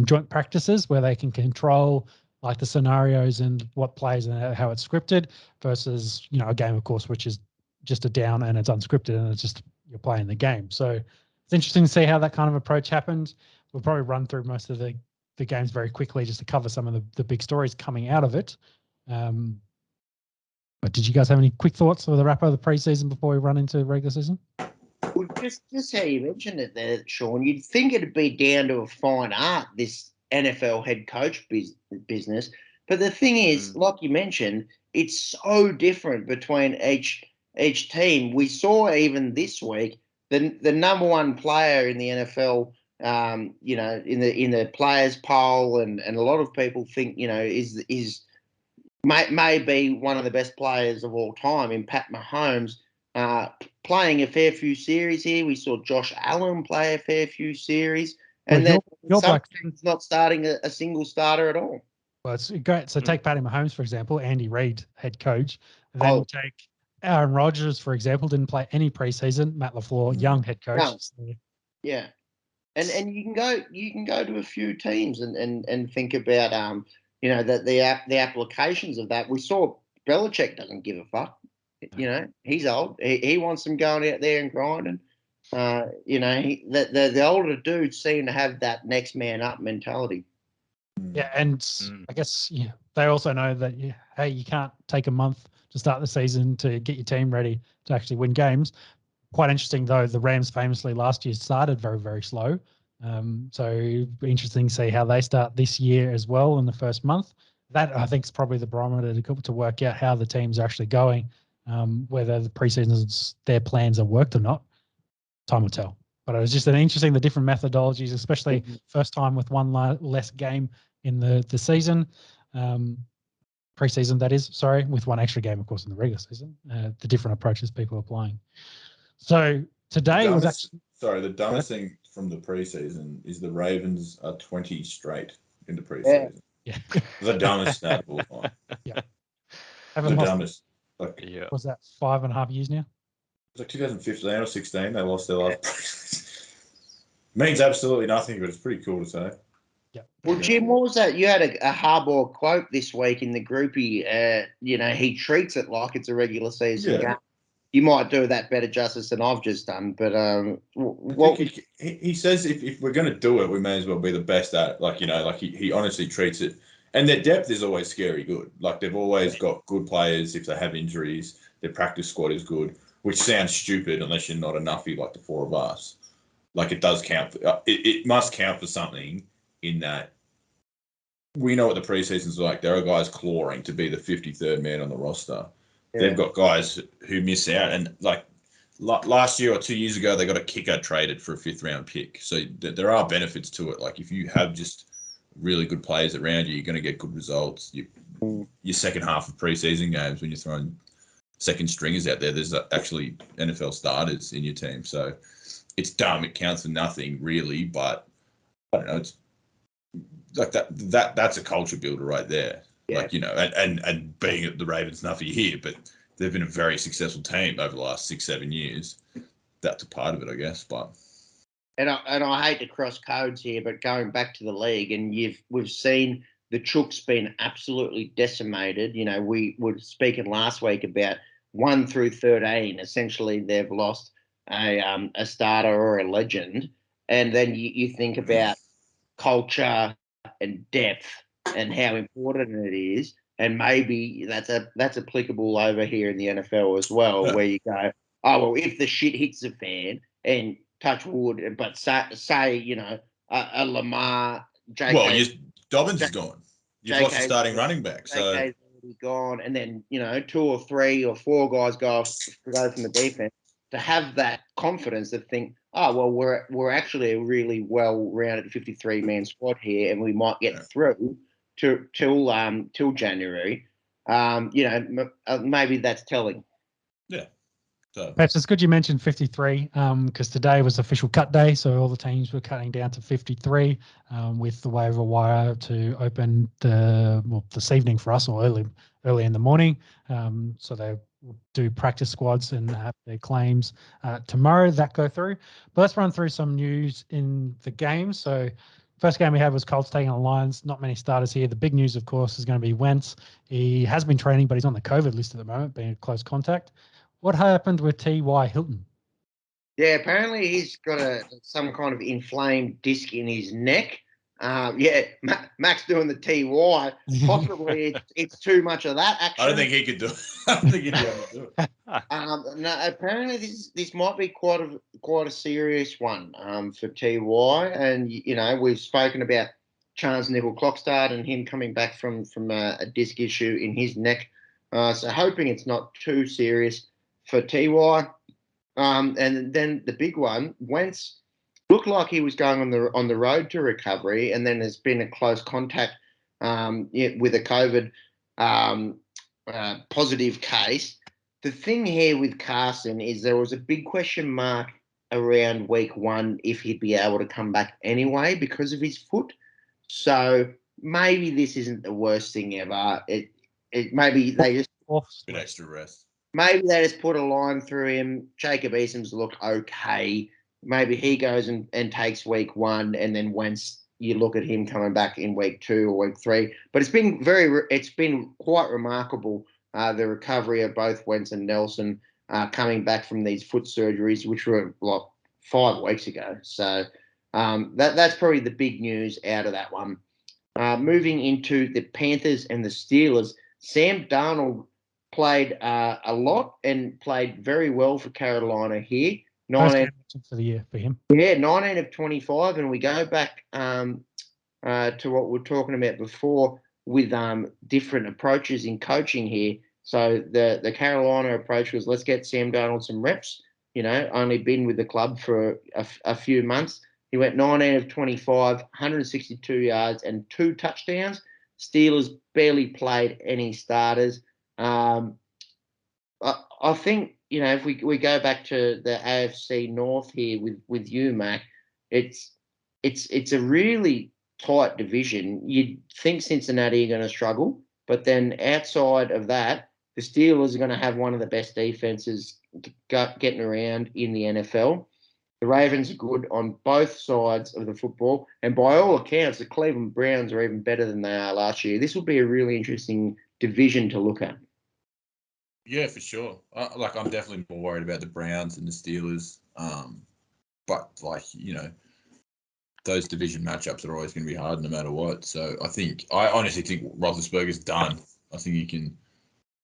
joint practices where they can control like the scenarios and what plays and how it's scripted versus, a game, of course, which is just a down and it's unscripted and it's just you're playing the game. So it's interesting to see how that kind of approach happens. We'll probably run through most of the games very quickly just to cover some of the big stories coming out of it. But did you guys have any quick thoughts for the wrap of the preseason before we run into regular season? Well, just how you mentioned it there, Sean, you'd think it'd be down to a fine art, this NFL head coach business. But the thing is, like you mentioned, it's so different between each team. We saw even this week the number one player in the NFL, in the players poll, and a lot of people think, may be one of the best players of all time in Pat Mahomes. Playing a fair few series here. We saw Josh Allen play a fair few series. And then some teams not starting a single starter at all. Well, it's great. So take Patty Mahomes, for example, Andy Reid, head coach. And then take Aaron Rodgers, for example, didn't play any preseason. Matt LaFleur, young head coach. No. So. Yeah. And you can go to a few teams and think about the applications of that. We saw Belichick doesn't give a fuck. He's old. He wants them going out there and grinding. The older dudes seem to have that next man up mentality. Yeah, and I guess they also know that you can't take a month to start the season to get your team ready to actually win games. Quite interesting though, the Rams famously last year started very, very slow. So interesting to see how they start this year as well in the first month. That I think is probably the barometer to work out how the teams are actually going, whether the preseasons their plans are worked or not. Time will tell. But it was just interesting, the different methodologies, especially first time with one less game in the season, preseason that is, with one extra game, of course, in the regular season, the different approaches people are applying. So today was actually... Sorry, the dumbest thing from the preseason is the Ravens are 20 straight in the preseason. Yeah. The dumbest stat of all time. Yeah. The dumbest. Like, Yeah. Was that 5.5 years now? It was like 2015 or 16. They lost their last. Means absolutely nothing, but it's pretty cool to say. Yeah. Well, Jim, what was that? You had a Harbour quote this week in the groupie. He treats it like it's a regular season game. You might do that better justice than I've just done, but he says if we're going to do it, we may as well be the best at it. Like, he honestly treats it. And their depth is always scary good. Like, they've always got good players if they have injuries. Their practice squad is good, which sounds stupid unless you're not enoughy like the four of us. Like, it does count. It must count for something in that we know what the preseason's like. There are guys clawing to be the 53rd man on the roster. Yeah. They've got guys who miss out. And, like, last year or 2 years ago, they got a kicker traded for a 5th-round pick. So there are benefits to it. Like, if you have just really good players around you, you're going to get good results. Your second half of preseason games, when you're throwing second stringers out there, there's actually NFL starters in your team. So it's dumb. It counts for nothing, really. But I don't know. It's like that's a culture builder right there. Yeah. Like, and being at the Ravens, nothing here, but they've been a very successful team over the last 6-7 years. That's a part of it, I guess. But And I hate to cross codes here, but going back to the league, and we've seen the Chooks been absolutely decimated. We were speaking last week about 1 through 13. Essentially, they've lost a starter or a legend, and then you think about culture and depth and how important it is, and maybe that's applicable over here in the NFL as well, where you go, oh well, if the shit hits the fan and touch wood, but say a Lamar, JK. Well, Dobbins is gone. You've lost a starting running back, so JK's already gone, and then 2 or 3 or 4 guys go from the defense. To have that confidence to think, oh well, we're actually a really well-rounded 53-man squad here, and we might get through till January. Maybe that's telling. Yeah. So. Perhaps it's good you mentioned 53 because today was official cut day, so all the teams were cutting down to 53 with the waiver wire to open this evening for us, or early in the morning. So they do practice squads and have their claims tomorrow that go through. But let's run through some news in the game. So first game we had was Colts taking on Lions. Not many starters here. The big news, of course, is going to be Wentz. He has been training, but he's on the COVID list at the moment, being a close contact. What happened with T.Y. Hilton? Yeah, apparently he's got some kind of inflamed disc in his neck. Max doing the TY. Possibly it's too much of that action. I don't think he could do it. I don't think he'd be able to do it. No, apparently this might be quite a serious one for TY. And we've spoken about Chance Nickel-Clockstad and him coming back from a disc issue in his neck. So hoping it's not too serious for TY. And then the big one, Wentz looked like he was going on the road to recovery, and then there's been a close contact with a COVID positive case. The thing here with Carson is there was a big question mark around week 1 if he'd be able to come back anyway because of his foot. So maybe this isn't the worst thing ever. It maybe they just an extra rest. Maybe they just put a line through him. Jacob Eason's looked okay. Maybe he goes and takes week 1, and then once you look at him coming back in week 2 or week 3. But it's been quite remarkable, the recovery of both Wentz and Nelson coming back from these foot surgeries, which were like 5 weeks ago. So that's probably the big news out of that one. Moving into the Panthers and the Steelers, Sam Darnold played a lot and played very well for Carolina here. 19 for the year for him. Yeah, 19 of 25, and we go back to what we were talking about before with different approaches in coaching here. So the Carolina approach was, let's get Sam Darnold some reps. Only been with the club for a few months. He went 19 of 25, 162 yards and 2 touchdowns. Steelers barely played any starters. I think, if we go back to the AFC North here with you, Mac, it's a really tight division. You'd think Cincinnati are going to struggle, but then outside of that, the Steelers are going to have one of the best defenses getting around in the NFL. The Ravens are good on both sides of the football. And by all accounts, the Cleveland Browns are even better than they are last year. This will be a really interesting division to look at. Yeah, for sure. I'm definitely more worried about the Browns and the Steelers. But, those division matchups are always going to be hard no matter what. So I honestly think Roethlisberger's done. I think you can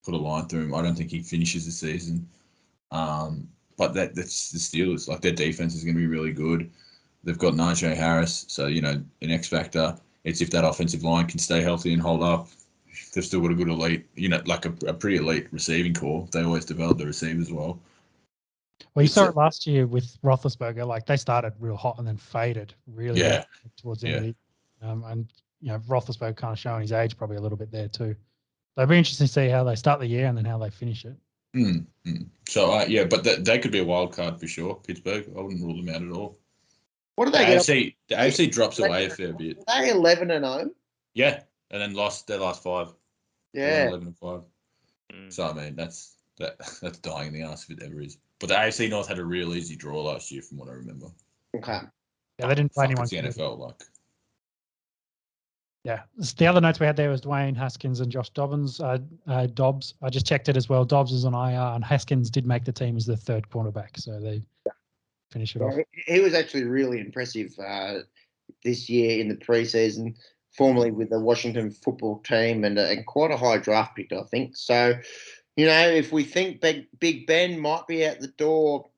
put a line through him. I don't think he finishes the season. But that's the Steelers. Their defense is going to be really good. They've got Najee Harris, so an X factor. It's if that offensive line can stay healthy and hold up. They've still got a good elite, a pretty elite receiving core. They always develop the receivers well. Well, you saw it last year with Roethlisberger. They started real hot and then faded really towards the end of the year. And Roethlisberger kind of showing his age probably a little bit there too. So it'll be interesting to see how they start the year and then how they finish it. So, but they could be a wild card for sure, Pittsburgh. I wouldn't rule them out at all. What do they get? The AFC drops away a fair bit. Are they 11-0? Yeah, and then lost their last 5. Yeah. 11-5. So, I mean, that's dying in the ass if it ever is. But the AFC North had a real easy draw last year from what I remember. Okay. Yeah, they didn't play anyone. It's the NFL, Yeah. The other notes we had there was Dwayne Haskins and Josh Dobbs. I just checked it as well. Dobbs is on IR and Haskins did make the team as the third cornerback. So they finish it off. He was actually really impressive this year in the preseason, formerly with the Washington football team and quite a high draft pick, I think. So, if we think Big Ben might be out the door,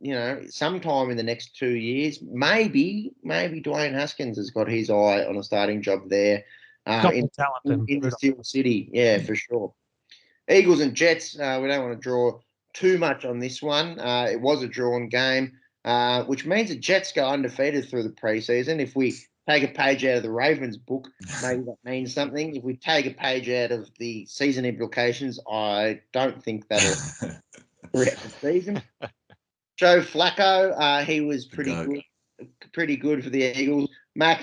sometime in the next 2 years, maybe Dwayne Haskins has got his eye on a starting job there. In the Steel City, for sure. Eagles and Jets, we don't want to draw too much on this one. It was a drawn game, which means the Jets go undefeated through the preseason. If we take a page out of the Ravens book, maybe that means something. If we take a page out of the season implications, I don't think that'll throughout the season. Joe Flacco, he was pretty good for the Eagles. Mac,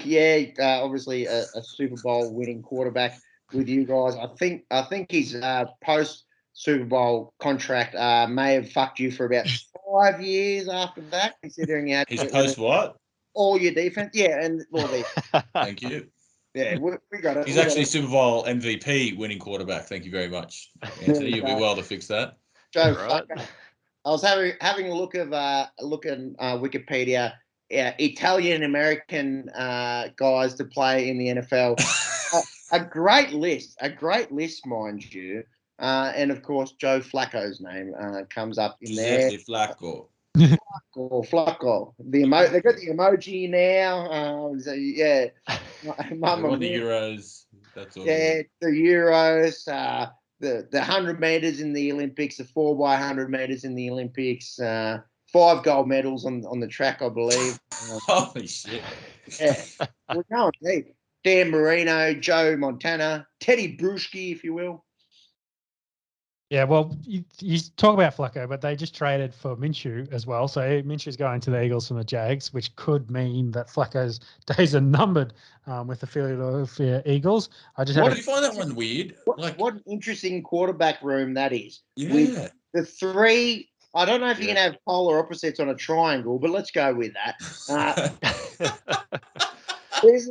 obviously a Super Bowl winning quarterback with you guys. I think his post Super Bowl contract may have fucked you for about 5 years after that, considering you had his post what? All your defense, and all these. Thank you. Yeah, we got it. He's actually Super Bowl MVP winning quarterback. Thank you very much, Anthony. You'll be well to fix that. Joe Flacco. I was having a look at Wikipedia. Italian American guys to play in the NFL. a great list, mind you. And of course, Joe Flacco's name comes up in there. Flacco. Flacco. They've got the emoji now. Mama the Euros. That's all. Yeah, the Euros. The 100 meters in the Olympics, the 4x100 meters in the Olympics. 5 gold medals on the track, I believe. Holy shit. Yeah, we're going deep. Dan Marino, Joe Montana, Teddy Bruschi, if you will. Yeah, well, you talk about Flacco, but they just traded for Minshew as well. So Minshew's going to the Eagles from the Jags, which could mean that Flacco's days are numbered with the Philadelphia Eagles. Do you find that one weird? What an interesting quarterback room that is. Yeah. With the 3... I don't know if you can have polar opposites on a triangle, but let's go with that. These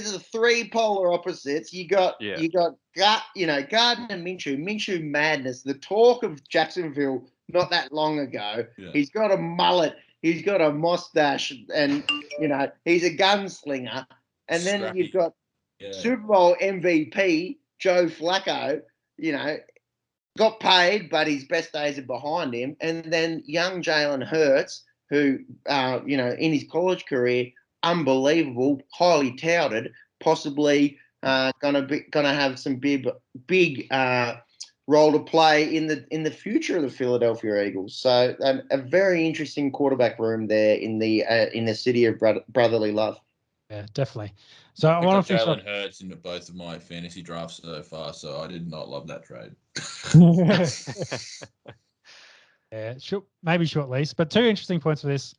are the 3 polar opposites. You got Gardner and Minshew Madness, the talk of Jacksonville not that long ago. Yeah. He's got a mullet, he's got a mustache, and he's a gunslinger. And then Scrappy. You've got Super Bowl MVP Joe Flacco. Got paid, but his best days are behind him. And then young Jalen Hurts, who, in his college career, unbelievable, highly touted, possibly gonna have some big role to play in the future of the Philadelphia Eagles. So a very interesting quarterback room there in the city of brotherly love. Yeah, definitely. So I want to Jalen Hurts in both of my fantasy drafts so far, so I did not love that trade. Yeah, maybe short lease, but 2 interesting points for this.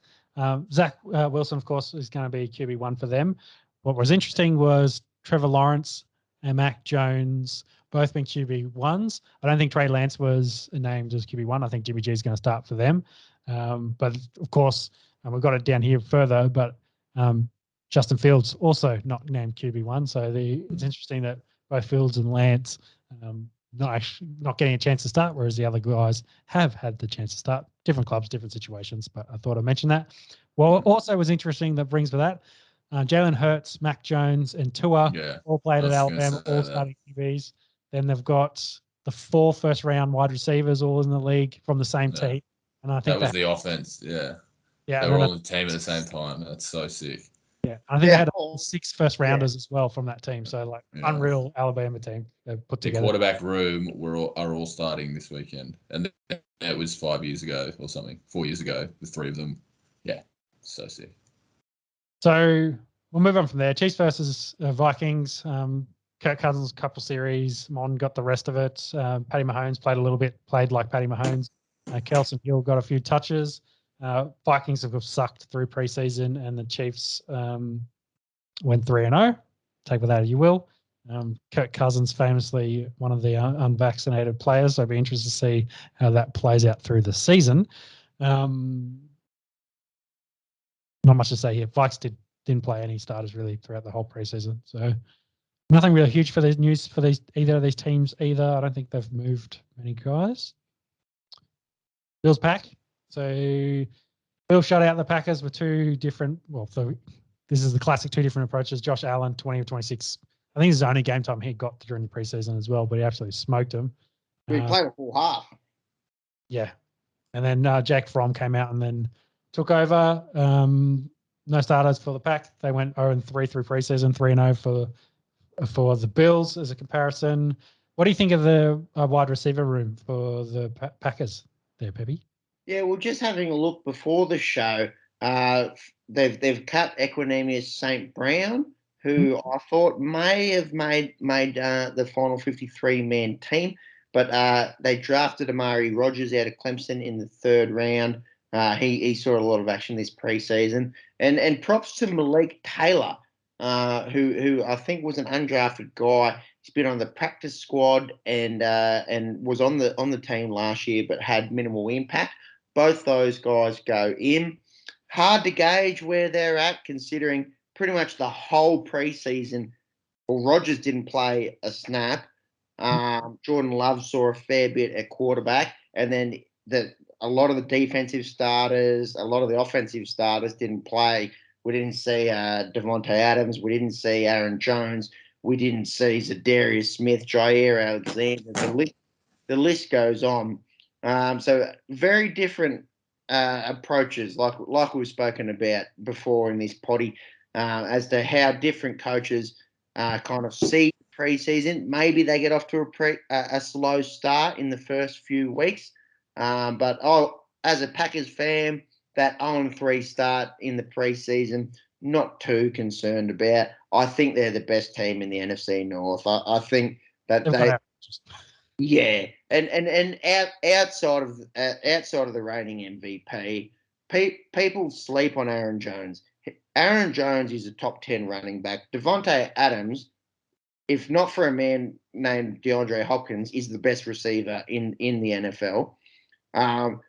Zach Wilson, of course, is going to be QB1 for them. What was interesting was Trevor Lawrence and Mac Jones both been QB1s. I don't think Trey Lance was named as QB1. I think Jimmy G is going to start for them. But of course, and we've got it down here further, but Justin Fields also not named QB1. So it's interesting that both Fields and Lance not getting a chance to start, whereas the other guys have had the chance to start. Different clubs, different situations, but I thought I'd mention that. Well, also was interesting that brings for that, Jalen Hurts, Mac Jones, and Tua all played at Alabama, all starting QBs. Then they've got the 4 first-round wide receivers all in the league from the same team. And I think that was the offense. Yeah. Yeah. They were all on the team at the same time. That's so sick. Yeah. I think they had 6 first-rounders as well from that team. So, unreal Alabama team they put together. The quarterback room are all starting this weekend. And it was 5 years ago or something, 4 years ago, the 3 of them. Yeah. So sick. So we'll move on from there. Chiefs versus Vikings. Kirk Cousins, couple series. Mon got the rest of it. Patty Mahomes played a little bit, played like Patty Mahomes. Kelson Hill got a few touches. Vikings have sucked through preseason, and the Chiefs went 3-0. Take with that as you will. Kirk Cousins, famously one of the unvaccinated players, so I'd be interested to see how that plays out through the season. Not much to say here. Vikes didn't play any starters really throughout the whole preseason, so nothing really huge for these news for either of these teams either. I don't think they've moved many guys. Bills pack. So Bill shut out the Packers with 2 different. So this is the classic 2 different approaches. Josh Allen, 20 of 26. I think this is the only game time he got during the preseason as well, but he absolutely smoked him. We played a full half. Yeah, and then Jack Fromm came out and then took over. No starters for the Pack. They went 0-3 through preseason, 3-0 for the Bills as a comparison. What do you think of the wide receiver room for the Packers there, Peppy? Yeah, well, just having a look before the show, they've cut Equinemius St. Brown, who I thought may have made the final 53-man team, but they drafted Amari Rogers out of Clemson in the 3rd round. He saw a lot of action this preseason, and props to Malik Taylor, who I think was an undrafted guy. He's been on the practice squad and was on the team last year, but had minimal impact. Both those guys go in. Hard to gauge where they're at, considering pretty much the whole preseason. Well, Rogers didn't play a snap. Jordan Love saw a fair bit at quarterback, and then a lot of the defensive starters, a lot of the offensive starters didn't play. We didn't see Devontae Adams. We didn't see Aaron Jones. We didn't see Zadarius Smith, Jair Alexander. The list goes on. So very different approaches, like we've spoken about before in this potty, as to how different coaches kind of see preseason. Maybe they get off to a slow start in the first few weeks. But as a Packers fan, that 0-3 start in the preseason, not too concerned about. I think they're the best team in the NFC North. I think that yeah, and outside of the reigning MVP, people sleep on Aaron Jones. Aaron Jones is a top 10 running back. Devontae Adams, if not for a man named DeAndre Hopkins, is the best receiver in the NFL. When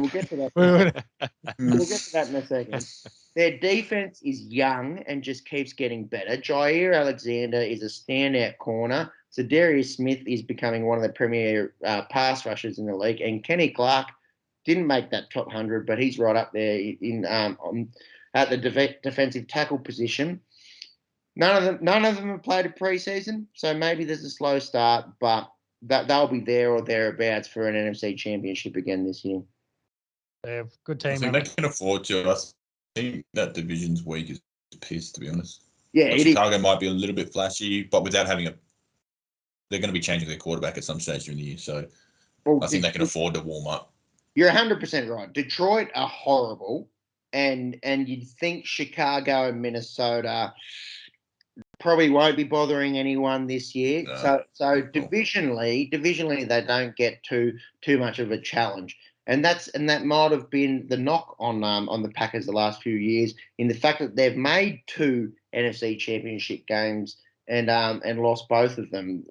we'll get to that. We'll get to that in a second. Their defense is young and just keeps getting better. Jair Alexander is a standout corner. Zadarius Smith is becoming one of the premier pass rushers in the league. And Kenny Clark didn't make that top 100, but he's right up there at the defensive tackle position. None of them have played a preseason, so maybe there's a slow start, but they'll be there or thereabouts for an NFC championship again this year. They have good team. I think they can afford to. I think that division's weak is piss, to be honest. Yeah, Chicago might be a little bit flashy, but without having they're going to be changing their quarterback at some stage during the year. So I think they can afford to warm up. You're 100% right. Detroit are horrible, and you'd think Chicago and Minnesota probably won't be bothering anyone this year. No. So divisionally, they don't get too much of a challenge. And that might have been the knock on the Packers the last few years, in the fact that they've made 2 NFC championship games and lost both of them.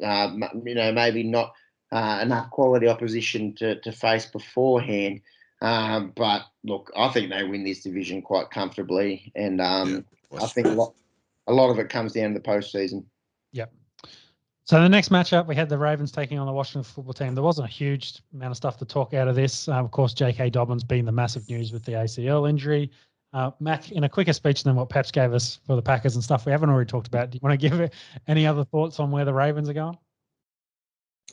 Maybe not enough quality opposition to face beforehand. But look, I think they win this division quite comfortably, and I think a lot of it comes down to the postseason. Yep. So the next matchup, we had the Ravens taking on the Washington football team. There wasn't a huge amount of stuff to talk out of this. Of course, J.K. Dobbins being the massive news with the ACL injury. Mac, in a quicker speech than what Peps gave us for the Packers and stuff we haven't already talked about, do you want to give any other thoughts on where the Ravens are going?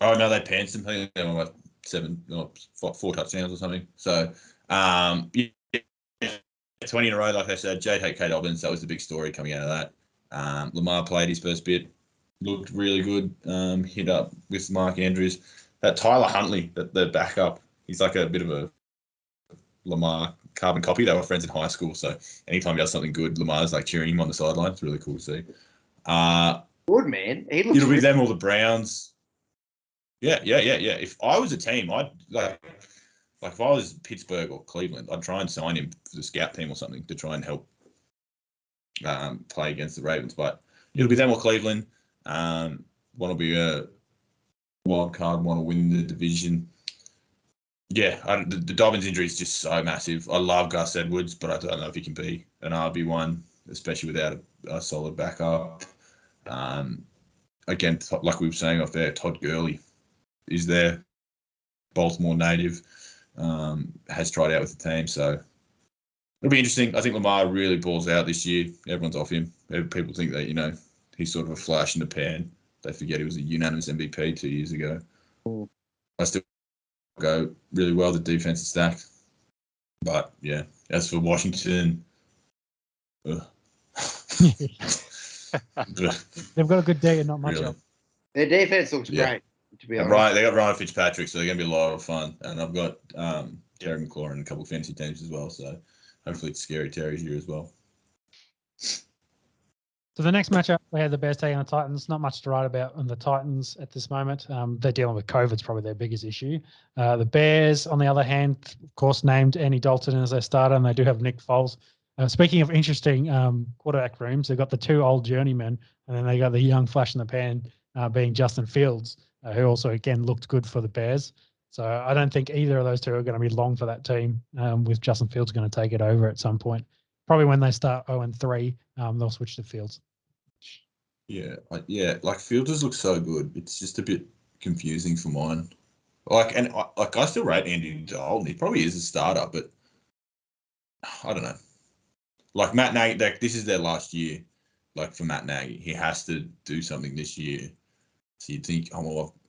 Oh, no, they pants them. I think they won like 4 touchdowns or something. So, 20 in a row, like I said, J.K. Dobbins, that was the big story coming out of that. Lamar played his first bit, looked really good, hit up with Mark Andrews. That Tyler Huntley, the backup, he's like a bit of a Lamar carbon copy. They were friends in high school, so anytime he does something good, Lamar's like cheering him on the sideline. It's really cool to see. Good, man. It'll be them or the Browns. Yeah. If I was a team, I'd like if I was Pittsburgh or Cleveland, I'd try and sign him for the scout team or something to try and help play against the Ravens. But it'll be them or Cleveland. One will be a wild card, one will win the division. Yeah, the Dobbins injury is just so massive. I love Gus Edwards, but I don't know if he can be an RB1, especially without a solid backup. Again, like we were saying off there, Todd Gurley is there. Baltimore native, has tried out with the team, so it'll be interesting. I think Lamar really balls out this year. Everyone's off him. People think that, he's sort of a flash in the pan. They forget he was a unanimous MVP 2 years ago. I still go really well. The defense is stacked. But, yeah, as for Washington, they've got a good day and not much else. Their defense looks great, to be honest. Right, they got Ryan Fitzpatrick, so they're going to be a lot of fun. And I've got Terry McLaurin and a couple of fantasy teams as well, so hopefully it's Scary Terry here as well. So the next matchup, we had the Bears taking on the Titans. Not much to write about on the Titans at this moment. They're dealing with COVID. It's probably their biggest issue. The Bears, on the other hand, of course, named Andy Dalton as their starter, and they do have Nick Foles. Speaking of interesting quarterback rooms, they've got the 2 old journeymen, and then they got the young flash in the pan being Justin Fields, who also, again, looked good for the Bears. So I don't think either of those 2 are going to be long for that team, with Justin Fields going to take it over at some point. Probably when they start 0-3, they'll switch to Fields. Yeah, like Fielders look so good. It's just a bit confusing for mine. I still rate Andy Dalton. He probably is a starter, but I don't know. Like Matt Nagy, this is their last year. Like for Matt Nagy, he has to do something this year. So you'd think,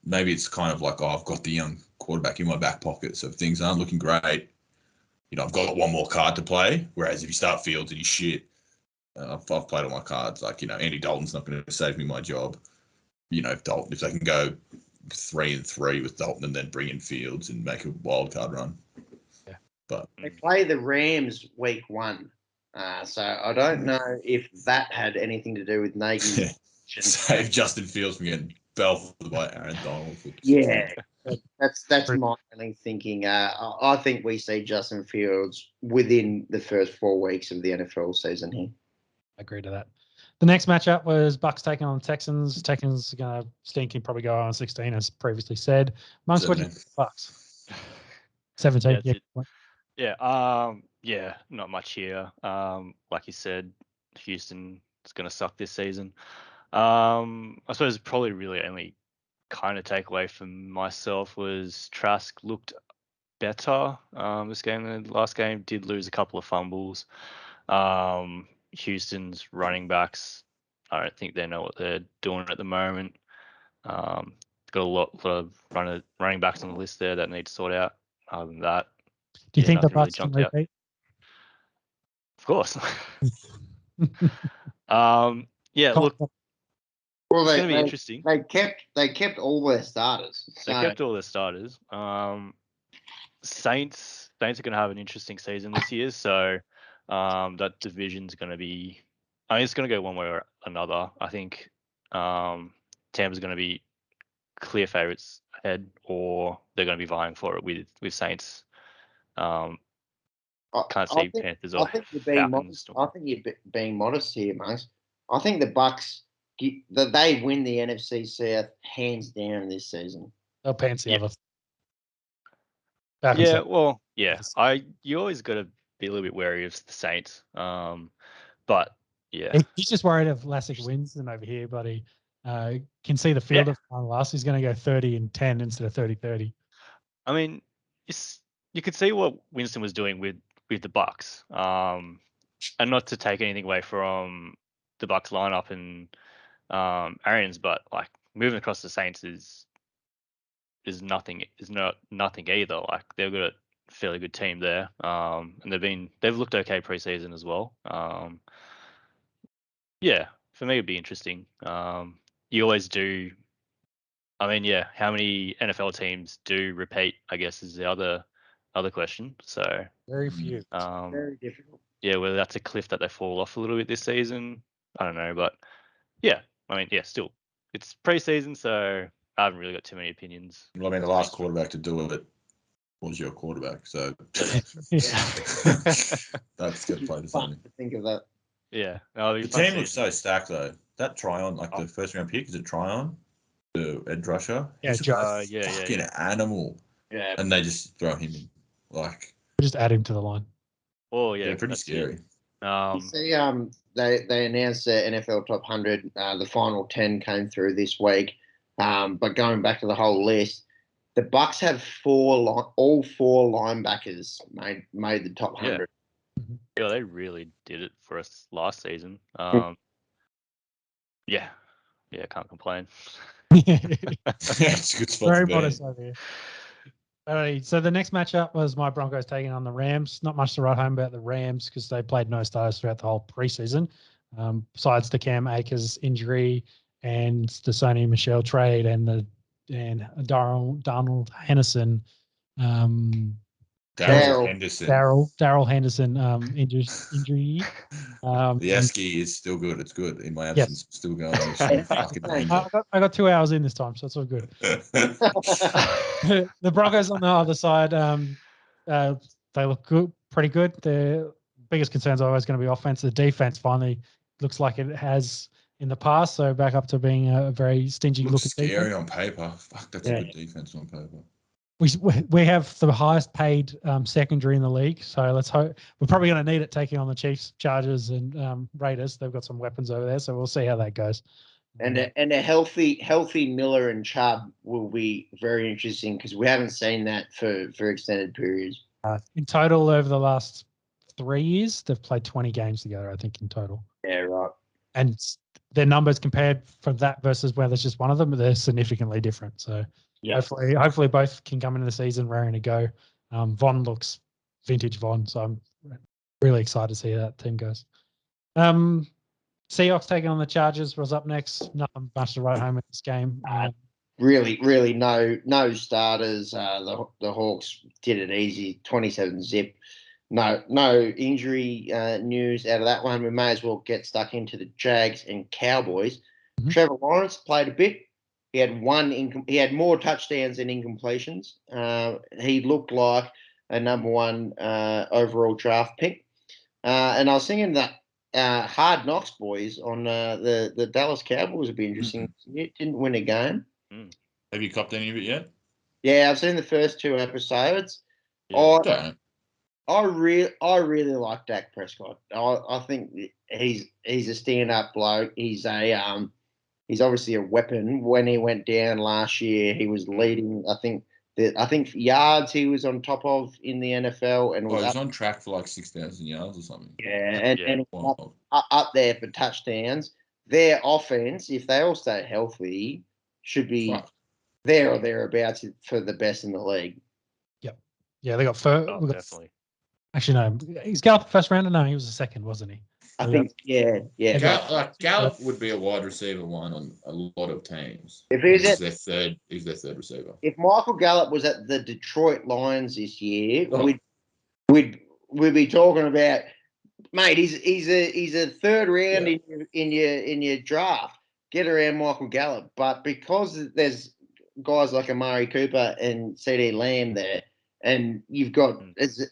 maybe it's kind of like, I've got the young quarterback in my back pocket, so if things aren't looking great, I've got one more card to play. Whereas if you start Fields and you shit, I've played all my cards. Like, Andy Dalton's not going to save me my job. If they can go 3-3 with Dalton and then bring in Fields and make a wild card run. Yeah. But they play the Rams week 1. So I don't know if that had anything to do with Nagy. Save Justin Fields from getting belted by Aaron Donald. Yeah. That's my only thinking. I think we see Justin Fields within the first 4 weeks of the NFL season here. I agree to that. The next matchup was Bucks taking on the Texans. Texans are going to stink and probably go on 16, as previously said. Monks, what do you think of the Bucks? 17. Not much here. Like you said, Houston is going to suck this season. I suppose probably really only kind of takeaway from myself was Trask looked better this game than the last game. Did lose a couple of fumbles. Houston's running backs, I don't think they know what they're doing at the moment. Got a lot of running backs on the list there that need to sort out. Other than that, do you think the really Bucks can repeat? Of course. Look. Well, it's going to be interesting. They kept all their starters. They kept all their starters. Saints are going to have an interesting season this year, so that division's going to be. It's going to go one way or another. I think Tampa's going to be clear favourites ahead, or they're going to be vying for it with Saints. Can't see Panthers or I think you're being modest. I think you're being modest here, mate. I think the Bucks they win the NFC South hands down this season. They'll pants the Yeah. other. Yeah, well, yeah. You always got to be a little bit wary of the Saints. But yeah, He's just worried if Lassick wins them over here, but he can see the field of last. He's going to go 30-10 instead of 30-30. I mean, you could see what Winston was doing with the Bucks. And not to take anything away from the Bucks lineup and Arians, but like moving across the Saints is nothing either. Like they've got a fairly good team there, and they've looked okay preseason as well. Yeah, for me it'd be interesting. You always do. I mean, yeah, how many NFL teams do repeat, I guess, is the other question. So very few. Very difficult. Yeah, whether that's a cliff that they fall off a little bit this season, I don't know. But yeah, I mean, yeah, still, it's preseason, so I haven't really got too many opinions. Well, I mean, the last quarterback to do it was your quarterback, so that's good play to Fun say. to think of that. Yeah. The team looks so stacked, though. That Tyron, like the first round pick, is it Tyron? The edge rusher? Yeah, He's a fucking animal. Yeah. And they just throw him in. Like, just add him to the line. Oh, yeah. they're pretty scary. You see, they announced the NFL Top 100. The final 10 came through this week. But going back to the whole list, the Bucks have all four linebackers made the top 100. Yeah, they really did it for us last season. Yeah, can't complain. It's a good spot Very to be. modest over here. Alrighty, so the next matchup was my Broncos taking on the Rams. Not much to write home about the Rams because they played no starters throughout the whole preseason, besides the Cam Akers injury and the Sony Michel trade and Darrell Henderson. Darrell Henderson. Darrell Henderson injury. The Esky is still good. It's good in my absence. Yes. Still going. Fucking danger. I got 2 hours in this time, so it's all good. The Broncos on the other side, they look good, pretty good. Their biggest concerns are always going to be offense. The defense finally looks like it has in the past, so back up to being a very stingy looking scary defense. on paper. Fuck, that's a good defense on paper. We have the highest paid secondary in the league, so let's hope. We're probably going to need it taking on the Chiefs, Chargers, and Raiders. They've got some weapons over there, so we'll see how that goes. And a healthy Miller and Chubb will be very interesting because we haven't seen that for extended periods. In total, over the last 3 years, they've played 20 games together, I think, in total. Yeah, right. And their numbers compared from that versus where there's just one of them, they're significantly different. So hopefully both can come into the season raring to go. Von looks vintage Von, so I'm really excited to see how that team goes. Seahawks taking on the Chargers was up next. Nothing much to write home in this game. Really no starters. The Hawks did it easy, 27-zip. No injury news out of that one. We may as well get stuck into the Jags and Cowboys. Mm-hmm. Trevor Lawrence played a bit. He had he had more touchdowns than incompletions. He looked like a number one overall draft pick. And I was thinking that Hard Knocks boys on the Dallas Cowboys would be interesting. It didn't win a game. Have you copped any of it yet? Yeah, I've seen the first 2 episodes. Yeah, I really like Dak Prescott. I think he's a stand-up bloke. He's obviously a weapon. When he went down last year, he was leading. I think yards he was on top of in the NFL, and was on track for like 6,000 yards or something. Yeah, and up there for touchdowns. Their offense, if they all stay healthy, should be there or thereabouts for the best in the league. Yep. Yeah, they got first. Definitely. Actually, no. He's Gallup first round. No, he was the second, wasn't he? I think, yeah. Gallup would be a wide receiver one on a lot of teams. If he's their third receiver. If Michael Gallup was at the Detroit Lions this year, we'd be talking about, mate. He's a third round in your draft. Get around Michael Gallup, but because there's guys like Amari Cooper and CD Lamb there, and you've got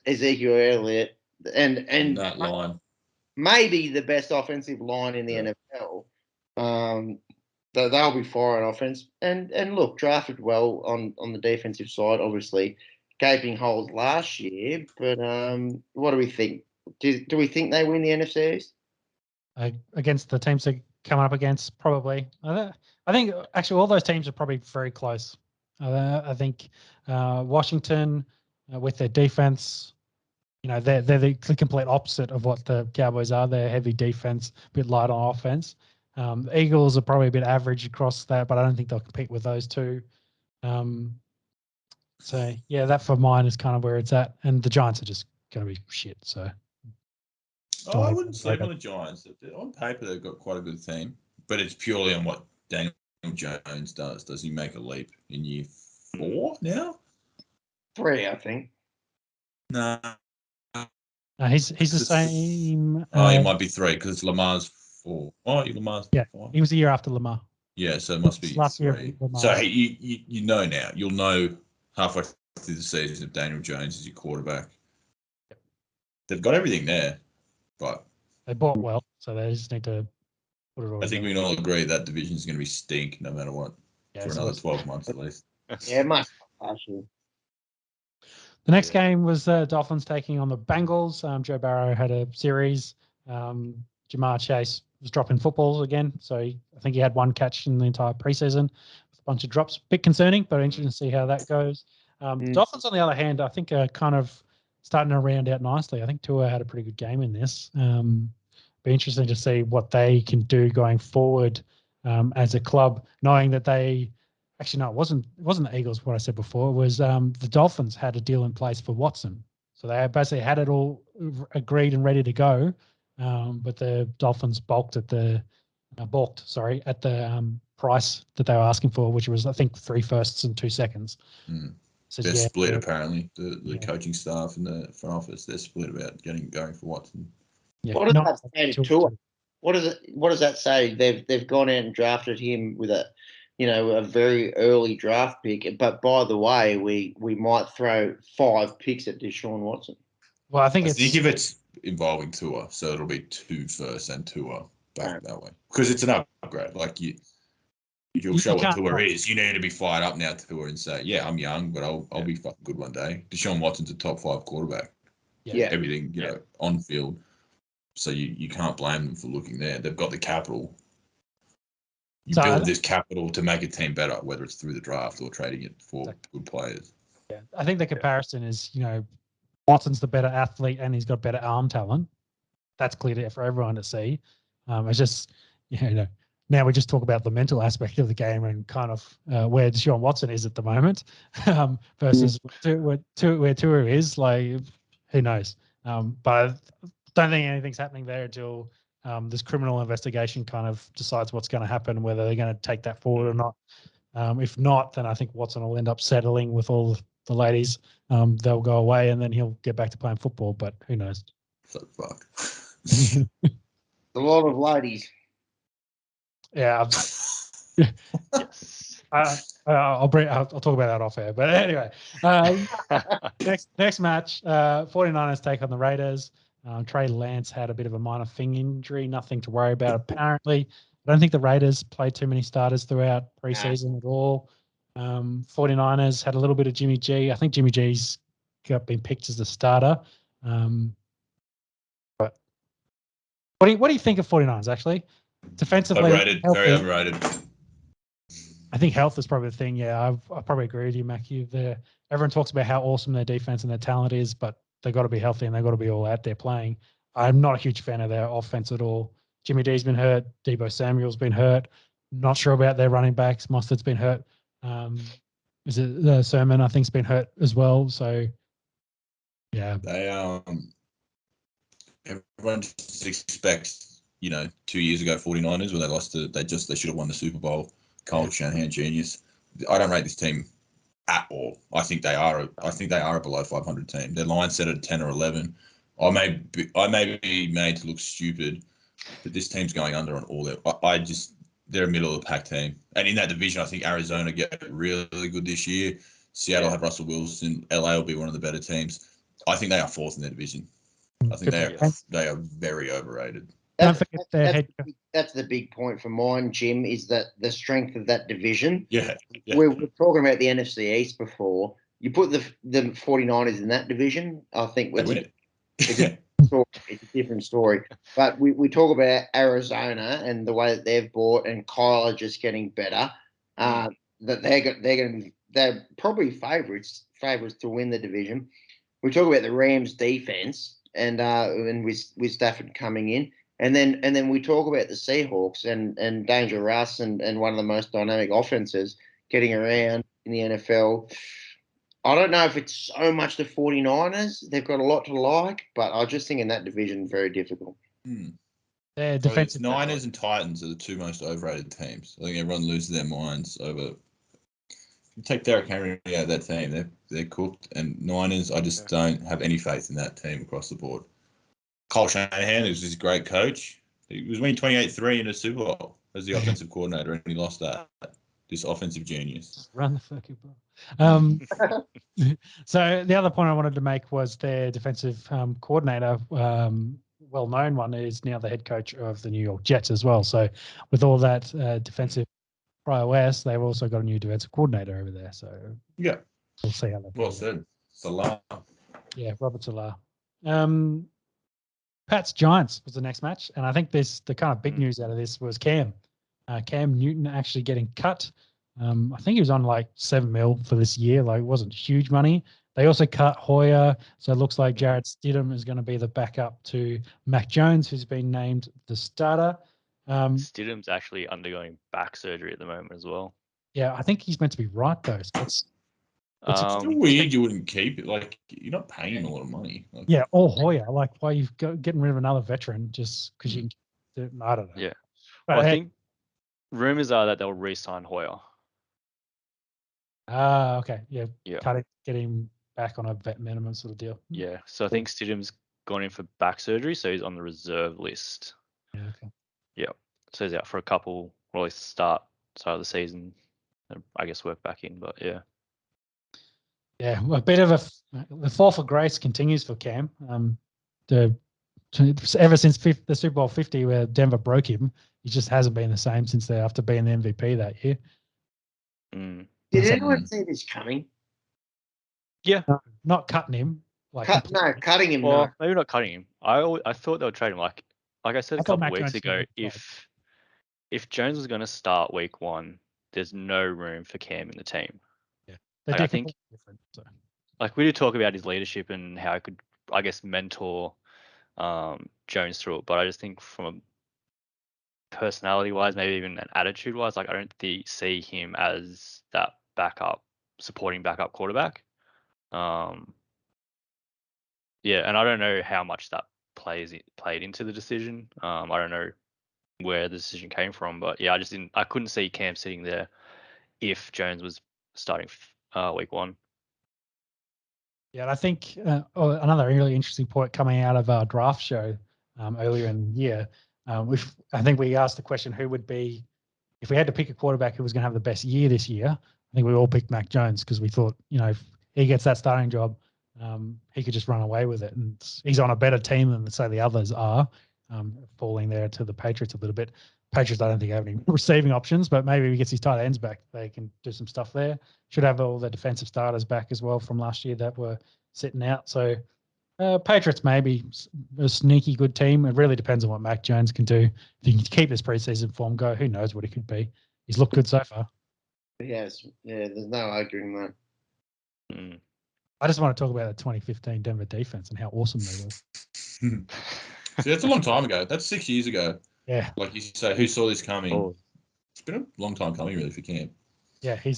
Ezekiel Elliott and that line. Maybe the best offensive line in the NFL. They'll be firing offense. And look, drafted well on the defensive side, obviously. Gaping holes last year, but what do we think? Do we think they win the NFC East? Against the teams they're coming up against, probably. I think actually all those teams are probably very close. I think Washington, with their defense, they're the complete opposite of what the Cowboys are. They're heavy defense, a bit light on offense. The Eagles are probably a bit average across that, but I don't think they'll compete with those two. So yeah, that for mine is kind of where it's at, and the Giants are just going to be shit. So I wouldn't sleep on the Giants. On paper, they've got quite a good team, but it's purely on what Daniel Jones does. Does he make a leap in year 4 now? 3, I think. No. He's the same. He might be 3 because Lamar's 4. Oh, Lamar's 5. He was a year after Lamar. Yeah, so it must be last 3. year. So you know now. You'll know halfway through the season if Daniel Jones is your quarterback. Yep. They've got everything there, but they bought well, so they just need to put it all. I think we can all agree that division is going to be stink no matter what for another 12 months at least. Yeah, it must actually. The next game was Dolphins taking on the Bengals. Joe Barrow had a series. Jamar Chase was dropping footballs again. So I think he had 1 catch in the entire preseason with a bunch of drops. Bit concerning, but interesting to see how that goes. The Dolphins, on the other hand, I think are kind of starting to round out nicely. I think Tua had a pretty good game in this. Be interesting to see what they can do going forward as a club, knowing that they – actually, no, it wasn't the Eagles, what I said before. It was the Dolphins had a deal in place for Watson. So they basically had it all agreed and ready to go. But the Dolphins balked at the price that they were asking for, which was, I think, 3 firsts and 2 seconds. They're split, apparently. The coaching staff and the front office, they're split about going for Watson. Yeah, what does that say to Tua? What does that say? They've gone out and drafted him with a very early draft pick. But by the way, we might throw 5 picks at Deshaun Watson. Well, I think if it's involving Tua, so it'll be 2 firsts and Tua back that way, because it's an upgrade. Like you'll show what Tua is. You need to be fired up now, Tua, and say, yeah, I'm young, but I'll be fucking good one day. Deshaun Watson's a top 5 quarterback. Yeah. Everything, on field. So you can't blame them for looking there. They've got the capital. You build this capital to make a team better, whether it's through the draft or trading it for good players. Yeah, I think the comparison is, Watson's the better athlete and he's got better arm talent. That's clear there for everyone to see. It's just, now we just talk about the mental aspect of the game and kind of where Deshaun Watson is at the moment versus where Tua is. Like, who knows? But I don't think anything's happening there until this criminal investigation kind of decides what's going to happen, whether they're going to take that forward or not. If not, then I think Watson will end up settling with all the ladies. They'll go away and then he'll get back to playing football, but who knows? So fuck. A lot of ladies. Yeah. Yes. I'll talk about that off air. But anyway, next match, 49ers take on the Raiders. Trey Lance had a bit of a minor thing injury, nothing to worry about apparently. I don't think the Raiders played too many starters throughout preseason at all. 49ers had a little bit of Jimmy G. I think Jimmy G's been picked as the starter. But what do you think of 49ers actually? Defensively, overrated, very overrated. I think health is probably the thing. Yeah, I probably agree with you, Mackie. Everyone talks about how awesome their defense and their talent is, but they've got to be healthy and they've got to be all out there playing. I'm not a huge fan of their offense at all. Jimmy D's been hurt. Deebo Samuel's been hurt. Not sure about their running backs. Mustard's been hurt. Is it Sermon? I think's been hurt as well. So, yeah. They everyone just expects 2 years ago 49ers when they lost they should have won the Super Bowl. Kyle Shanahan, genius. I don't rate this team at all. I think they are a below 500 team. Their line set at 10 or 11. I may be made to look stupid, but this team's going under on all their. They're a middle of the pack team, and in that division, I think Arizona get really good this year. Seattle have Russell Wilson. LA will be one of the better teams. I think they are 4th in their division. I think they are very overrated. don't forget their head coach. That's the big point for mine, Jim, is that the strength of that division. Yeah. We were talking about the NFC East before. You put the 49ers in that division, I think it's a different story. But we talk about Arizona and the way that they've bought, and Kyler just getting better. That they're probably favourites to win the division. We talk about the Rams defense and with Stafford coming in, and then we talk about the Seahawks and Danger Russ and one of the most dynamic offenses getting around in the NFL. I don't know if it's so much the 49ers. They've got a lot to like, but I just think in that division, very difficult. Their defensive Niners and Titans are the two most overrated teams. I think everyone loses their minds over. If you take Derrick Henry out of that team, they're cooked. And Niners, I just don't have any faith in that team across the board. Kyle Shanahan is this great coach. He was winning 28-3 in a Super Bowl as the offensive coordinator, and he lost that. This offensive genius. Run the fucking ball. So the other point I wanted to make was their defensive coordinator, well-known one, is now the head coach of the New York Jets as well. So with all that defensive prowess, they've also got a new defensive coordinator over there. So yeah, we'll see how that. Well said, Salah. Yeah, Robert Salah. Pats Giants was the next match, and I think the kind of big news out of this was Cam Newton actually getting cut. I think he was on like $7 million for this year. Like, it wasn't huge money. They also cut Hoyer, so it looks like Jarrett Stidham is going to be the backup to Mac Jones, who's been named the starter. Stidham's actually undergoing back surgery at the moment as well. Yeah, I think he's meant to be right though. So it's still weird you wouldn't keep it. Like, you're not paying him a lot of money. Like, yeah, or Hoyer. Like, why are you getting rid of another veteran just because you can? I don't know. Yeah, but well, I think rumors are that they'll re-sign Hoyer. Okay, yeah. Cut it, get him back on a vet minimum sort of deal. Yeah, so I think Stidham's gone in for back surgery, so he's on the reserve list. Yeah, okay. Yeah, so he's out for a couple, or at least start of the season. I guess work back in, but yeah. Yeah, a bit of the fall for grace continues for Cam. Ever since the Super Bowl 50, where Denver broke him, he just hasn't been the same since after being the MVP that year. Did anyone see this coming? Yeah, not cutting him. Cutting him. Well, no. Maybe not cutting him. I thought they would trade him. Like I said a couple of weeks ago, if Jones was going to start week 1, there's no room for Cam in the team. Yeah, like, I think different. So. Like, we did talk about his leadership and how he could, I guess, mentor Jones through it. But I just think from a personality-wise, maybe even an attitude-wise, like I don't see him as that supporting backup quarterback. Yeah, and I don't know how much that played into the decision. I don't know where the decision came from, but yeah, I couldn't see Cam sitting there if Jones was starting week 1. Yeah, and I think another really interesting point coming out of our draft show earlier in the year, I think we asked the question, who would be, if we had to pick a quarterback who was going to have the best year this year, I think we all picked Mac Jones because we thought, if he gets that starting job, he could just run away with it. And he's on a better team than, say, the others are, falling there to the Patriots a little bit. Patriots, I don't think have any receiving options, but maybe if he gets his tight ends back, they can do some stuff there. Should have all the defensive starters back as well from last year that were sitting out. So Patriots maybe a sneaky good team. It really depends on what Mac Jones can do. If he can keep this preseason form go, who knows what he could be. He's looked good so far. Yes, yeah, there's no arguing that. I just want to talk about the 2015 Denver defense and how awesome they were. See, that's a long time ago. That's 6 years ago. Yeah. Like you say, who saw this coming? Oh. It's been a long time coming, really, for Cam. Yeah, he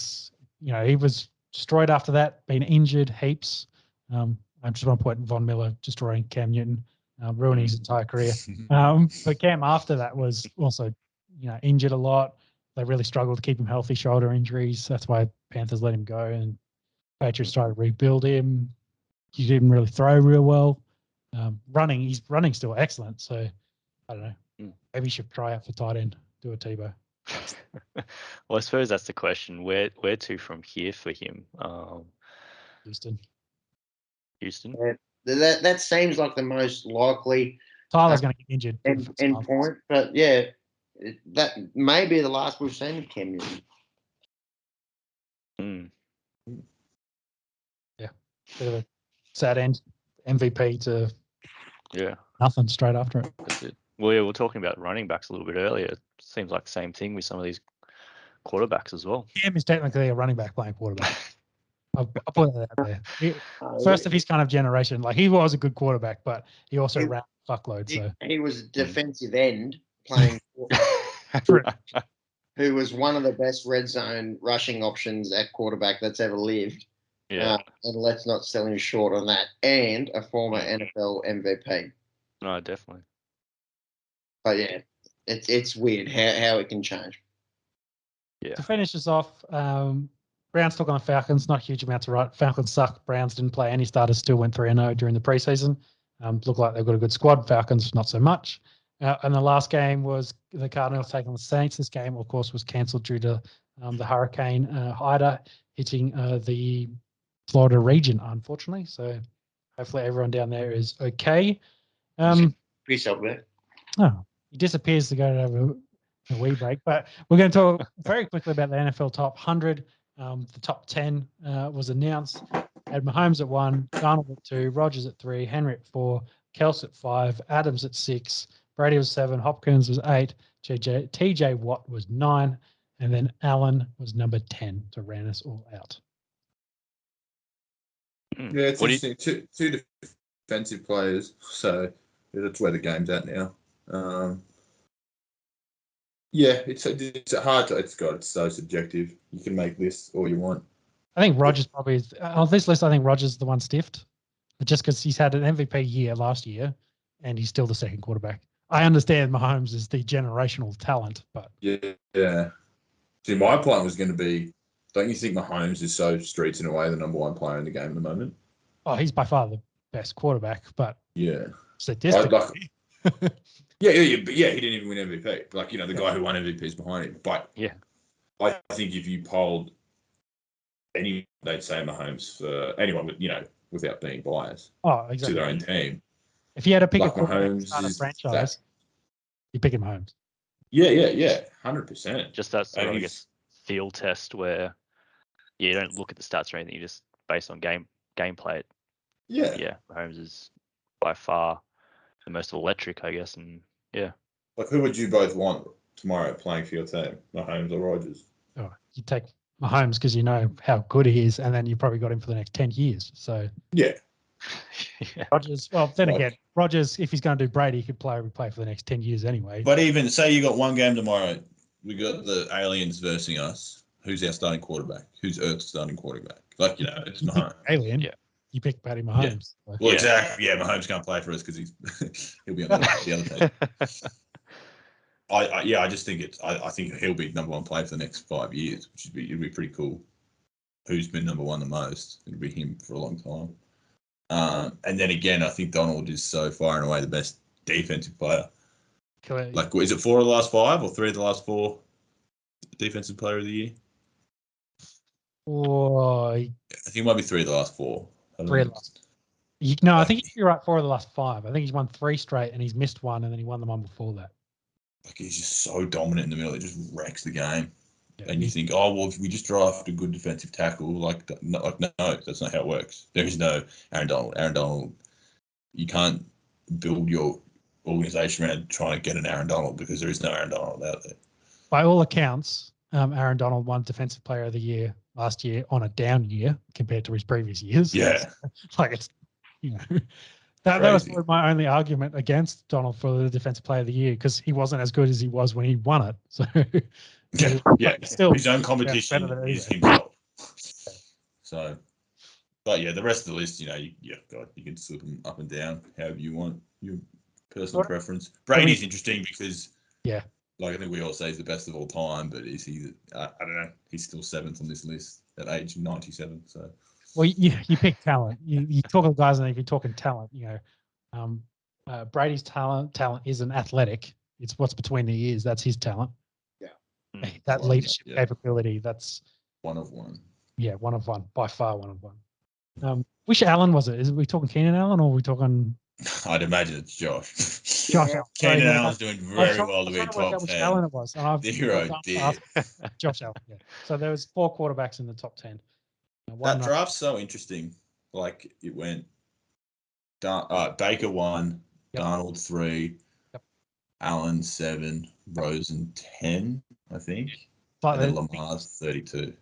was destroyed after that, been injured heaps. I just want to point Von Miller destroying Cam Newton, ruining his entire career. But Cam after that was also, injured a lot. They really struggled to keep him healthy, shoulder injuries. That's why Panthers let him go, and Patriots tried to rebuild him. He didn't really throw real well. He's running still excellent. So I don't know. Maybe he should try out for tight end, do a Tebow. Well, I suppose that's the question. Where to from here for him? Houston. Yeah, that seems like the most likely Tyler's going to get injured. end point. But yeah, that may be the last we've seen of Cam Newton. Yeah, bit of a sad end. MVP to nothing straight after it. That's it. Well, yeah, we were talking about running backs a little bit earlier. It seems like the same thing with some of these quarterbacks as well. Cam is technically a running back playing quarterback. I'll put that out there. First of his kind of generation. Like, he was a good quarterback, but he also ran a fuckload. So he was a defensive end playing who was one of the best red zone rushing options at quarterback that's ever lived. Yeah. And let's not sell him short on that. And a former NFL MVP. No, definitely. But yeah, it's weird how it can change. Yeah. To finish this off, Browns took on the Falcons. Not huge amounts of right. Falcons suck. Browns didn't play any starters. Still went 3-0 during the preseason. Looked like they've got a good squad. Falcons not so much. And the last game was the Cardinals taking on the Saints. This game, of course, was cancelled due to the hurricane Ida hitting the Florida region, unfortunately. So hopefully everyone down there is okay. Peace out there. Oh, he disappears to go to have a wee break. But we're going to talk very quickly about the NFL top 100. The top 10 was announced. Had Mahomes at 1, Darnold at 2, Rodgers at 3, Henry at 4, Kels at 5, Adams at 6, Brady was 7, Hopkins was 8, TJ Watt was 9, and then Allen was number 10 to round us all out. Yeah, it's interesting. Two defensive players, so that's where the game's at now. Yeah, it's hard to. It's so subjective. You can make this all you want. I think Rodgers probably is on this list. I think Rodgers is the one stiffed, just because he's had an MVP year last year, and he's still the second quarterback. I understand Mahomes is the generational talent, but yeah. See, my point was going to be: don't you think Mahomes is so streets in a way the number one player in the game at the moment? Oh, he's by far the best quarterback, but statistically. Yeah, he didn't even win MVP. Like, the guy who won MVP is behind him. But I think if you polled anyone, they'd say Mahomes for anyone with, without being biased to their own team. If you had to pick like a quarterback Mahomes to start a franchise, you pick him Mahomes. Yeah, 100%. Just that sort of, I guess, field test where you don't look at the stats or anything, you just based on gameplay. Yeah, Mahomes is by far the most electric, I guess, and Like, who would you both want tomorrow playing for your team, Mahomes or Rodgers? Oh, you take Mahomes because you know how good he is, and then you probably got him for the next 10 years. So yeah. Rodgers. Well, then again, Rodgers, if he's going to do Brady, he could play for the next 10 years anyway. But even say you got one game tomorrow, we got the aliens versus us. Who's our starting quarterback? Who's Earth's starting quarterback? Like, it's Mahomes. Alien. Yeah. You pick Patty Mahomes. Yeah. Well, exactly. Yeah, Mahomes can't play for us because he'll be on the other team. I just think I think he'll be number one player for the next 5 years, which it'd be pretty cool. Who's been number one the most? It'll be him for a long time. And then again, I think Donald is so far and away the best defensive player. Like, is it 4 of the last 5 or 3 of the last 4 defensive player of the year? I think it might be 3 of the last 4. 3 of the last. No, I think you're right. 4 of the last 5. I think he's won 3 straight, and he's missed 1, and then he won the one before that. Like, he's just so dominant in the middle; it just wrecks the game. Yeah, and you think, oh well, if we just draft a good defensive tackle, no, that's not how it works. There is no Aaron Donald. Aaron Donald, you can't build your organization around trying to get an Aaron Donald because there is no Aaron Donald out there. By all accounts, Aaron Donald won Defensive Player of the Year last year on a down year compared to his previous years. Yeah, it's that was my only argument against Donald for the Defensive Player of the Year, because he wasn't as good as he was when he won it. So still his own competition is himself. So, but the rest of the list, you can slip them up and down however you want, your personal preference. Brady's interesting because like I think we all say he's the best of all time, but is he? I don't know. He's still 7th on this list at age 97. So. Well, you pick talent. You talk to guys, and if you're talking talent, Brady's talent isn't athletic. It's what's between the ears. That's his talent. Yeah. That leadership capability. That's one of one. Yeah, one of one. By far one of one. Which Allen was it? Are we talking Keenan Allen or are we talking? I'd imagine it's Josh. Josh Allen. Sorry, Keenan no, Allen's doing I was very trying- well I to was be trying to work top out which 10. Allen it was. And I've Zero did. Josh Allen. Yeah. So there was 4 quarterbacks in the top 10. That draft's so interesting. Like it went. Baker 1, Yep. Darnold 3, Yep. Allen 7, Rosen 10, I think, But and then Lamar's 32.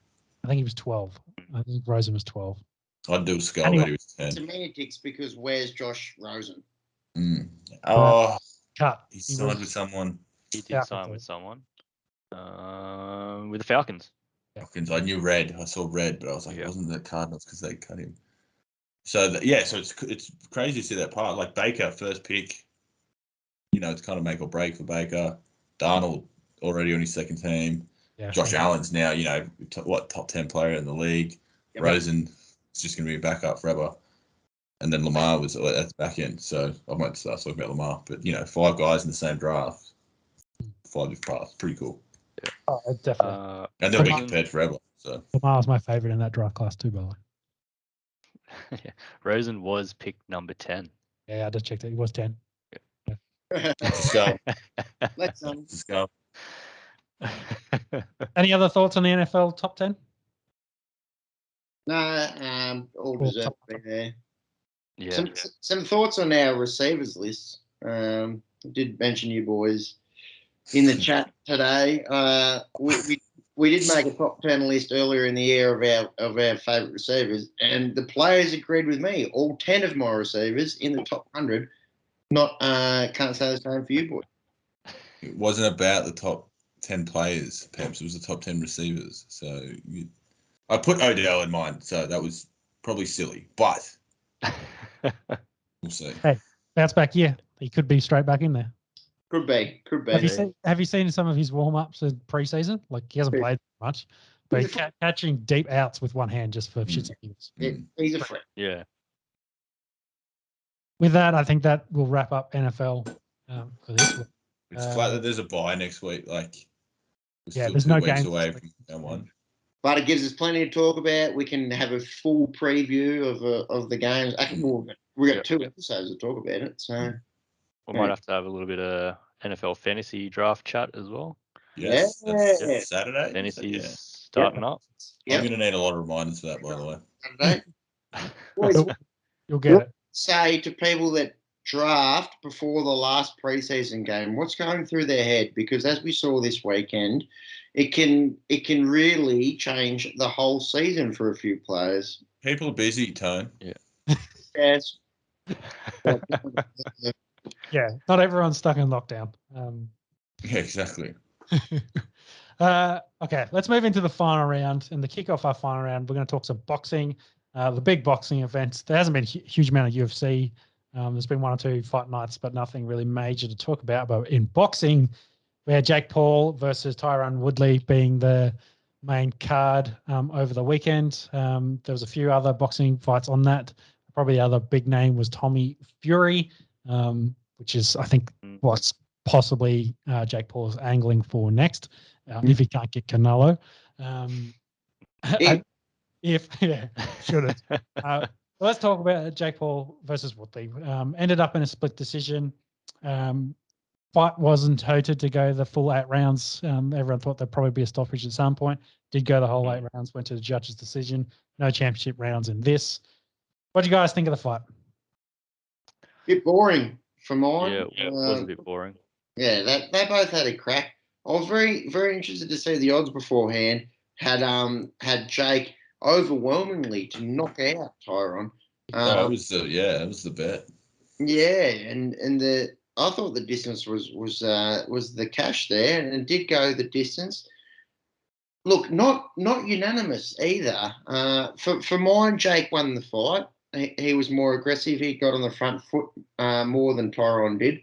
I think he was 12. I think Rosen was 12. I'd do a skull, Anyway. but he was 10. Semantics, because where's Josh Rosen? Oh, Cut. he signed with someone. He did Falcons, sign I with someone. With the Falcons. Falcons. I knew red. I saw red, but I was like, Yeah. it wasn't the Cardinals because they cut him. So so it's crazy to see that part. Like Baker, first pick. You know, it's kind of make or break for Baker. Darnold already on his second team. Yeah, Josh Allen's now, you know, top 10 player in the league. Yep. Rosen is just going to be a backup forever. And then Lamar was at the back end. So I might start talking about Lamar. But, you know, 5 guys in the same draft. 5 different paths. Pretty cool. Oh, definitely. And they'll be Rosen- compared forever. So Lamar was my favorite in that draft class too, by the way. Yeah. Rosen was picked number 10. Yeah, I just checked it. He was 10. let's go. Let's Let's go. Any other thoughts on the NFL top 10? No, all Cool. deserved to be there. Yeah. Some thoughts on our receivers list. I did mention you boys in the chat today. We did make a top 10 list earlier in the year of our favourite receivers, and the players agreed with me. All 10 of my receivers in the top 100. Can't say the same for you boys. It wasn't about the top 10 players, Peps. It was the top 10 receivers. So I put Odell in mine, so that was probably silly, but we'll see. Hey, bounce back year. He could be straight back in there. Could be. Have you seen some of his warm-ups in preseason? Like, he hasn't played much, but he's catching deep outs with one hand just for shits and giggles. He's a friend. Yeah. With that, I think that will wrap up NFL for this week. It's flat that there's a bye next week. Like, we're Yeah, still there's 2 no weeks games away this week. from round 1. But it gives us plenty to talk about. We can have a full preview of the games. We've got 2 episodes to talk about it. So We might have to have a little bit of NFL fantasy draft chat as well. Yes, Yeah. that's Saturday. Fantasy's Yeah. starting up. Yep. I'm going to need a lot of reminders for that, by the way. Saturday. Boys, You'll get it. say to people that draft before the last preseason game, what's going through their head? Because as we saw this weekend, it can really change the whole season for a few players. People are busy, Tone. Yes. Yeah, not everyone's stuck in lockdown. Yeah, exactly. Okay, let's move into the final round. And the kickoff our final round, we're going to talk some boxing, the big boxing events. There hasn't been a huge amount of UFC. There's been 1 or 2 fight nights, but nothing really major to talk about. But in boxing, we had Jake Paul versus Tyron Woodley being the main card over the weekend. There was a few other boxing fights on that. Probably the other big name was Tommy Fury, which is, I think, what's possibly Jake Paul's angling for next, if he can't get Canelo. Should it? Let's talk about Jake Paul versus Woodley. Ended up in a split decision. Fight wasn't toted to go the full 8 rounds. Everyone thought there'd probably be a stoppage at some point. Did go the whole 8 rounds, went to the judge's decision. No championship rounds in this. What do you guys think of the fight? Bit boring for mine. Yeah, it was a bit boring. Yeah, they both had a crack. I was very, very interested to see the odds beforehand. Had Jake overwhelmingly to knock out Tyron. That was the bet. Yeah, and I thought the distance was the cash there, and it did go the distance. Look, not unanimous either. For mine, Jake won the fight. He was more aggressive. He got on the front foot more than Tyron did.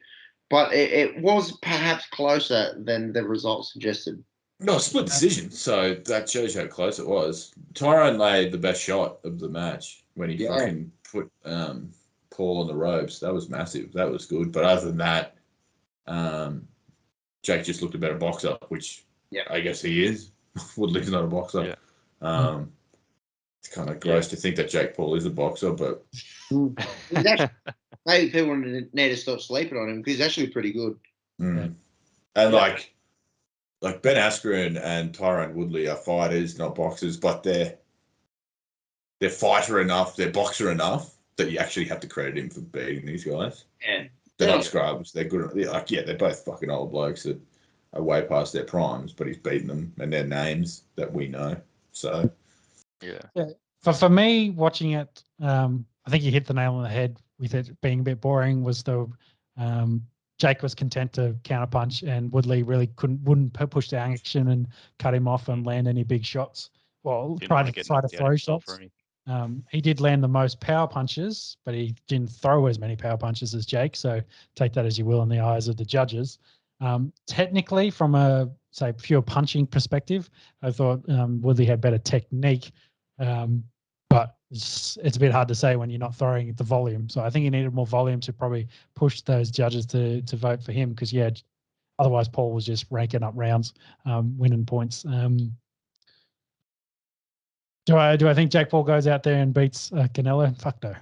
But it was perhaps closer than the results suggested. No, split decision. So that shows you how close it was. Tyron laid the best shot of the match when he fucking put Paul on the ropes. That was massive. That was good. But other than that, Jake just looked a better boxer, which I guess he is. Woodley's not a boxer. Yeah. It's kind of gross to think that Jake Paul is a boxer, but He's actually, maybe people need to stop sleeping on him because he's actually pretty good. And like Ben Askren and Tyron Woodley are fighters, not boxers, but they're fighter enough, they're boxer enough that you actually have to credit him for beating these guys. Yeah. They're not scrubs. They're good. They're both fucking old blokes that are way past their primes, but he's beaten them and their names that we know. So, yeah. For me, watching it, I think you hit the nail on the head with it being a bit boring. Was the Jake was content to counterpunch, and Woodley really wouldn't push the action and cut him off and land any big shots. Well, try to throw shots. He did land the most power punches, but he didn't throw as many power punches as Jake. So take that as you will in the eyes of the judges. Technically, from a pure punching perspective, I thought Woodley had better technique, but it's a bit hard to say when you're not throwing the volume. So I think he needed more volume to probably push those judges to vote for him because otherwise Paul was just ranking up rounds, winning points. Do I think Jake Paul goes out there and beats Canelo? Fuck no.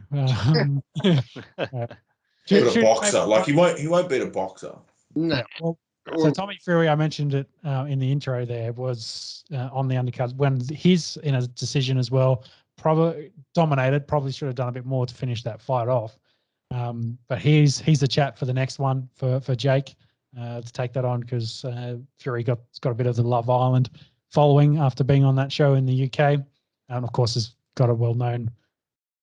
but a boxer, like he won't beat a boxer. No. Yeah, well, so Tommy Fury, I mentioned it in the intro. There was on the undercard when he's in a decision as well. Probably dominated. Probably should have done a bit more to finish that fight off. But he's the chat for the next one for Jake to take that on because Fury got a bit of the Love Island following after being on that show in the UK. And of course, has got a well-known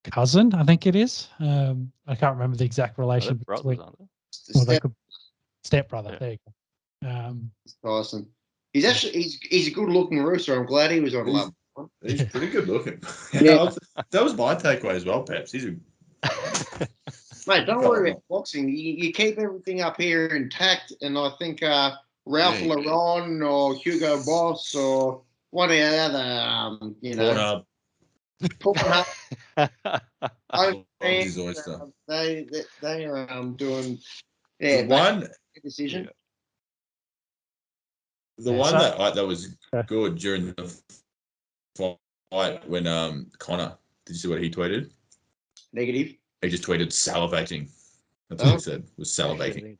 cousin, I think it is. I can't remember the exact relation. Stepbrother. Yeah. There you go. Tyson. He's a good-looking rooster. I'm glad he was on Love. He's pretty good looking. Yeah. That was my takeaway as well, Peps. Mate, don't worry about boxing. You keep everything up here intact, and I think Ralph Lauren or Hugo Boss or one of the other, Pornhub. They are doing one decision. The one that was good during the fight when Connor, did you see what he tweeted? Negative. He just tweeted salivating. That's what he said, was salivating.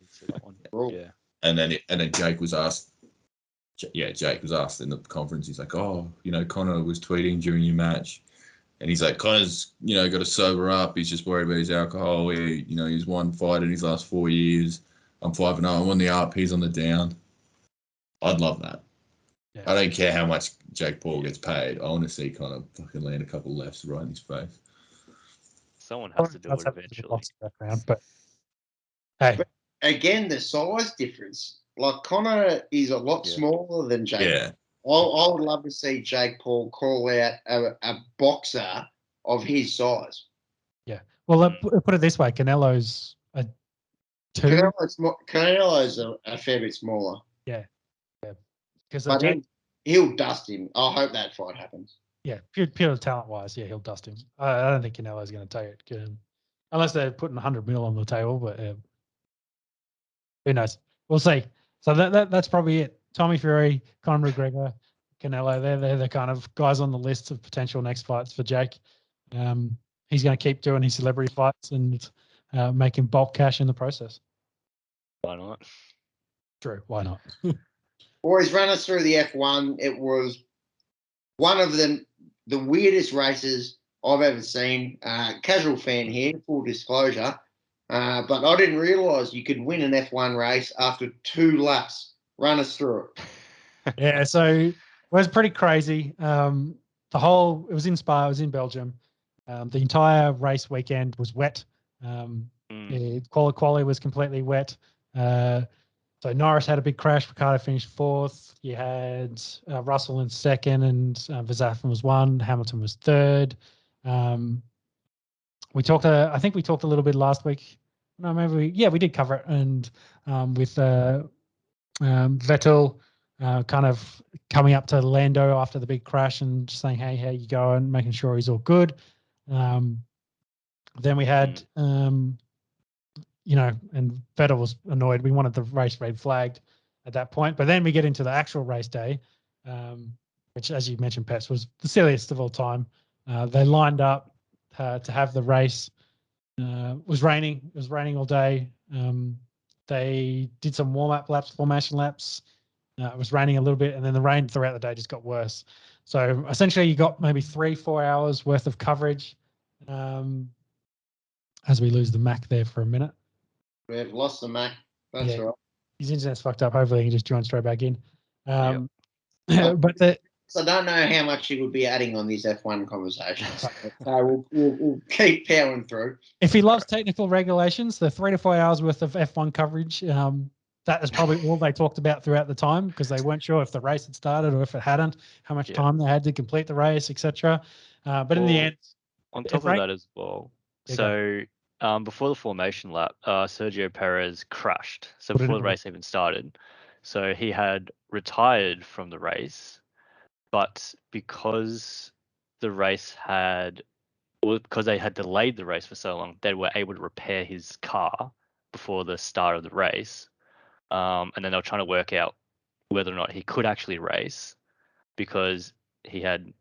Yeah. And then Jake was asked. Yeah, Jake was asked in the conference. He's like, Connor was tweeting during your match. And he's like, Connor's, got to sober up. He's just worried about his alcohol. He's one fight in his last 4 years. I'm 5-0. I'm on the up. He's on the down. I'd love that. Yeah. I don't care how much Jake Paul gets paid. I want to see Connor fucking land a couple lefts right in his face. Someone has to do it eventually. But hey, but again, the size difference. Like Connor is a lot smaller than Jake. Yeah. I would love to see Jake Paul call out a boxer of his size. Yeah. Well, put it this way: Canelo's a 2. Canelo's a fair bit smaller. Yeah. Because he'll dust him. I hope that fight happens. Yeah, pure talent-wise, he'll dust him. I don't think Canelo's going to take it, unless they're putting 100 mil on the table. But who knows? We'll see. So that's probably it. Tommy Fury, Conor McGregor, Canelo. They're the kind of guys on the list of potential next fights for Jake. He's going to keep doing his celebrity fights and making bulk cash in the process. Why not? True. Why not? Boys, run us through the F1. It was one of the weirdest races I've ever seen. Casual fan here, full disclosure. But I didn't realise you could win an F1 race after 2 laps. Run us through it. Yeah, so it was pretty crazy. It was in Spa, it was in Belgium. The entire race weekend was wet. Quali was completely wet. So Norris had a big crash. Ricciardo finished 4th. You had Russell in 2nd, and Verstappen was 1. Hamilton was 3rd. I think we talked a little bit last week. No, maybe we did cover it, and with Vettel kind of coming up to Lando after the big crash and just saying, "Hey, how you going?" Making sure he's all good. Then we had and Vettel was annoyed. We wanted the race red flagged at that point. But then we get into the actual race day, which, as you mentioned, Pets, was the silliest of all time. They lined up to have the race. It was raining. It was raining all day. They did some warm-up laps, formation laps. It was raining a little bit, and then the rain throughout the day just got worse. So essentially, you got maybe 3-4 hours worth of coverage. As we lose the Mac there for a minute. We've lost the Mac. That's right. His internet's fucked up. Hopefully, he can just join straight back in. Yep. But So I don't know how much he would be adding on these F1 conversations. So we'll keep powering through. If he loves technical regulations, the 3 to 4 hours worth of F1 coverage, that is probably all they talked about throughout the time because they weren't sure if the race had started or if it hadn't, how much time they had to complete the race, etc. But in the end, on top of that as well. So before the formation lap, Sergio Perez crashed. So before the race even started, so he had retired from the race. But because the race because they had delayed the race for so long, they were able to repair his car before the start of the race. And then they were trying to work out whether or not he could actually race because he had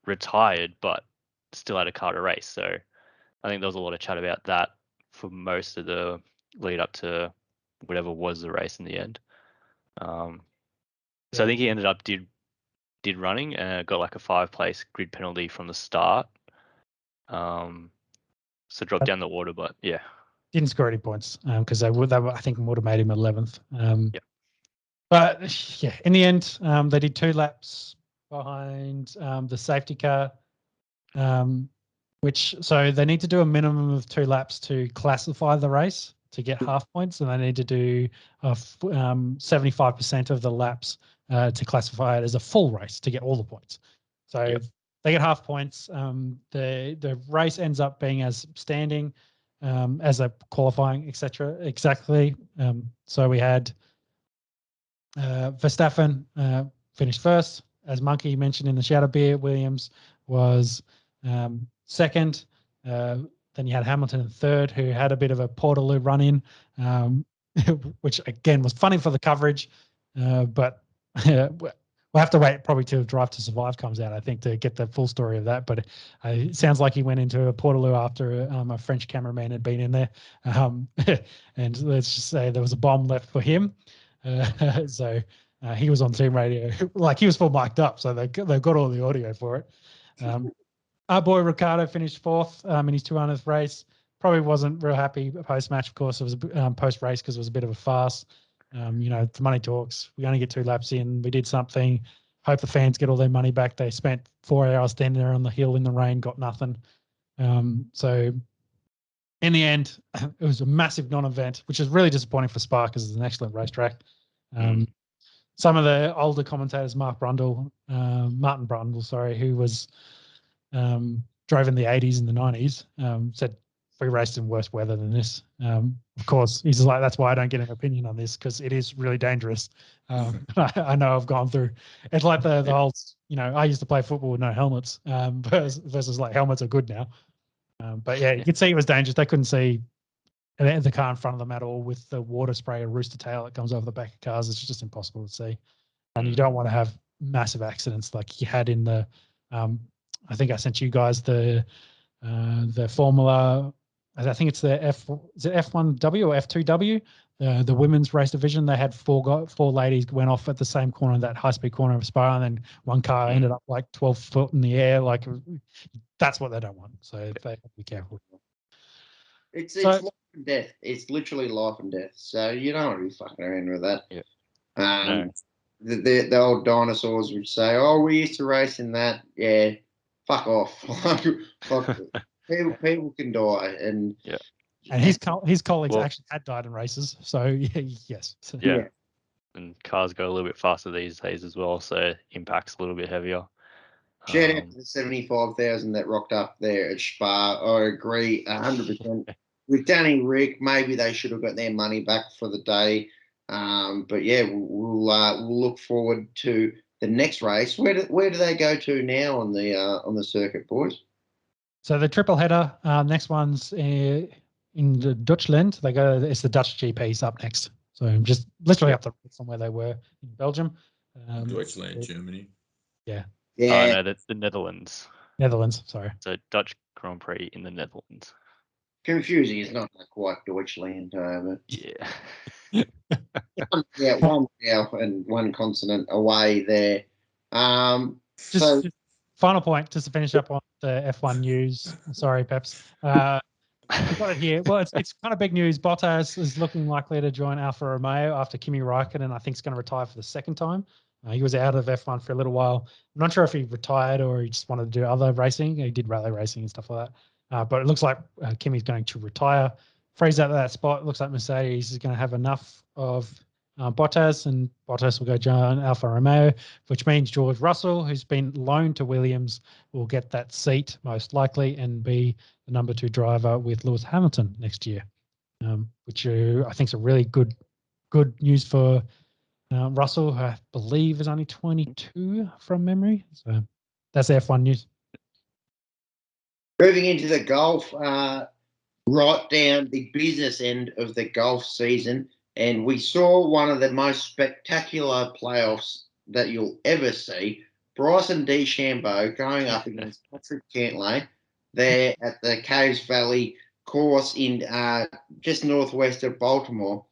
retired but still had a car to race. So I think there was a lot of chat about that for most of the lead up to whatever was the race in the end. So I think he ended up did running and got like a 5-place grid penalty from the start. So dropped down the order, but yeah. Didn't score any points because they would I think would have made him 11th. But yeah, in the end, they did 2 laps behind the safety car, so they need to do a minimum of 2 laps to classify the race to get half points, and they need to do 75% of the laps to classify it as a full race to get all the points. So they get half points. The race ends up being as standing as a qualifying, etc. Exactly. So we had Verstappen finished first, as Monkey mentioned in the Shadow Beer. Williams was second. Then you had Hamilton in third, who had a bit of a Portaloo run-in, which again was funny for the coverage, but we'll have to wait probably till Drive to Survive comes out, I think, to get the full story of that. But it sounds like he went into a Portaloo after a French cameraman had been in there, and let's just say there was a bomb left for him. So he was on team radio, like he was full mic'd up, so they got all the audio for it. Our boy Ricardo finished 4th in his 200th race. Probably wasn't real happy post-match, of course. It was post-race because it was a bit of a farce. The money talks. We only get 2 laps in. We did something. Hope the fans get all their money back. They spent 4 hours standing there on the hill in the rain, got nothing. So in the end, it was a massive non-event, which is really disappointing for Spa because it's an excellent racetrack. Some of the older commentators, Martin Brundle, who was drove in the 80s and the 90s, said we raced in worse weather than this. Of course, he's like, that's why I don't get an opinion on this because it is really dangerous. I know I've gone through. It's like the whole, I used to play football with no helmets versus like helmets are good now. But yeah, you could see it was dangerous. They couldn't see the car in front of them at all with the water spray or rooster tail that comes over the back of cars. It's just impossible to see. And you don't want to have massive accidents like you had in the I think I sent you guys the Formula. I think it's the F1W or F2W, the women's race division. They had four ladies went off at the same corner, that high speed corner of Spa, and then one car ended up like 12 foot in the air. Like that's what they don't want. So they have to be careful. It's life and death. It's literally life and death. So you don't want to be fucking around with that. Yeah. No. The old dinosaurs would say, "Oh, we used to race in that." Yeah, fuck off. Fuck. People can die, and his colleagues actually had died in races. So yes. Yeah. And cars go a little bit faster these days as well, so impact's a little bit heavier. Shout out to the 75,000 that rocked up there at Spa. I agree 100% with Danny Rick. Maybe they should have got their money back for the day. But yeah, we'll look forward to the next race. Where do they go to now on the circuit, boys? So the triple header, next one's in the Dutchland. It's the Dutch GPs up next. So just literally up the road from where they were in Belgium. Deutschland, Germany. Yeah. Yeah. Oh, no, that's the Netherlands. Netherlands, sorry. So Dutch Grand Prix in the Netherlands. Confusing. It's not quite Deutschland. But Yeah. yeah, one now and one continent away there. Just final point, just to finish up on the F1 news. Sorry, Peps. We've got it here. Well, it's kind of big news. Bottas is looking likely to join Alfa Romeo after Kimi Räikkönen, I think, is going to retire for the second time. He was out of F1 for a little while. I'm not sure if he retired or he just wanted to do other racing. He did rally racing and stuff like that. But it looks like Kimi's going to retire. Freeze out of that spot. It looks like Mercedes is going to have enough of Bottas, and Bottas will go join Alfa Romeo, which means George Russell, who's been loaned to Williams, will get that seat most likely and be the number 2 driver with Lewis Hamilton next year, which I think is a really good news for Russell, who I believe is only 22 from memory. So that's F1 news. Moving into the golf, right down the business end of the golf season, and we saw one of the most spectacular playoffs that you'll ever see. Bryson DeChambeau going up against Patrick Cantlay there at the Caves Valley course in just northwest of Baltimore.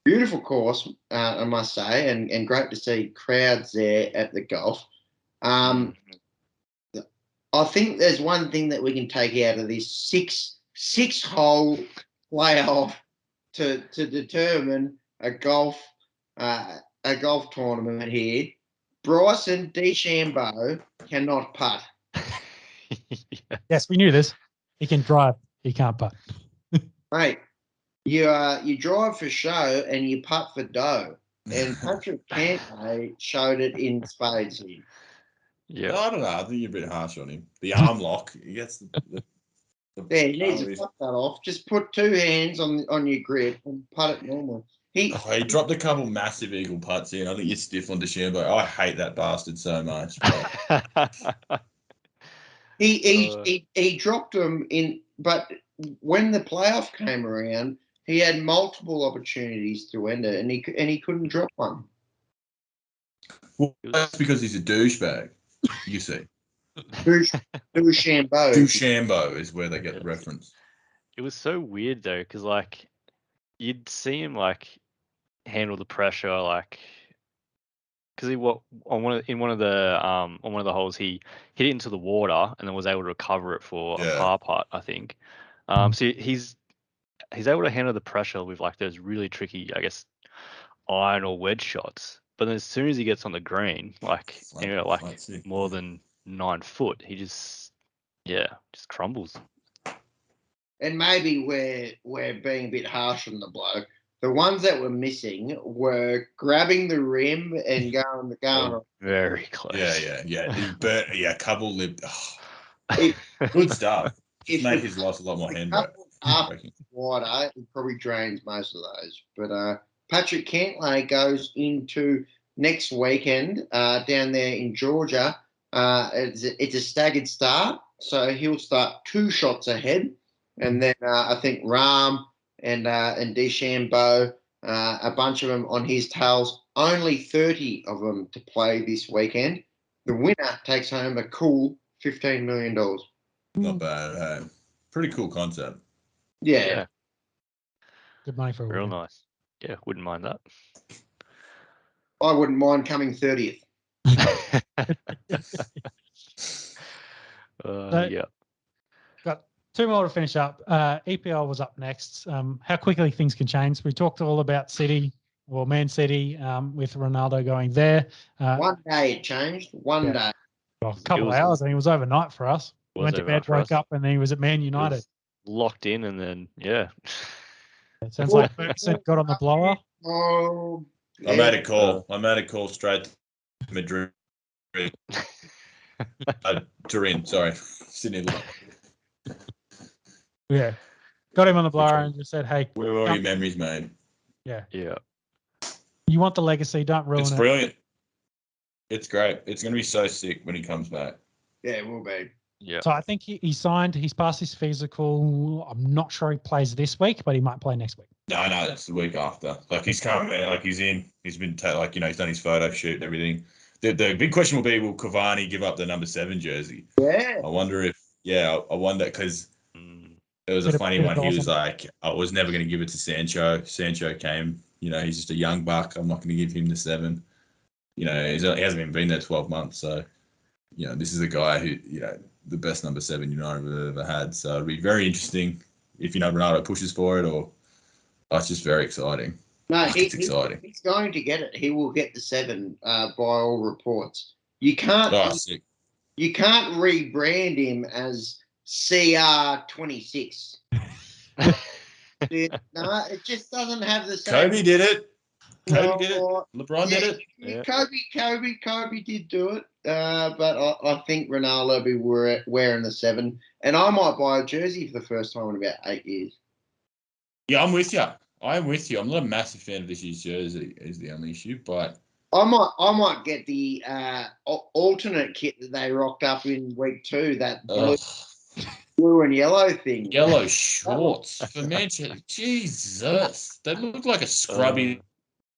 Beautiful course, I must say, and great to see crowds there at the golf. I think there's one thing that we can take out of this six-hole playoff to determine a golf tournament here. Bryson DeChambeau cannot putt. Yes, we knew this. He can drive. He can't putt. Mate, you drive for show and you putt for dough. And Patrick Cantlay showed it in spades here. Yeah, I don't know. I think you're a bit harsh on him. The arm lock, he gets Yeah, he needs to fuck that off. Just put 2 hands on your grip and putt it normal. He dropped a couple massive eagle putts in. I think you're stiff on DeChambeau. I hate that bastard so much. he dropped them in, but when the playoff came around, he had multiple opportunities to end it, and he couldn't drop one. Well, that's because he's a douchebag. You see. DeChambeau. DeChambeau is where they get the reference. It was so weird though, because like you'd see him like handle the pressure, like because on one of the holes he hit it into the water and then was able to recover it for a par putt, I think. So he's able to handle the pressure with like those really tricky, I guess, iron or wedge shots. But then as soon as he gets on the green, like more than 9 foot, he just crumbles. And maybe we're being a bit harsh on the bloke. The ones that were missing were grabbing the rim and going. Very close. Yeah. A couple lived. Oh, good stuff. Make his life a lot more handbraking. Wider, it probably drains most of those. But Patrick Cantlay goes into next weekend down there in Georgia. It's a staggered start, so he'll start 2 shots ahead, and then I think Rahm and DeChambeau, a bunch of them on his tails. Only 30 of them to play this weekend. The winner takes home a cool $15 million. Not bad. Hey. Pretty cool concept. Yeah. Good money for a real winner. nice. Yeah, wouldn't mind that. I wouldn't mind coming 30th. Yeah. Got 2 more to finish up. EPL was up next. How quickly things can change. We talked all about Man City, with Ronaldo going there. 1 day it changed. One day. Well, a couple of hours. I think it was overnight for us. We went to bed, woke up, and then he was at Man United. Locked in, and then It sounds like Ferguson got on the blower. Oh, yeah. I made a call straight to Madrid. Turin, sorry. Sydney. Yeah. Got him on the blower and just said, hey. Where were all your memories, mate? Yeah. Yeah. You want the legacy, don't ruin it. It's brilliant. It's great. It's going to be so sick when he comes back. Yeah, it will be. Yeah. So I think he signed, he's passed his physical. I'm not sure he plays this week, but he might play next week. No, it's the week after. Like he's coming, like he's in. He's been he's done his photo shoot and everything. The big question will be, will Cavani give up the number 7 jersey? Yeah. I wonder if, I wonder, because it was a Bit of- funny bit of one. He golf was on like, I was never going to give it to Sancho. Sancho came, he's just a young buck. I'm not going to give him the 7. He hasn't even been there 12 months. So, this is a guy who, the best number 7 United have ever had. So it'll be very interesting if, Ronaldo pushes for it, or it's just very exciting. No, It's exciting. he's going to get it. He will get the 7 by all reports. You can't Sick. you can't rebrand him as CR26. Dude, no, it just doesn't have the same. Kobe did it. Well, Kobe did it. LeBron did it. Yeah. Kobe did do it. But I think Ronaldo will be wearing the 7, and I might buy a jersey for the first time in about 8 years. Yeah, I'm with you. I'm not a massive fan of this year's jersey. Is the only issue, but I might get the alternate kit that they rocked up in week 2. That blue and yellow thing. Yellow shorts for Manchester. Jesus, they look like a scrubby,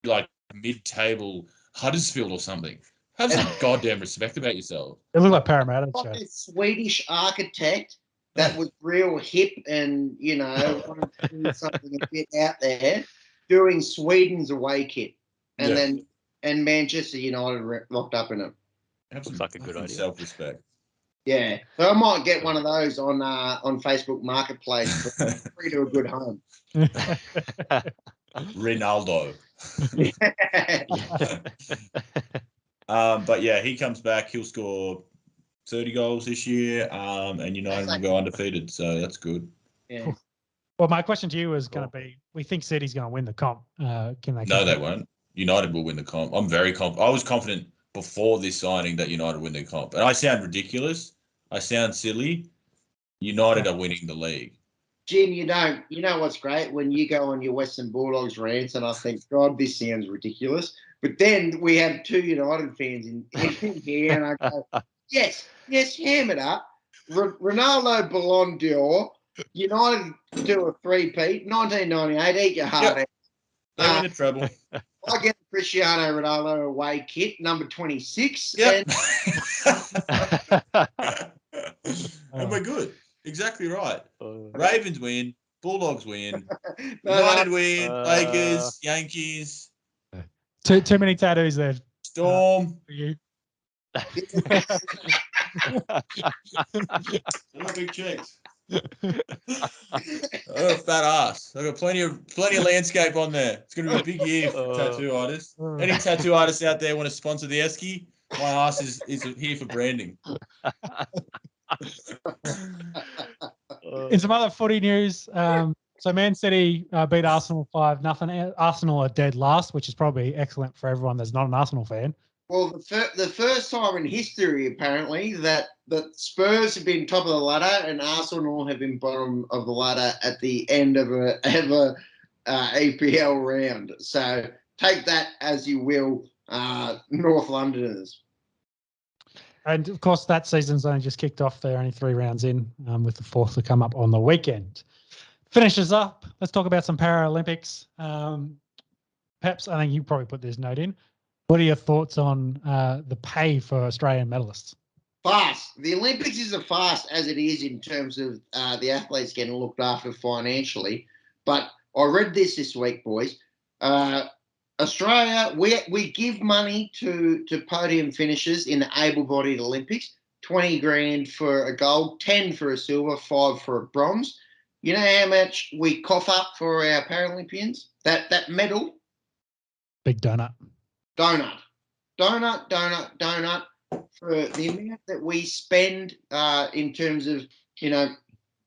like mid-table Huddersfield or something. Have some goddamn respect about yourself. It looked like Parramatta. Like a Swedish architect that was real hip and wanted to do something a bit out there, doing Sweden's away kit, and then Manchester United locked up in it. Looks like a good idea. Self-respect. Yeah, so I might get one of those on Facebook Marketplace for free to a good home. Ronaldo. But yeah, he comes back. He'll score 30 goals this year, and United will go undefeated. So that's good. Yeah. Well, my question to you is going to be: we think City's going to win the comp. Can they? No, they won't. United will win the comp. I'm very confident. I was confident before this signing that United win the comp, and I sound ridiculous. I sound silly. United are winning the league. Jim, you know what's great when you go on your Western Bulldogs rants, and I think, God, this sounds ridiculous. But then we have 2 United fans in here, and I go, yes, ham it up. Ronaldo Ballon d'Or, United do a 3-peat, 1998, eat your heart out. They win the treble. I get the Cristiano Ronaldo away kit, number 26. Yep. And we're good. Exactly right. Ravens win. Bulldogs win. United win. Lakers. Yankees. Too many tattoos there. Storm. For you. They're big chicks. I got a fat ass. I got plenty of landscape on there. It's going to be a big year for tattoo artists. Any tattoo artists out there want to sponsor the Esky? My ass is here for branding. In some other footy news, so Man City beat Arsenal 5-0. Arsenal are dead last, which is probably excellent for everyone that's not an Arsenal fan. Well, the first time in history, apparently, that Spurs have been top of the ladder and Arsenal have been bottom of the ladder at the end of a EPL round. So take that as you will, North Londoners. And, of course, that season's only just kicked off. They're only 3 rounds in, with the 4th to come up on the weekend. Finishes up. Let's talk about some Paralympics. Perhaps, I think you probably put this note in. What are your thoughts on the pay for Australian medalists? Fast. The Olympics is as fast as it is in terms of the athletes getting looked after financially. But I read this week, boys. Australia, we give money to podium finishers in the able-bodied Olympics. 20 grand for a gold, 10 for a silver, 5 for a bronze. You know how much we cough up for our Paralympians? That medal? Big donut. Donut for the amount that we spend in terms of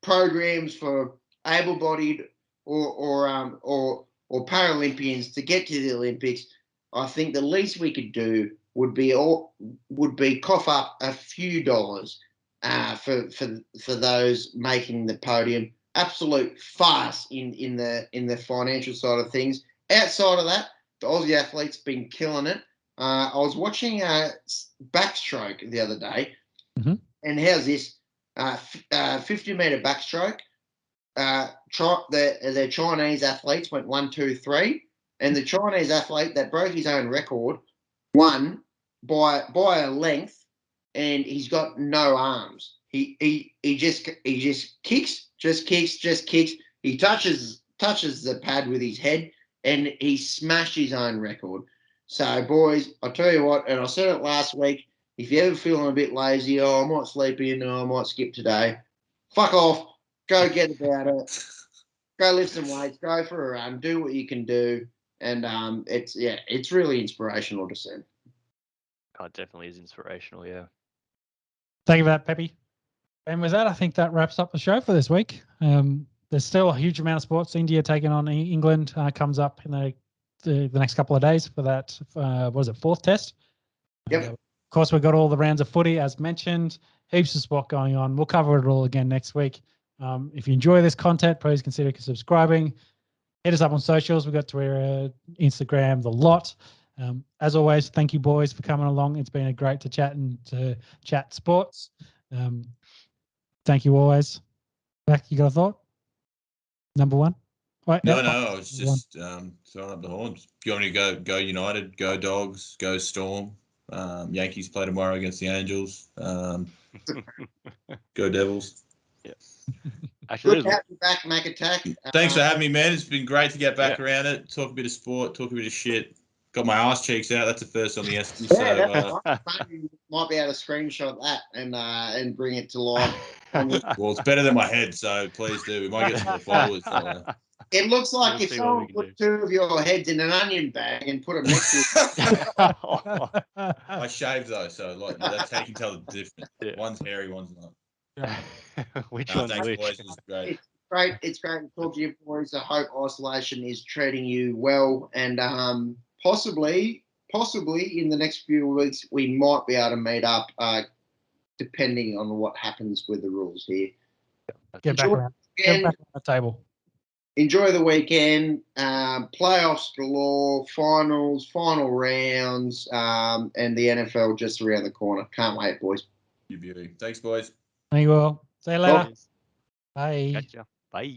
programs for able-bodied or Paralympians to get to the Olympics. I think the least we could do would be cough up a few dollars for those making the podium. Absolute farce in the financial side of things. Outside of that, the Aussie athletes been killing it. I was watching backstroke the other day, and how's this? 50-meter backstroke. The Chinese athletes went 1, 2, 3, and the Chinese athlete that broke his own record won by a length, and he's got no arms. He just kicks. He touches the pad with his head, and he smashed his own record. So, boys, I'll tell you what, and I said it last week, if you're ever feeling a bit lazy, I might sleep in, I might skip today, fuck off, go get about it, go lift some weights, go for a run, do what you can do, and it's really inspirational to see. Oh, it definitely is inspirational, yeah. Thank you for that, Peppy. And with that, I think that wraps up the show for this week. There's still a huge amount of sports. India taking on England comes up in the next couple of days for that, fourth test? Yep. Of course, we've got all the rounds of footy, as mentioned. Heaps of sport going on. We'll cover it all again next week. If you enjoy this content, please consider subscribing. Hit us up on socials. We've got Twitter, Instagram, the lot. As always, thank you, boys, for coming along. It's been great to chat sports. Thank you always. Back, you got a thought? Number one? Right, No, I was just throwing up the horns. If you want me to go United, go Dogs, go Storm. Yankees play tomorrow against the Angels. Go Devils. Yeah. Actually, Good to have you back, Mac Attack. Thanks for having me, man. It's been great to get back around it, talk a bit of sport, talk a bit of shit. Got my arse cheeks out. That's the first on the Esky. You might be able to screenshot that and bring it to life. Well, it's better than my head, so please do. We might get some more followers. It looks like We'll if see someone what we can put two of your heads in an onion bag and put them next to I shave though, so that's how you can tell the difference. Yeah. One's hairy, one's not. Which one's Thanks, which? boys. It was great. It's great to talk to you, boys. I hope isolation is treating you well, and possibly in the next few weeks we might be able to meet up, depending on what happens with the rules here. Get back around the table. Enjoy the weekend. Playoffs galore, finals, final rounds, and the NFL just around the corner. Can't wait, boys. You beauty. Thanks, boys. Thank you all. See you later. Cheers. Bye. Gotcha. Bye.